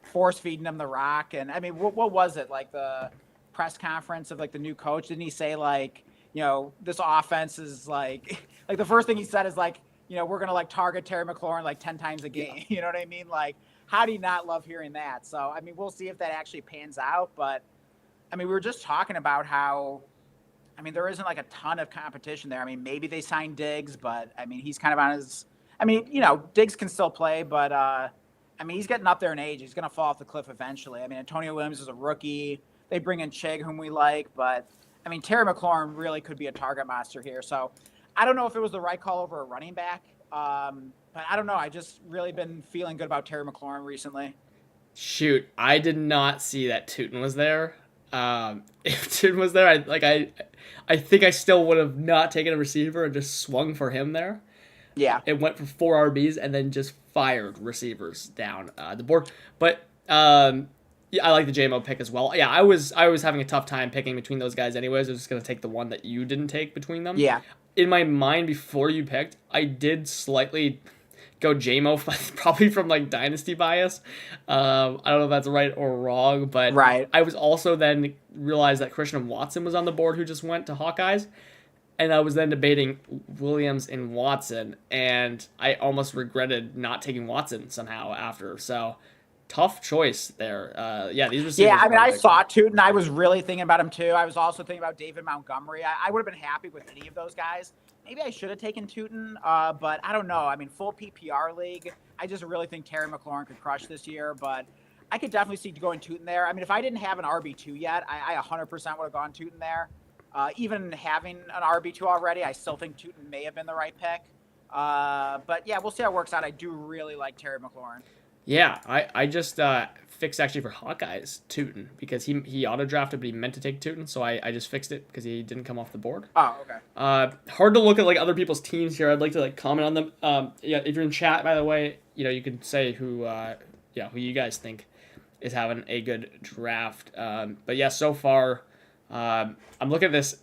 force feeding them the rock. And I mean, what was it? Like the press conference of like the new coach? Didn't he say like, this offense is like the first thing he said is like, we're going to like target Terry McLaurin like 10 times a game. Yeah. You know what I mean? Like, how do you not love hearing that? So, I mean, we'll see if that actually pans out. But, I mean, we were just talking about how, I mean, there isn't like a ton of competition there. I mean, maybe they signed Diggs, but I mean, he's kind of on his, I mean, Diggs can still play, but, I mean, he's getting up there in age. He's going to fall off the cliff eventually. I mean, Antonio Williams is a rookie. They bring in Chig, whom we like, but I mean, Terry McLaurin really could be a target monster here. So I don't know if it was the right call over a running back, but I don't know. I just really been feeling good about Terry McLaurin recently. Shoot, I did not see that Tootin was there. If Tootin was there, I think I still would have not taken a receiver and just swung for him there. Yeah. It went for 4 RBs and then just fired receivers down the board. But yeah, I like the JMO pick as well. Yeah, I was having a tough time picking between those guys anyways. I was just going to take the one that you didn't take between them. Yeah. In my mind, before you picked, I did slightly go JMO, probably from like Dynasty bias. I don't know if that's right or wrong, but right. I was also then realized that Christian Watson was on the board who just went to Hawkeyes. And I was then debating Williams and Watson, and I almost regretted not taking Watson somehow after. So, tough choice there. Yeah, these receivers. Yeah, I mean, I saw Tootin. I was really thinking about him too. I was also thinking about David Montgomery. I would have been happy with any of those guys. Maybe I should have taken Tootin, but I don't know. I mean, full PPR league, I just really think Terry McLaurin could crush this year, but I could definitely see going Tootin there. I mean, if I didn't have an RB2 yet, I 100% would have gone Tootin there. Even having an RB2 already, I still think Tootin may have been the right pick. But yeah, we'll see how it works out. I do really like Terry McLaurin. Yeah, I just fixed actually for Hawkeyes Tootin because he auto drafted, but he meant to take Tootin, so I just fixed it because he didn't come off the board. Oh, okay. Hard to look at like other people's teams here. I'd like to like comment on them. Yeah, if you're in chat, by the way, you can say who you guys think is having a good draft. But yeah, so far. I'm looking at this.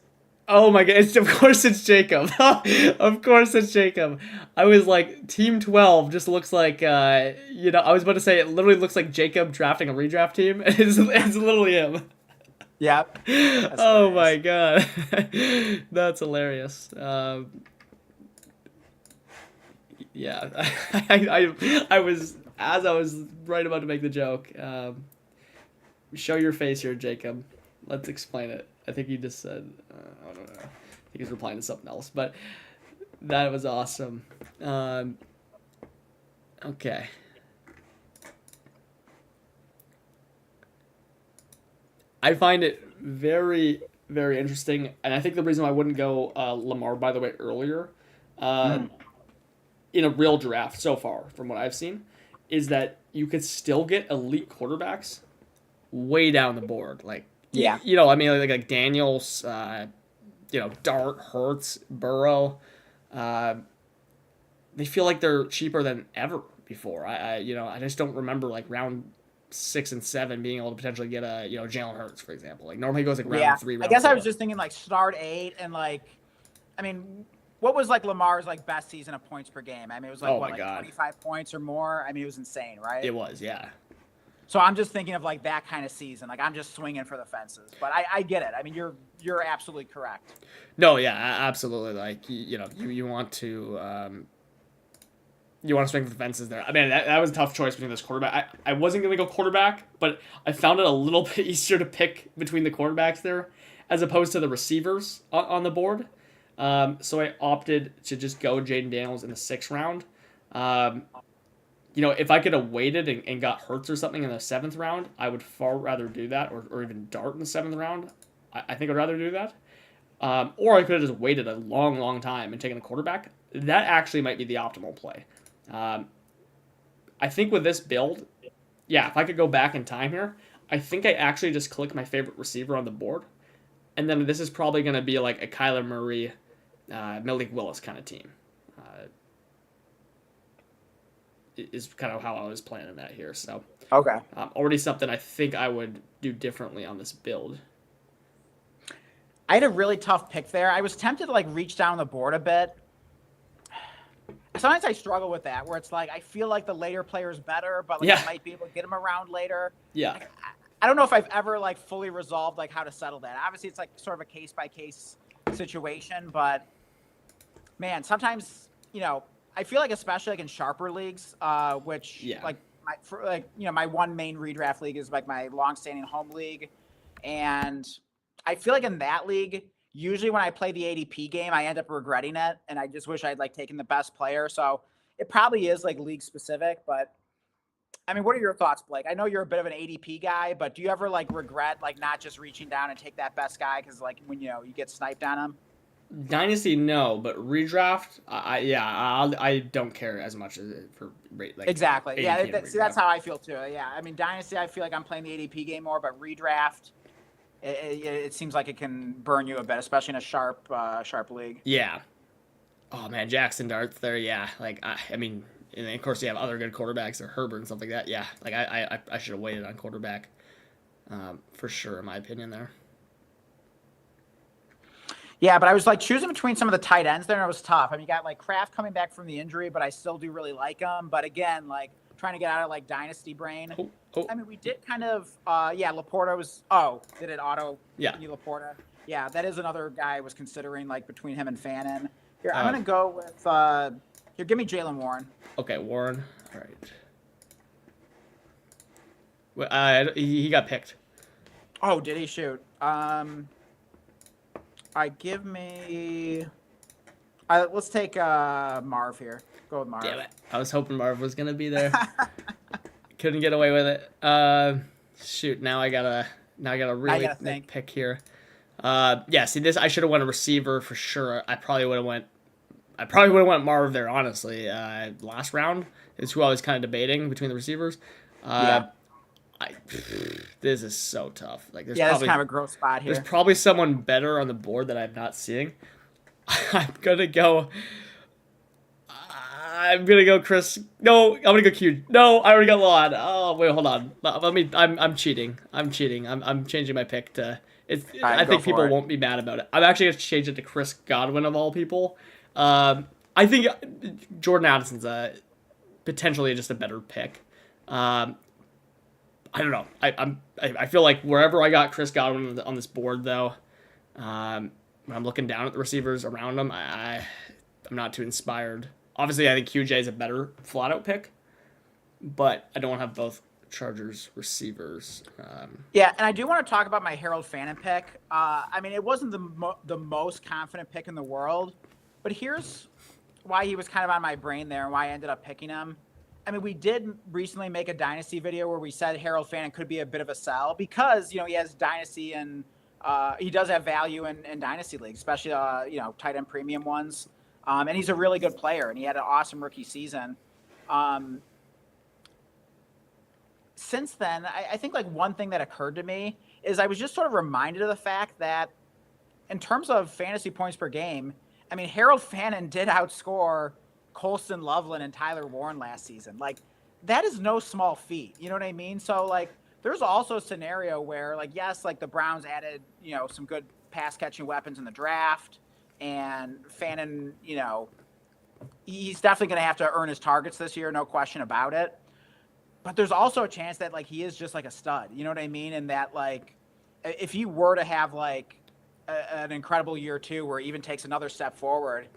Oh my god! Of course it's Jacob. Of course it's Jacob. I was like, Team 12 just looks like, I was about to say it literally looks like Jacob drafting a redraft team. It's literally him. Yep. Oh my god, that's hilarious. Yeah, I was right about to make the joke. Show your face here, Jacob. Let's explain it. I think he just said, I don't know. I think he's replying to something else, but that was awesome. Okay. I find it very, very interesting, and I think the reason why I wouldn't go Lamar, by the way, earlier, in a real draft so far, from what I've seen, is that you could still get elite quarterbacks way down the board, like. Yeah. I mean, like Daniels, Dart, Hurts, Burrow. They feel like they're cheaper than ever before. I just don't remember like round 6 and 7 being able to potentially get a Jalen Hurts, for example. Like normally it goes like round 3. Round I guess 4. I was just thinking like start 8 and like, I mean, what was like Lamar's like best season of points per game? I mean, it was like 25 points or more. I mean, it was insane, right? It was, yeah. So I'm just thinking of like that kind of season. Like I'm just swinging for the fences, but I get it. I mean, you're absolutely correct. No, yeah, absolutely. Like you want to swing for the fences there. I mean, that was a tough choice between this quarterback. I wasn't gonna go quarterback, but I found it a little bit easier to pick between the quarterbacks there, as opposed to the receivers on the board. So I opted to just go Jaden Daniels in the 6th round. If I could have waited and got Hurts or something in the 7th round, I would far rather do that, or even Dart in the 7th round. I think I'd rather do that. Or I could have just waited a long, long time and taken a quarterback. That actually might be the optimal play. I think with this build, if I could go back in time here, I think I actually just click my favorite receiver on the board. And then this is probably going to be like a Kyler Murray, Malik Willis kind of team. Is kind of how I was planning that here. So okay, already something I think I would do differently on this build. I had a really tough pick there. I was tempted to like reach down the board a bit. Sometimes I struggle with that, where it's like I feel like the later player is better, but like I might be able to get him around later. Yeah. Like, I don't know if I've ever like fully resolved like how to settle that. Obviously, it's like sort of a case by case situation, but man, sometimes I feel like especially like in sharper leagues, which Yeah. like my one main redraft league is like my long-standing home league, and I feel like in that league, usually when I play the ADP game, I end up regretting it, and I just wish I'd like taken the best player. So it probably is like league specific, but I mean, what are your thoughts, Blake? I know you're a bit of an ADP guy, but do you ever like regret like not just reaching down and take that best guy because like when you get sniped on him? Dynasty, no, but redraft, I don't care as much as for rate like Exactly. Yeah. ADP and See, that's redraft. how I feel too. Yeah. I mean, Dynasty, I feel like I'm playing the ADP game more, but redraft, it seems like it can burn you a bit, especially in a sharp league. Yeah. Oh man, Jackson Darts there. Yeah, like I mean, and of course you have other good quarterbacks or Herbert and stuff like that. Yeah, like I should have waited on quarterback, for sure in my opinion there. Yeah, but I was like choosing between some of the tight ends there, and it was tough. I mean, you got like Kraft coming back from the injury, but I still do really like him. But again, like trying to get out of like dynasty brain. Oh, I mean, we did kind of, Laporta was, did it auto? yeah. Laporta. Yeah, that is another guy I was considering, like, between him and Fannin. Here, I'm Uh, going to go with, here, give me Jalen Warren. Okay, Warren. All right. Well, he got picked. Oh, did he shoot? Give me, let's take Marv here. Go with Marv. Damn it! I was hoping Marv was gonna be there. Couldn't get away with it. Shoot. Now I gotta really pick here. Yeah. See this. I should have went a receiver for sure. I probably would have went Marv there. Honestly, last round is who I was kind of debating between the receivers. Yeah. This is so tough. Like, that's kind of a gross spot here. There's probably someone better on the board that I'm not seeing. I'm gonna go Chris. No, I'm gonna go Q. No, I already got Laud. Oh wait, hold on. I'm cheating. I'm changing my pick to. I think people won't be mad about it. I'm actually gonna change it to Chris Godwin of all people. I think Jordan Addison's potentially just a better pick. I don't know. I feel like wherever I got Chris Godwin on this board though, when I'm looking down at the receivers around him, I'm not too inspired. Obviously, I think QJ is a better flat-out pick, but I don't have both Chargers receivers. Yeah, and I do want to talk about my Harold Fannin pick. I mean, it wasn't the most confident pick in the world, but here's why he was kind of on my brain there and why I ended up picking him. I mean, we did recently make a Dynasty video where we said Harold Fannin could be a bit of a sell because, he has Dynasty and he does have value in Dynasty leagues, especially, tight end premium ones. And he's a really good player, and he had an awesome rookie season. Since then, I think like one thing that occurred to me is I was just sort of reminded of the fact that in terms of fantasy points per game, I mean, Harold Fannin did outscore Colston Loveland and Tyler Warren last season. Like, that is no small feat. You know what I mean? So, like, there's also a scenario where, like, yes, like the Browns added, some good pass catching weapons in the draft. And Fannin, he's definitely going to have to earn his targets this year, no question about it. But there's also a chance that, like, he is just like a stud. You know what I mean? And that, like, if he were to have, like, an incredible year two where he even takes another step forward,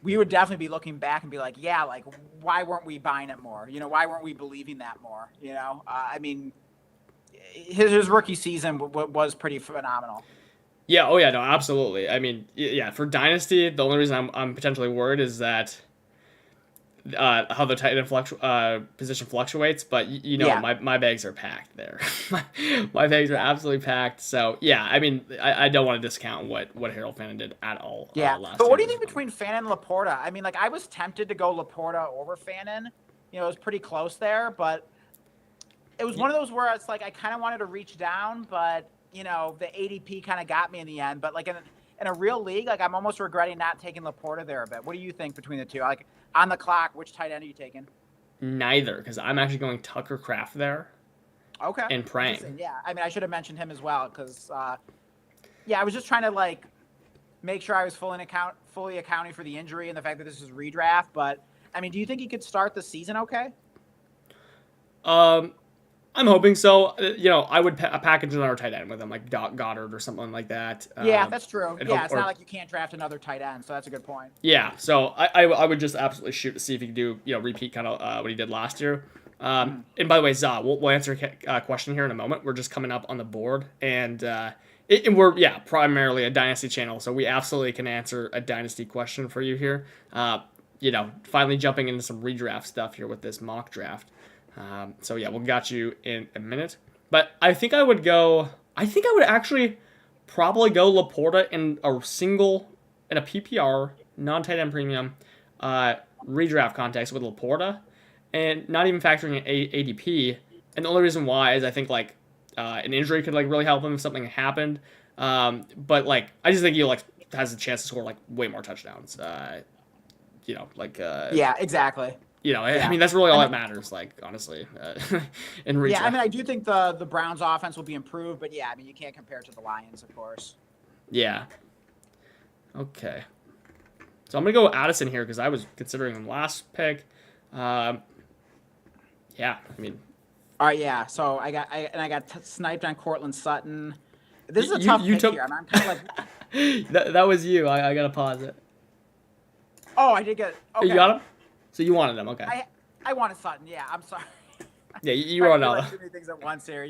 we would definitely be looking back and be like, yeah, like, why weren't we buying it more? Why weren't we believing that more? I mean, his rookie season was pretty phenomenal. Yeah. Oh yeah. No. Absolutely. I mean, yeah. For Dynasty, the only reason I'm potentially worried is that how the tight end position fluctuates. But my bags are packed there. my bags are absolutely packed. So yeah. I mean, I don't want to discount what Harold Fannin did at all. Yeah. Last But what do you year. think between Fannin and Laporta? I mean, like, I was tempted to go Laporta over Fannin. It was pretty close there, but it was one of those where it's like I kind of wanted to reach down, but the ADP kind of got me in the end. But like in a real league, like, I'm almost regretting not taking Laporta there a bit. What do you think between the two? Like, on the clock, which tight end are you taking? Neither, because I'm actually going Tucker Kraft there. Okay. And praying. Yeah, I mean, I should have mentioned him as well because, I was just trying to like make sure I was fully accounting for the injury and the fact that this is redraft. But I mean, do you think he could start the season okay? I'm hoping so. I would package another tight end with him, like Goddard or something like that. Yeah, that's true. And Yeah, hope, it's not or like you can't draft another tight end, so that's a good point. yeah. So I would just absolutely shoot to see if he could do repeat kind of what he did last year. And by the way, Za, we'll answer a question here in a moment. We're just coming up on the board, and we're primarily a dynasty channel, so we absolutely can answer a dynasty question for you here. Finally jumping into some redraft stuff here with this mock draft. So yeah, we'll got you in a minute. But I think I would go. I think I would actually probably go Laporta in a PPR non-tight end premium redraft context with Laporta, and not even factoring in ADP. And the only reason why is I think like an injury could like really help him if something happened. But like I just think he like has a chance to score like way more touchdowns. Yeah, exactly. I mean, that's really all that matters, like, honestly, in redraft. Yeah, I mean, I do think the Browns offense will be improved, but yeah, I mean, you can't compare it to the Lions, of course. Yeah. Okay. So I'm going to go Addison here because I was considering him last pick. Yeah, I mean. All right, yeah. So I got sniped on Cortland Sutton. This is a tough pick here. I'm kind of like. that was you. I got to pause it. Oh, I did get. Okay. You got him? So you wanted him, okay. I wanted Sutton, yeah. I'm sorry. Yeah, you were on like too many things at once here,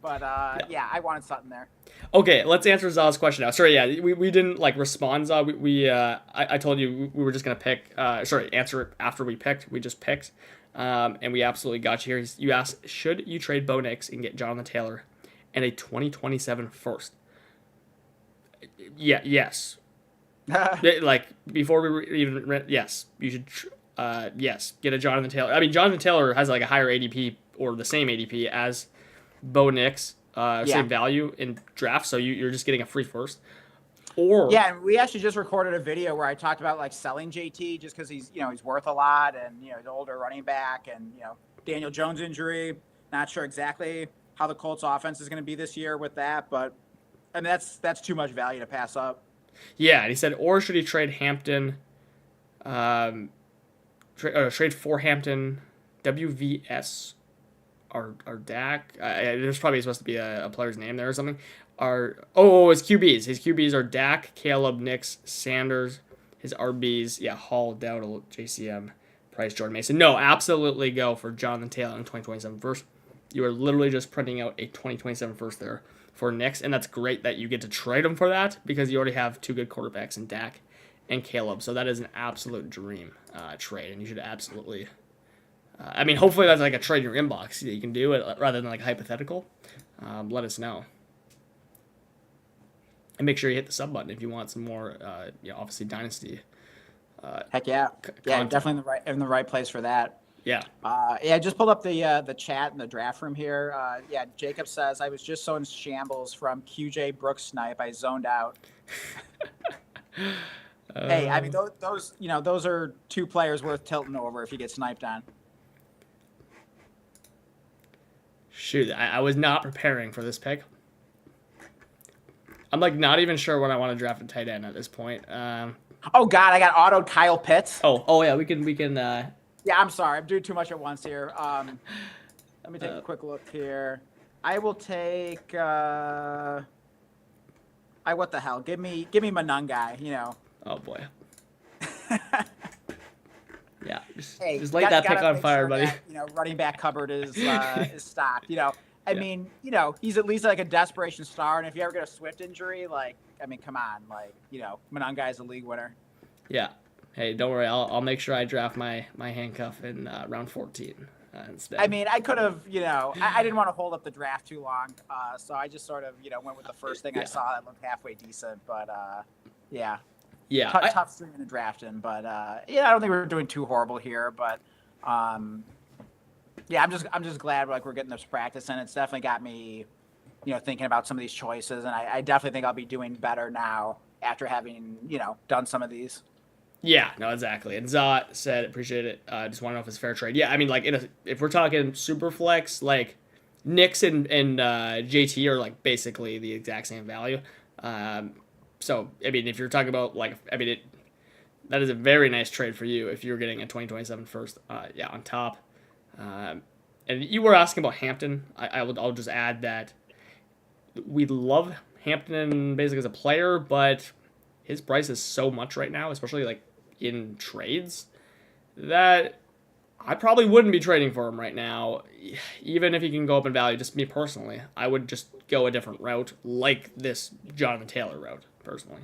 But yeah, I wanted Sutton there. Okay, let's answer Za's question now. Sorry, yeah, we didn't like respond, Za. I told you we were just gonna pick. Answer it after we picked. We just picked, and we absolutely got you here. You asked, should you trade Bo Nix and get Jonathan Taylor, and a 2027 first? Yeah, yes. Like before yes, you should. Yes, get a Jonathan Taylor. I mean, Jonathan Taylor has like a higher ADP or the same ADP as Bo Nix, same value in draft, so you're just getting a free first. Or yeah, and we actually just recorded a video where I talked about like selling JT just because he's worth a lot, and he's an older running back, and Daniel Jones injury. Not sure exactly how the Colts offense is going to be this year with that, but I mean that's too much value to pass up. Yeah, and he said, or should he trade Hampton? Trade for Hampton, WVS, or Dak. There's probably supposed to be a player's name there or something. His QBs. His QBs are Dak, Caleb, Nix, Sanders. His RBs, Hall, Dowdle, JCM, Price, Jordan Mason. No, absolutely go for Jonathan Taylor in 2027 first. You are literally just printing out a 2027 first there for Nix, and that's great that you get to trade him for that because you already have two good quarterbacks in Dak and Caleb. So that is an absolute dream trade, and you should absolutely. I mean, hopefully that's like a trade in your inbox that you can do it rather than like hypothetical. Let us know, and make sure you hit the sub button if you want some more. Obviously Dynasty. Heck yeah, yeah, definitely in the right place for that. Yeah. I just pulled up the chat in the draft room here. Jacob says I was just so in shambles from QJ Brooks snipe. I zoned out. Hey, I mean those are two players worth tilting over if you get sniped on. Shoot, I was not preparing for this pick. I'm like not even sure when I want to draft a tight end at this point. Oh God, I got autoed Kyle Pitts. Oh yeah, we can. Yeah, I'm sorry, I'm doing too much at once here. Let me take a quick look here. I will take. What the hell? Give me Manungai. Oh boy. Yeah, just light that pick on fire, buddy. That, running back cupboard is stocked. I mean, he's at least like a desperation star, and if you ever get a Swift injury, come on, Manungai is a league winner. Yeah. Hey, don't worry. I'll make sure I draft my handcuff in round 14 instead. I mean, I could have, I didn't want to hold up the draft too long, so I just sort of, went with the first thing I saw that looked halfway decent. But yeah. Yeah. Tough streaming and drafting, but I don't think we're doing too horrible here. But I'm just glad we're getting this practice, and it's definitely got me, thinking about some of these choices, and I definitely think I'll be doing better now after having done some of these. Yeah, no, exactly. And Za said, appreciate it. Just want to know if it's fair trade. Yeah, I mean, like, if we're talking super flex, like, Knicks and JT are, like, basically the exact same value. So, I mean, if you're talking about, like, that is a very nice trade for you if you're getting a 2027 first, on top. and you were asking about Hampton. I'll just add that we love Hampton basically as a player, but his price is so much right now, especially like in trades, that I probably wouldn't be trading for him right now, even if he can go up in value. Just me personally, I would just go a different route, like this Jonathan Taylor route, personally.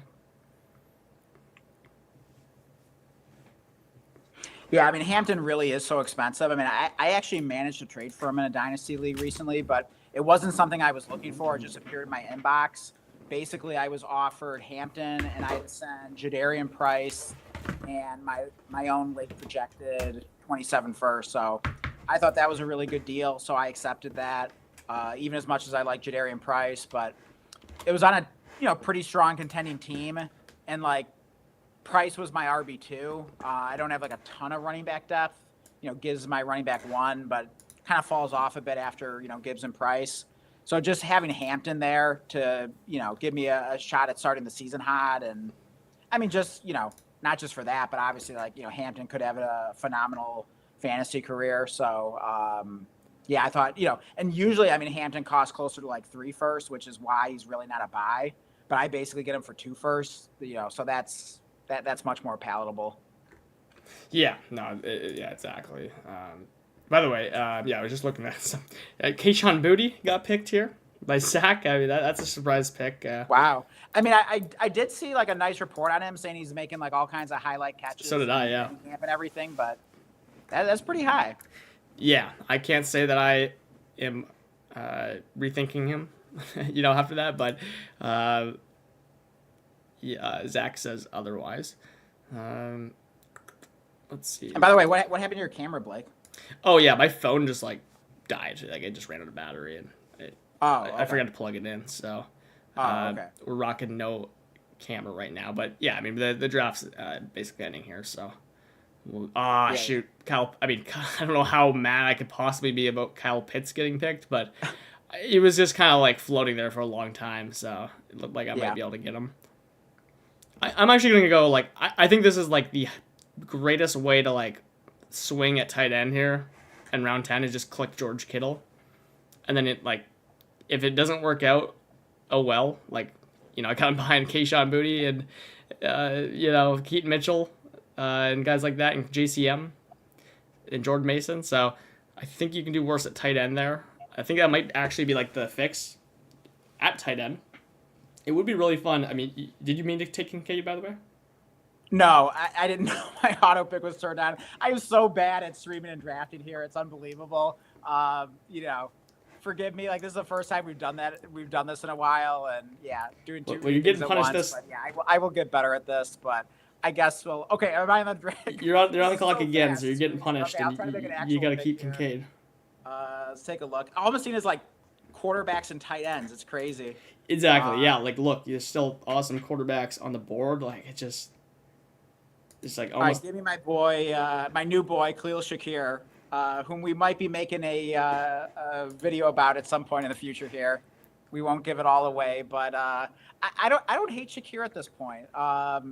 Yeah, I mean Hampton really is so expensive. I mean, I actually managed to trade for him in a dynasty league recently, but it wasn't something I was looking for. It just appeared in my inbox. Basically, I was offered Hampton, and I had sent Jadarian Price and my own late projected 27 first. So I thought that was a really good deal. So I accepted that, even as much as I like Jadarian Price, but it was on a pretty strong contending team, and like Price was my RB2. I don't have like a ton of running back depth. Gibbs is my running back 1, but kind of falls off a bit after Gibbs and Price. So just having Hampton there to give me a shot at starting the season hot, and I mean just not just for that, but obviously like Hampton could have a phenomenal fantasy career. So yeah, I thought and usually I mean Hampton costs closer to like 3 firsts, which is why he's really not a buy. But I basically get him for 2 firsts. So that's much more palatable. Yeah, no, yeah, exactly. By the way, yeah, I was just looking at some. Keyshawn Booty got picked here by Zach. I mean, that's a surprise pick. Wow. I mean, I did see like a nice report on him saying he's making like all kinds of highlight catches. So did I, yeah. Camp and everything, but that's pretty high. Yeah, I can't say that I am rethinking him, after that, but yeah, Zach says otherwise. Let's see. And by the way, what happened to your camera, Blake? Oh yeah, my phone just like died. Like it just ran out of battery, and I forgot to plug it in. So okay. We're rocking no camera right now. But yeah, I mean the draft's basically ending here. So shoot, Kyle. I mean, I don't know how mad I could possibly be about Kyle Pitts getting picked, but it was just kind of like floating there for a long time. So it looked like I might be able to get him. I'm actually gonna go like I think this is like the greatest way to like swing at tight end here in round 10 is just click George Kittle, and then it like if it doesn't work out, oh well, like I got him behind Keyshawn Booty and Keaton Mitchell and guys like that, and JCM and Jordan Mason. So I think you can do worse at tight end there. I think that might actually be like the fix at tight end. It would be really fun. I mean, did you mean to take Kincaid, by the way? No, I didn't know my auto pick was turned on. I am so bad at streaming and drafting here. It's unbelievable. Forgive me. Like this is the first time we've done that. We've done this in a while, and yeah, doing two. Well, you're getting punished this. But yeah, I will get better at this. But I guess we'll. Okay, am I on the draft? You're on the clock again, so you're getting punished. Okay, I'll try to make an actual you got to keep here. Kincaid. Let's take a look. All I'm seeing is like quarterbacks and tight ends. It's crazy. Exactly. Yeah. Like, look, there's still awesome quarterbacks on the board. Like, it's like almost. All right, give me my boy, my new boy, Khalil Shakir, whom we might be making a video about at some point in the future. Here, we won't give it all away, but I don't hate Shakir at this point. I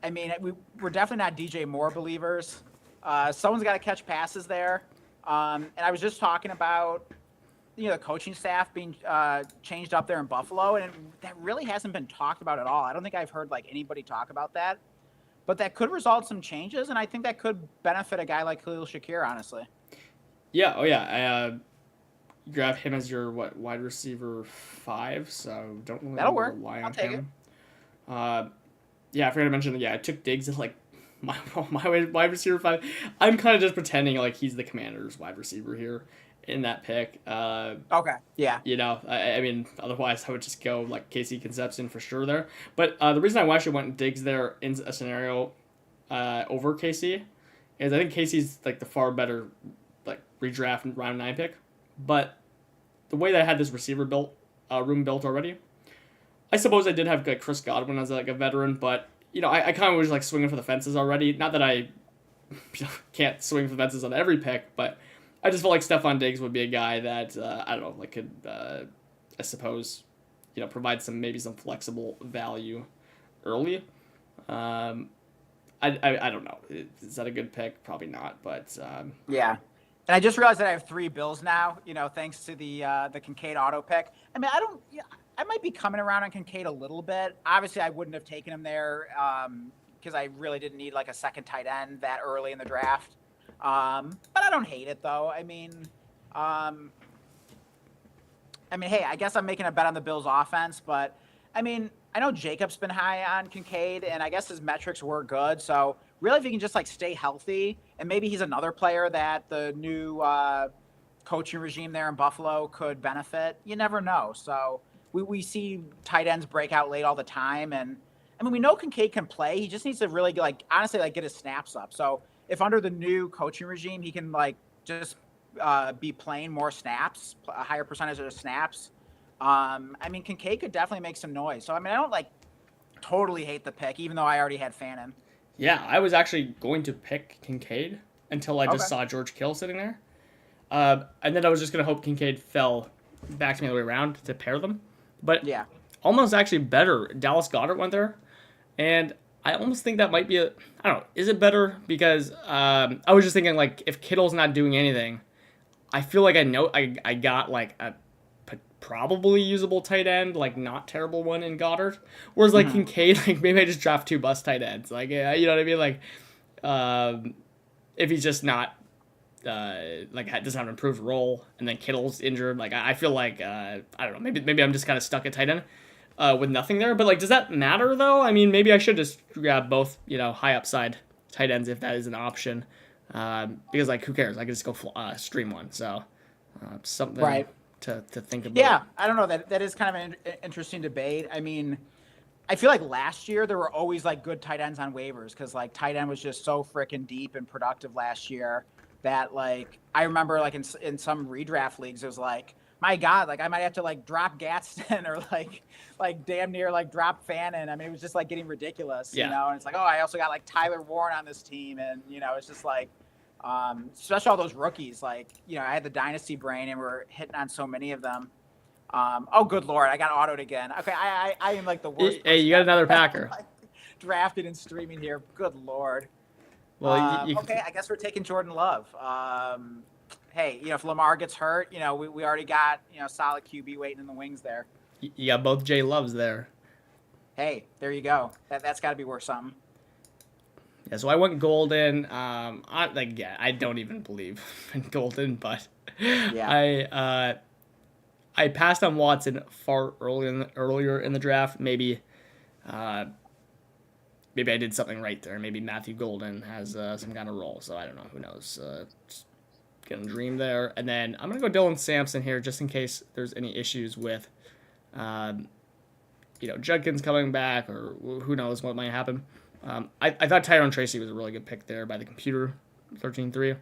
mean, we're definitely not DJ Moore believers. Someone's got to catch passes there, and I was just talking about the coaching staff being changed up there in Buffalo, and that really hasn't been talked about at all. I don't think I've heard like anybody talk about that. But that could result in some changes, and I think that could benefit a guy like Khalil Shakir, honestly. Yeah. Oh, yeah. You grab him as your wide receiver 5, so don't really That'll work. rely I'll on take him. Yeah, I forgot to mention. Yeah, I took Diggs as like my wide receiver 5. I'm kind of just pretending like he's the Commanders' wide receiver here in that pick. Okay. Yeah. I mean, otherwise I would just go like Casey Concepcion for sure there. But the reason I actually went Diggs there in a scenario over Casey is I think Casey's like the far better like redraft round 9 pick. But the way that I had this receiver room built already, I suppose I did have like Chris Godwin as like a veteran, but I kind of was like swinging for the fences already. Not that I can't swing for the fences on every pick, but I just felt like Stephon Diggs would be a guy that I don't know, like could I suppose provide maybe some flexible value early. I don't know. Is that a good pick? Probably not, but yeah. And I just realized that I have 3 Bills now, thanks to the Kincaid auto pick. I mean, I don't. Yeah, I might be coming around on Kincaid a little bit. Obviously, I wouldn't have taken him there because I really didn't need like a second tight end that early in the draft. But I don't hate it though. Hey, I guess I'm making a bet on the Bills' offense, but I mean, I know Jacob's been high on Kincaid, and I guess his metrics were good. So really, if he can just like stay healthy, and maybe he's another player that the new coaching regime there in Buffalo could benefit. You never know. So we see tight ends break out late all the time, and I mean we know Kincaid can play. He just needs to really honestly get his snaps up. So if under the new coaching regime he can just be playing more snaps, a higher percentage of snaps. I mean, Kincaid could definitely make some noise. So, I mean, I don't totally hate the pick, even though I already had Fannin. Yeah, I was actually going to pick Kincaid until I just saw George Kittle sitting there. And then I was just going to hope Kincaid fell back to me the other way around to pair them. But yeah, almost actually better. Dallas Goedert went there. And I almost think that might be I don't know, is it better? Because I was just thinking, if Kittle's not doing anything, I feel like I got a probably usable tight end, not terrible one in Goddard. Whereas Kincaid, maybe I just draft 2 bust tight ends. You know what I mean? If he's just not doesn't have an improved role, and then Kittle's injured, I feel I don't know, maybe I'm just kind of stuck at tight end with nothing there. But does that matter though? I mean, maybe I should just grab both high upside tight ends if that is an option. Because who cares? I can just go stream one. So something right to think about. Yeah, I don't know. That is kind of an interesting debate. I mean, I feel like last year there were always good tight ends on waivers because tight end was just so freaking deep and productive last year that I remember in some redraft leagues it was my God, I might have to drop Gadsden or damn near drop Fannin. I mean, it was just getting ridiculous, yeah. And it's I also got Tyler Warren on this team, and it's just especially all those rookies. I had the Dynasty brain, and we're hitting on so many of them. Oh, good Lord, I got autoed again. Okay, I am the worst. Hey, you got another Packer. Drafted and streaming here. Good Lord. Well, okay, I guess we're taking Jordan Love. Hey, if Lamar gets hurt, we already got, solid QB waiting in the wings there. You got both J Loves there. Hey, there you go. That's got to be worth something. Yeah, so I went Golden. I don't even believe in Golden, but yeah. I passed on Watson far earlier in the draft. Maybe I did something right there. Maybe Matthew Golden has some kind of role. So I don't know. Who knows? Gonna dream there. And then I'm gonna go Dylan Sampson here just in case there's any issues with Judkins coming back, or who knows what might happen. I thought Tyrone Tracy was a really good pick there by the computer, 13-3.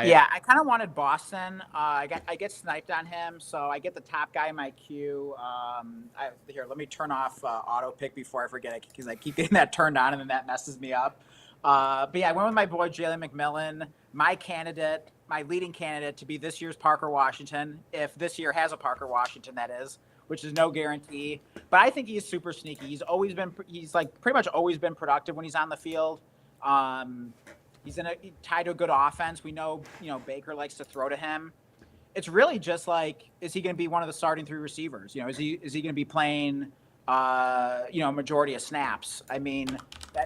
Yeah, I kind of wanted Boston. I get sniped on him, so I get the top guy in my queue. Here, let me turn off auto pick before I forget it, because I keep getting that turned on and then that messes me up. But yeah, I went with my boy Jalen McMillan, my leading candidate to be this year's Parker Washington, if this year has a Parker Washington, that is, which is no guarantee. But I think he's super sneaky. He's pretty much always been productive when he's on the field. He's tied to a good offense. We know, Baker likes to throw to him. It's really just is he going to be one of the starting 3 receivers? Is he going to be playing, a majority of snaps? I mean,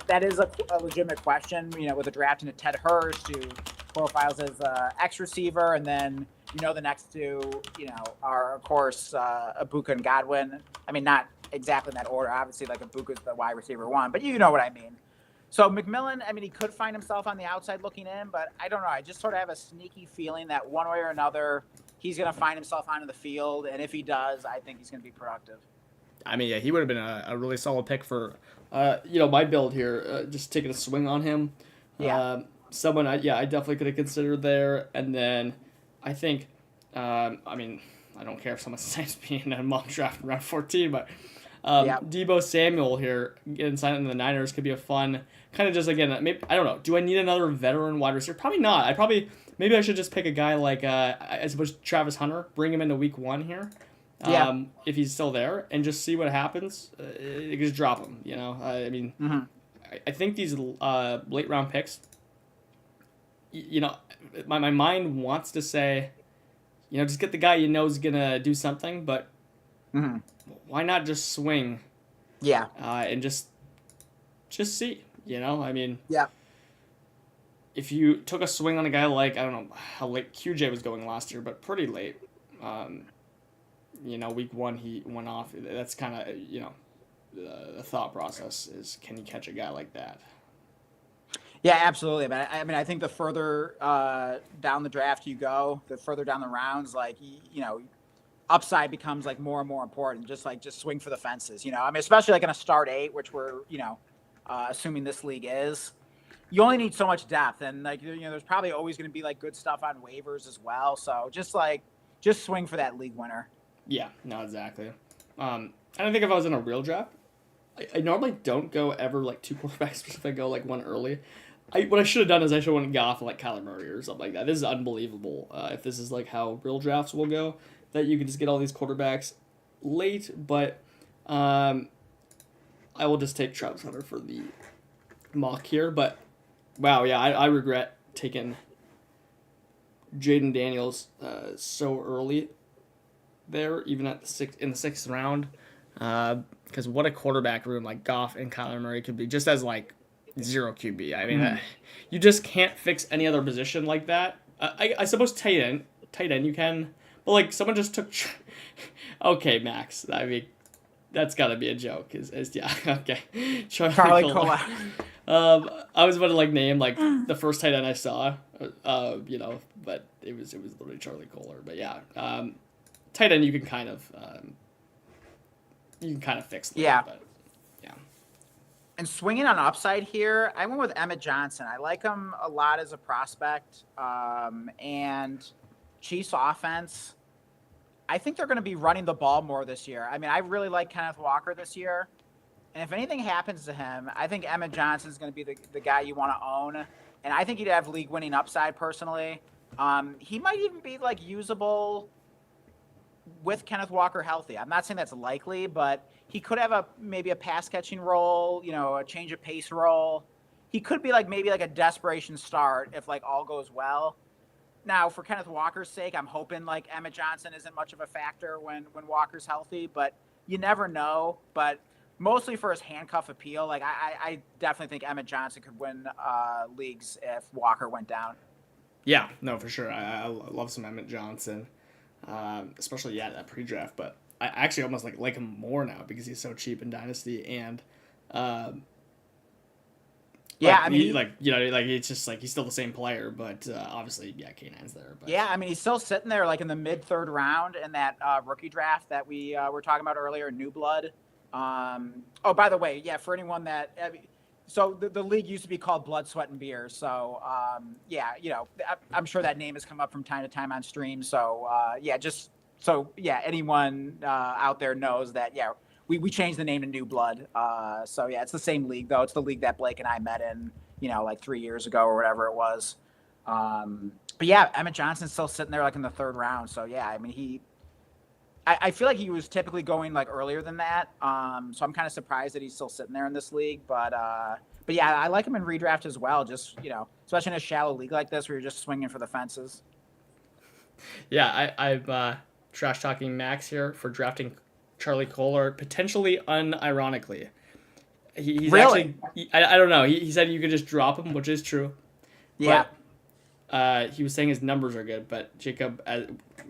that is a legitimate question. With a draft into Ted Hurst, who profiles as X receiver, and then the next 2, are of course Ibuka and Godwin. I mean, not exactly in that order. Obviously, Ibuka's the wide receiver 1, but you know what I mean. So McMillan, I mean, he could find himself on the outside looking in, but I don't know. I just sort of have a sneaky feeling that one way or another, he's going to find himself onto the field. And if he does, I think he's going to be productive. I mean, yeah, he would have been a really solid pick for, my build here, just taking a swing on him. Yeah. Someone, I definitely could have considered there. And then I think, I don't care if someone signs me in a mock draft around 14, but Deebo Samuel here getting signed into the Niners could be a fun kind of just, again, maybe, I don't know. Do I need another veteran wide receiver? Probably not. Maybe I should just pick a guy I suppose Travis Hunter, bring him into week 1 here. If he's still there, and just see what happens. Just drop him, I mean, I think these late round picks you know, my mind wants to say, just get the guy you know is gonna do something, but Hmm. why not just swing Yeah. and just see? I mean, Yeah. if you took a swing on a guy like, I don't know how late QJ was going last year, but pretty late. Um, week one he went off. That's kind of the thought process is, can you catch a guy like that? Yeah, absolutely. But I mean, I think the further down the draft you go, the further down the rounds, like upside becomes like more and more important. Just swing for the fences. I mean, especially like in a start 8, which we're assuming this league is. You only need so much depth, and like there's probably always going to be like good stuff on waivers as well. So just swing for that league winner. Yeah, no, exactly. I don't think if I was in a real draft, I normally don't go ever like two quarterbacks if I go like one early. What I should have done is I should have went Goff like Kyler Murray or something like that. This is unbelievable. If this is like how real drafts will go, that you can just get all these quarterbacks late, but I will just take Travis Hunter for the mock here. But wow, yeah, I regret taking Jaden Daniels so early there, even at in the 6th round, because what a quarterback room like Goff and Kyler Murray could be, just as like zero QB. I mean, you just can't fix any other position like that. I suppose tight end you can, but like someone just took. Okay, Max. I mean, that's got to be a joke. Yeah, okay. Charlie Cola. I was about to like name like the first tight end I saw, but it was literally Charlie Kohler. But yeah, tight end you can kind of fix later, Yeah. but yeah. And swinging on upside here, I went with Emmett Johnson. I like him a lot as a prospect. And Chiefs offense, I think they're going to be running the ball more this year. I mean, I really like Kenneth Walker this year. And if anything happens to him, I think Emmett Johnson is going to be the guy you want to own. And I think he'd have league winning upside personally. He might even be like usable with Kenneth Walker healthy. I'm not saying that's likely, but he could have maybe a pass catching role, a change of pace role. He could be maybe a desperation start if all goes well. Now, for Kenneth Walker's sake, I'm hoping Emmett Johnson isn't much of a factor when Walker's healthy, but you never know. But mostly for his handcuff appeal, I definitely think Emmett Johnson could win leagues if Walker went down. Yeah, no, for sure. I love some Emmett Johnson, especially that pre-draft. But I actually almost like him more now because he's so cheap in Dynasty, and yeah, I mean, it's just he's still the same player, but obviously, yeah, K9's there. But yeah, I mean, he's still sitting there in the mid-3rd round in that rookie draft that we were talking about earlier, New Blood. Oh, by the way, yeah, for anyone that. So the league used to be called Blood, Sweat, and Beer. So, yeah, I'm sure that name has come up from time to time on stream. So, anyone out there knows that, yeah, we changed the name to New Blood. So, yeah, it's the same league, though. It's the league that Blake and I met in, 3 years ago or whatever it was. But, yeah, Emmett Johnson's still sitting there, in the 3rd round. So, yeah, I mean, I feel like he was typically going earlier than that. So I'm kind of surprised that he's still sitting there in this league. But yeah, I like him in redraft as well. Just, especially in a shallow league like this where you're just swinging for the fences. Yeah, I'm trash talking Max here for drafting Charlie Kohler, potentially unironically. He's really? Actually, I don't know. He said you could just drop him, which is true. Yeah. But he was saying his numbers are good, but Jacob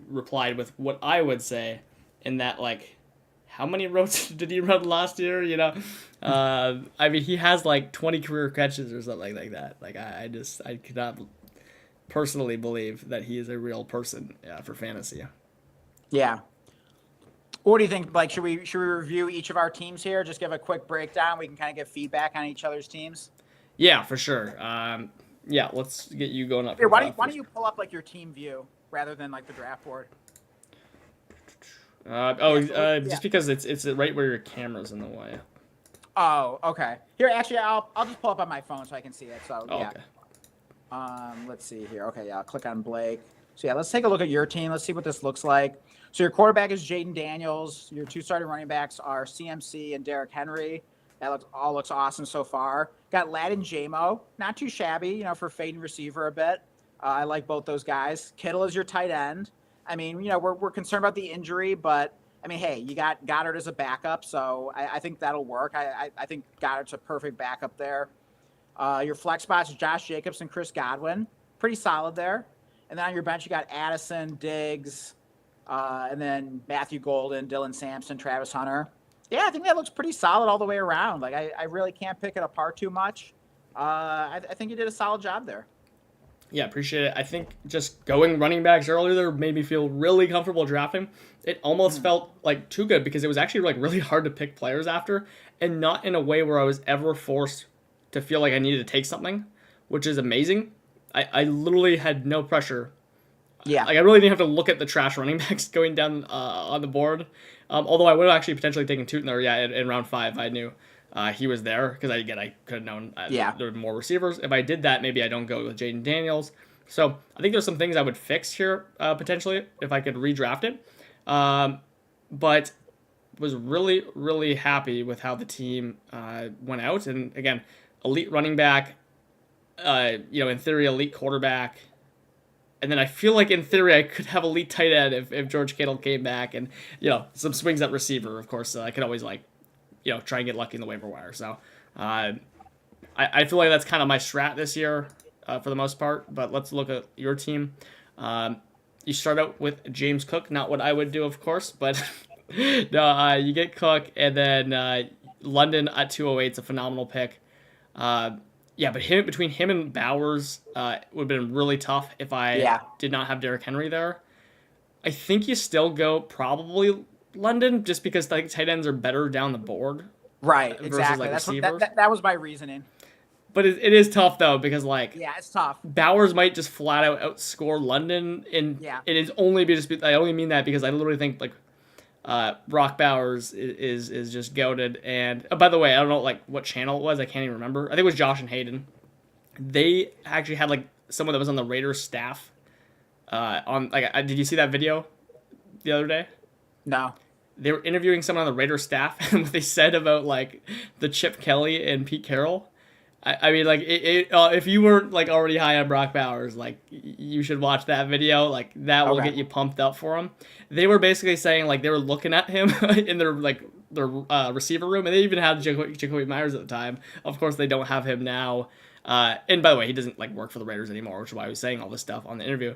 replied with what I would say, in that how many routes did he run last year? I mean, he has 20 career catches or something like that. I could not personally believe that he is a real person for fantasy. Yeah. What do you think? Should we review each of our teams here? Just give a quick breakdown. We can kind of get feedback on each other's teams. Yeah, for sure. Yeah, let's get you going up. Here, why don't you pull up your team view rather than the draft board? Just because it's right where your camera's in the way. Oh, okay. Here, actually, I'll just pull up on my phone so I can see it. So yeah. Okay. Let's see here. Okay, yeah, I'll click on Blake. So yeah, let's take a look at your team. Let's see what this looks like. So your quarterback is Jaden Daniels. Your 2 starting running backs are CMC and Derrick Henry. That looks awesome so far. Got Ladin Jamo, not too shabby, for fading receiver a bit. I like both those guys. Kittle is your tight end. I mean, we're concerned about the injury, but I mean, hey, you got Goddard as a backup, so I think that'll work. I think Goddard's a perfect backup there. Your flex spots, Josh Jacobs and Chris Godwin, pretty solid there. And then on your bench, you got Addison, Diggs, and then Matthew Golden, Dylan Sampson, Travis Hunter. Yeah, I think that looks pretty solid all the way around. Like, I really can't pick it apart too much. I think you did a solid job there. Yeah, appreciate it. I think just going running backs earlier there made me feel really comfortable drafting. It almost felt like too good because it was actually like really hard to pick players after, and not in a way where I was ever forced to feel like I needed to take something, which is amazing. I literally had no pressure. Yeah. Like, I really didn't have to look at the trash running backs going down on the board. Although I would have actually potentially taken Tootin there, in round 5. I knew he was there because I could have known there were more receivers. If I did that, maybe I don't go with Jaden Daniels. So I think there's some things I would fix here potentially if I could redraft it. But was really, really happy with how the team went out. And again, elite running back, in theory, elite quarterback. And then I feel like in theory I could have elite tight end if George Kittle came back, and some swings at receiver. Of course, I could always try and get lucky in the waiver wire. So I feel like that's kind of my strat this year for the most part. But let's look at your team. You start out with James Cook, not what I would do, of course, but no, you get Cook, and then London at 208 is a phenomenal pick. But between him and Bowers would have been really tough if I did not have Derrick Henry there. I think you still go probably London just because tight ends are better down the board. Right, exactly. That was my reasoning. But it is tough though because it's tough. Bowers might just flat out outscore London, and it is only I only mean that because I literally think Brock Bowers is just goated. And by the way, I don't know what channel it was. I can't even remember. I think it was Josh and Hayden. They actually had someone that was on the Raiders staff. Did you see that video the other day? No. They were interviewing someone on the Raiders staff, and what they said about the Chip Kelly and Pete Carroll. I mean, if you weren't already high on Brock Bowers, you should watch that video. That will get you pumped up for him. They were basically saying they were looking at him in their receiver room, and they even had Jacoby Myers at the time. Of course, they don't have him now. And by the way, he doesn't work for the Raiders anymore, which is why he was saying all this stuff on the interview.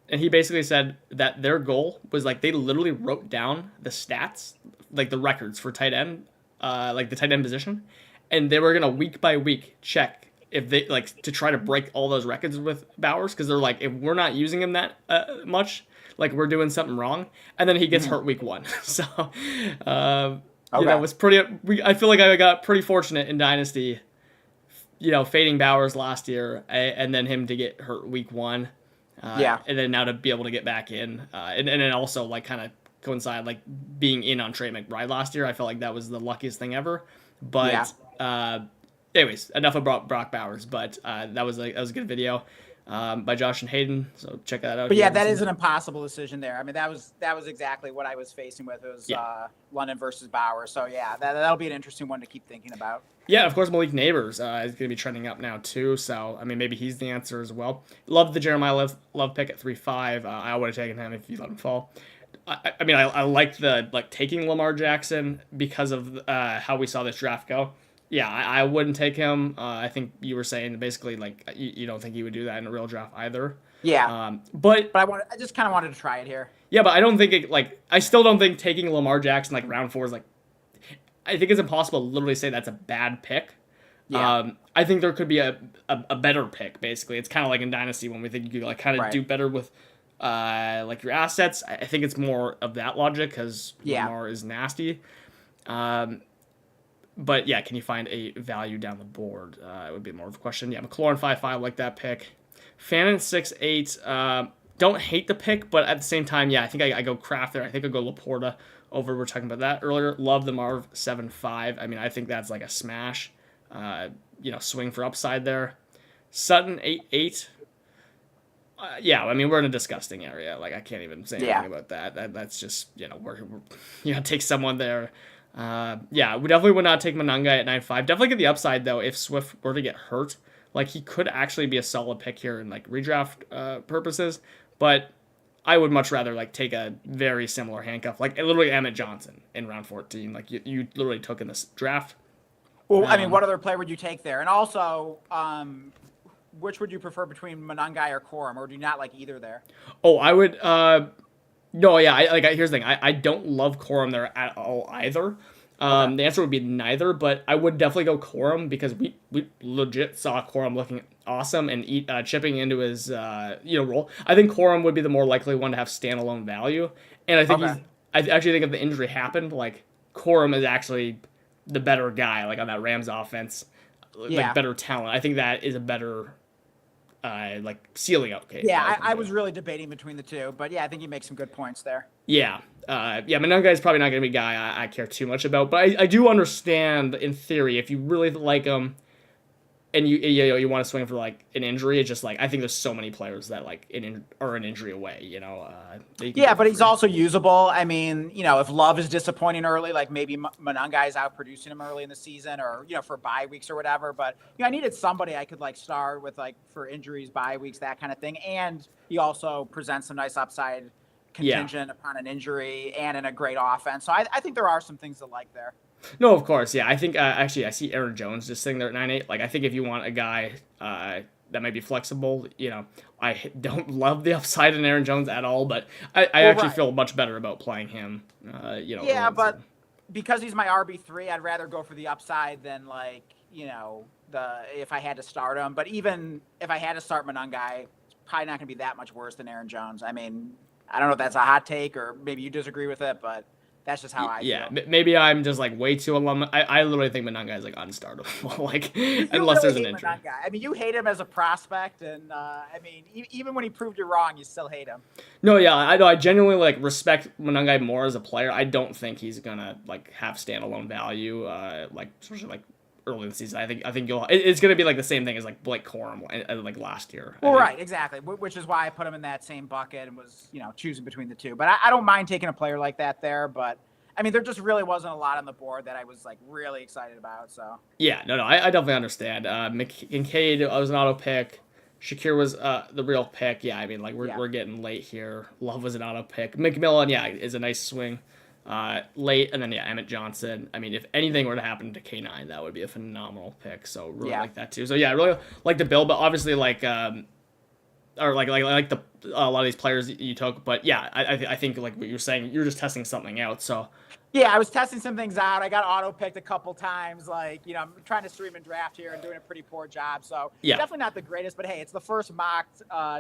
And he basically said that their goal was they literally wrote down the stats, the records for tight end, the tight end position. And they were going to week by week check if they to try to break all those records with Bowers, because they're if we're not using him that much, we're doing something wrong. And then he gets hurt week 1. So, it was pretty. I feel like I got pretty fortunate in Dynasty, fading Bowers last year, and then him to get hurt week 1. And then now to be able to get back in, and then also kind of coincide being in on Trey McBride last year. I felt like that was the luckiest thing ever. But anyways, enough about Brock Bowers. But that was a good video by Josh and Hayden. So check that out. But that is an impossible decision there. I mean, that was exactly what I was facing with. It was London versus Bowers. So that'll be an interesting one to keep thinking about. Yeah, of course, Malik Neighbors is going to be trending up now too. So I mean, maybe he's the answer as well. Love the Jeremiah Love pick at 3.5. I would have taken him if you let him fall. I mean, I like the taking Lamar Jackson because of how we saw this draft go. Yeah, I wouldn't take him. I think you were saying basically you don't think he would do that in a real draft either. Yeah. But I just kind of wanted to try it here. Yeah, but I don't think it I still don't think taking Lamar Jackson round 4 is I think it's impossible to literally say that's a bad pick. Yeah. I think there could be a better pick. Basically, it's kind of like in Dynasty when we think you could kind of do better with. Your assets. I think it's more of that logic because Lamar is nasty. But can you find a value down the board? It would be more of a question. Yeah, McLaurin 5.5, like that pick. Fannin 6.8. Don't hate the pick, but at the same time, I think I go Kraft there. I think I go Laporta over. We were talking about that earlier. Love the Marv 7.5. I mean, I think that's a smash. Swing for upside there. Sutton 8.8. I mean, we're in a disgusting area. I can't even say anything about that. That's just, we're you gotta take someone there. We definitely would not take Monunga at 9.5. Definitely get the upside, though, if Swift were to get hurt. Like he could actually be a solid pick here in like redraft purposes, but I would much rather like take a very similar handcuff, like literally Emmett Johnson in round 14. Like you literally took in this draft. Well, I mean, what other player would you take there? And also, which would you prefer between Monangai or Corum, or do you not like either there? Oh, I would. No, yeah. Here's the thing. I don't love Corum there at all either. Okay. The answer would be neither, but I would definitely go Corum because we legit saw Corum looking awesome and chipping into his role. I think Corum would be the more likely one to have standalone value, and I think Okay. I actually think if the injury happened, like Corum is actually the better guy, like on that Rams offense, Yeah. like better talent. I think that is a better like ceiling out case. Yeah, I was really debating between the two, but yeah, I think you make some good points there. Yeah. Monanga is probably not going to be a guy I care too much about, but I do understand in theory if you really like him and you want to swing for like an injury. It's just like I think there's so many players that like are an injury away. Yeah, but he's also usable. I mean, if Love is disappointing early, like maybe Monangai is out producing him early in the season, or for bye weeks or whatever. But I needed somebody I could like start with like for injuries, bye weeks, that kind of thing. And he also presents some nice upside contingent upon an injury and in a great offense. So I think there are some things to like there. No, of course, yeah. I think actually I see Aaron Jones just sitting there at 9.8. Like I think if you want a guy that might be flexible, I don't love the upside in Aaron Jones at all, but I actually feel much better about playing him. Yeah, but because he's my RB3, I'd rather go for the upside than like if I had to start him. But even if I had to start Monangai, it's probably not going to be that much worse than Aaron Jones. I mean, I don't know if that's a hot take or maybe you disagree with it, but that's just how I feel. Maybe I'm just like way too alum. I literally think Monanga is like unstartable, like unless really there's an hate injury. Monangai. I mean, you hate him as a prospect, and I mean, even when he proved you wrong, you still hate him. No, yeah, I know. I genuinely like respect Monanga more as a player. I don't think he's gonna like have standalone value, like especially like early in the season. I think it's gonna be like the same thing as like Blake Corum like last year. Well, right, exactly, which is why I put him in that same bucket and was choosing between the two. But I don't mind taking a player like that there, but. I mean, there just really wasn't a lot on the board that I was like really excited about. So yeah, no, I definitely understand. Kincaid was an auto pick. Shakir was the real pick. Yeah, I mean, like we're getting late here. Love was an auto pick. McMillan, yeah, is a nice swing. Late, and then Emmett Johnson. I mean, if anything were to happen to K9, that would be a phenomenal pick. So really like that too. So yeah, I really like the build, but obviously like or like the a lot of these players you took. But yeah, I think like what you're saying, you're just testing something out. So. Yeah, I was testing some things out. I got auto picked a couple times. Like, I'm trying to stream and draft here and doing a pretty poor job. So definitely not the greatest, but hey, it's the first mock.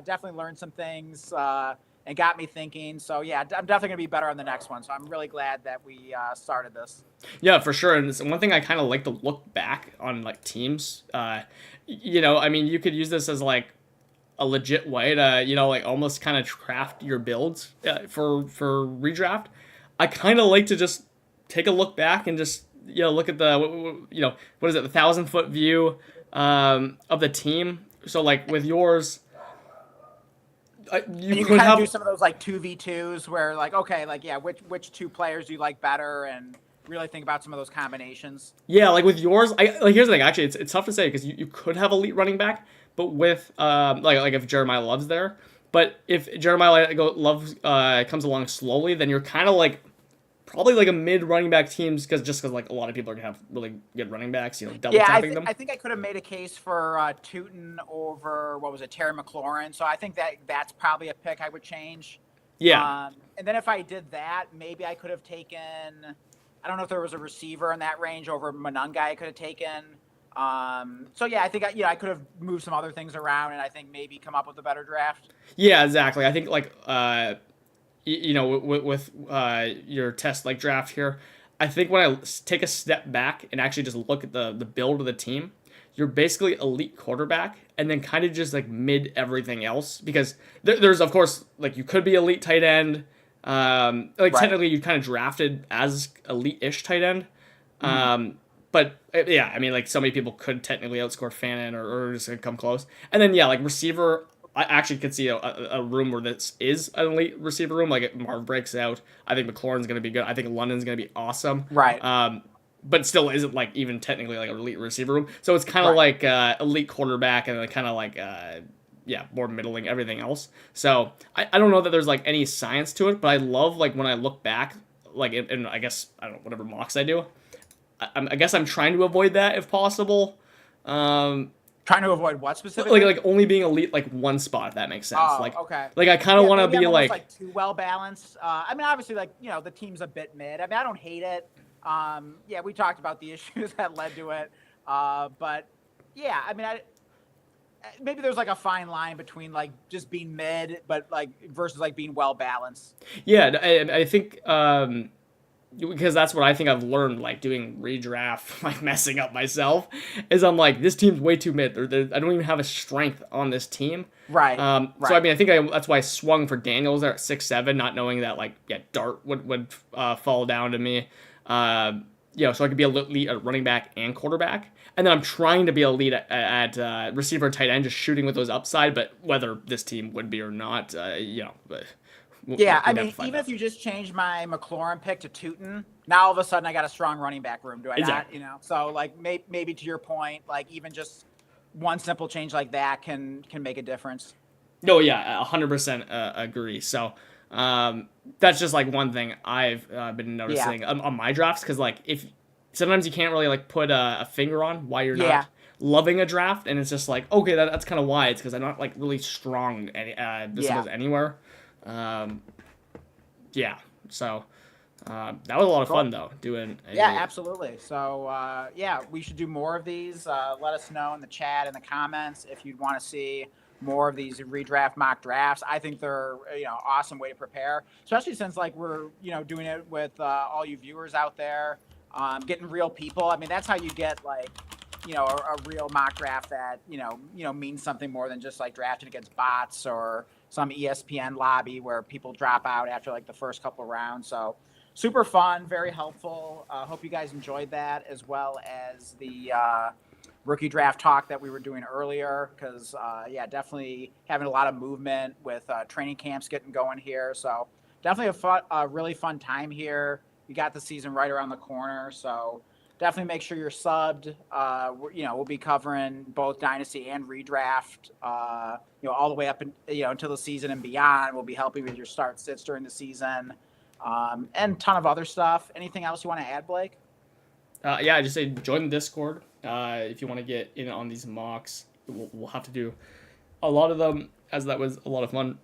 Definitely learned some things and got me thinking. So yeah, I'm definitely gonna be better on the next one. So I'm really glad that we started this. Yeah, for sure. And one thing I kind of like to look back on like teams. I mean, you could use this as like a legit way to like almost kind of craft your builds for redraft. I kind of like to just take a look back and just look at the what is it, the 1,000-foot view of the team. So like with yours, you can kind of do some of those like 2v2s where like okay, like which two players do you like better and really think about some of those combinations. Yeah, like with yours, here's the thing. Actually, it's tough to say because you could have elite running back, but with like if Jeremiah Love's there. But if Jeremiah Love comes along slowly, then you're kind of like probably like a mid running back teams because like a lot of people are gonna have really good running backs, double tapping them. I think I could have made a case for Tootin over Terry McLaurin. So I think that's probably a pick I would change. Yeah. And then if I did that, maybe I could have taken. I don't know if there was a receiver in that range over Monangai I could have taken. So yeah, I think I could have moved some other things around and I think maybe come up with a better draft. Yeah, exactly. I think like with your test like draft here, I think when I take a step back and actually just look at the build of the team, you're basically elite quarterback and then kind of just like mid everything else because there's of course like you could be elite tight end. Technically you kind of drafted as elite-ish tight end. But yeah, I mean, like so many people could technically outscore Fannin or just come close. And then yeah, like receiver, I actually could see a room where this is an elite receiver room. Like if Marv breaks out, I think McLaurin's going to be good. I think London's going to be awesome. Right. but still isn't like even technically like an elite receiver room. So it's kind of Right. like elite quarterback and then kind of like yeah, more middling everything else. So I don't know that there's like any science to it, but I love like when I look back, like in I guess I don't know whatever mocks I do. I guess I'm trying to avoid that if possible. Um, Trying to avoid what like specifically? like only being elite like one spot if that makes sense. Oh, okay. Like I kind of Yeah, want to maybe be I'm almost like like too well balanced. I mean, obviously, like the team's a bit mid. I mean, I don't hate it. Yeah, we talked about the issues that led to it. But yeah, I mean, maybe there's like a fine line between like just being mid, but like versus like being well balanced. yeah. I think because that's what I think I've learned, like doing redraft, like messing up myself, is I'm like this team's way too mid. I don't even have a strength on this team. Right. So I Right. mean, that's why I swung for Daniels there at 6'7", not knowing that like yeah, Dart would fall down to me. So I could be elite at running back and quarterback, and then I'm trying to be elite at receiver and tight end, just shooting with those upside. But whether this team would be or not, but Yeah, I we'd have mean, to find even out. if you just change my McLaurin pick to Tootin, now all of a sudden I got a strong running back room, do I not? Exactly. So like maybe to your point, like even just one simple change like that can make a difference. No, yeah, 100% agree. So that's just like one thing I've been Yeah, noticing on my drafts because like if sometimes you can't really like put a finger on why you're yeah, not loving a draft, and it's just like okay, that's kind of why it's because I'm not like really strong this yeah. goes anywhere. Um, yeah, so that was a lot of fun Cool. though doing Yeah, a absolutely. So yeah, we should do more of these. Let us know in the chat, in the comments, if you'd want to see more of these redraft mock drafts. I think they're awesome way to prepare, especially since like we're doing it with all you viewers out there, getting real people. I mean, that's how you get like a real mock draft that means something more than just like drafting against bots or some ESPN lobby where people drop out after like the first couple of rounds. So super fun, very helpful. Hope you guys enjoyed that, as well as the rookie draft talk that we were doing earlier, because yeah, definitely having a lot of movement with training camps getting going here. So definitely a really fun time here. We got the season right around the corner, so definitely make sure you're subbed. We'll be covering both Dynasty and redraft, all the way up until the season and beyond. We'll be helping with your start sits during the season, and a ton of other stuff. Anything else you want to add, Blake? yeah, I just say join the Discord if you want to get in on these mocks. We'll have to do a lot of them as that was a lot of fun.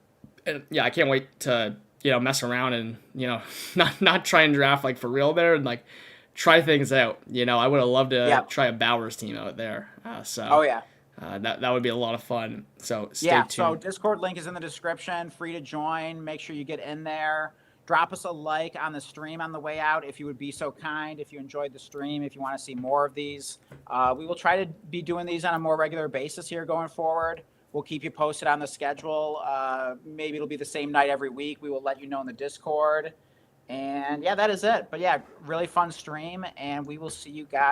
And yeah, I can't wait to mess around and not try and draft like for real there and like try things out. I would have loved to Yeah. try a Bowers team out there. Oh yeah. That would be a lot of fun. So stay Yeah, so tuned. Discord link is in the description. Free to join. Make sure you get in there. Drop us a like on the stream on the way out if you would be so kind. If you enjoyed the stream, if you want to see more of these, we will try to be doing these on a more regular basis here going forward. We'll keep you posted on the schedule. Maybe it'll be the same night every week. We will let you know in the Discord. And yeah, that is it. But yeah, really fun stream, and we will see you guys.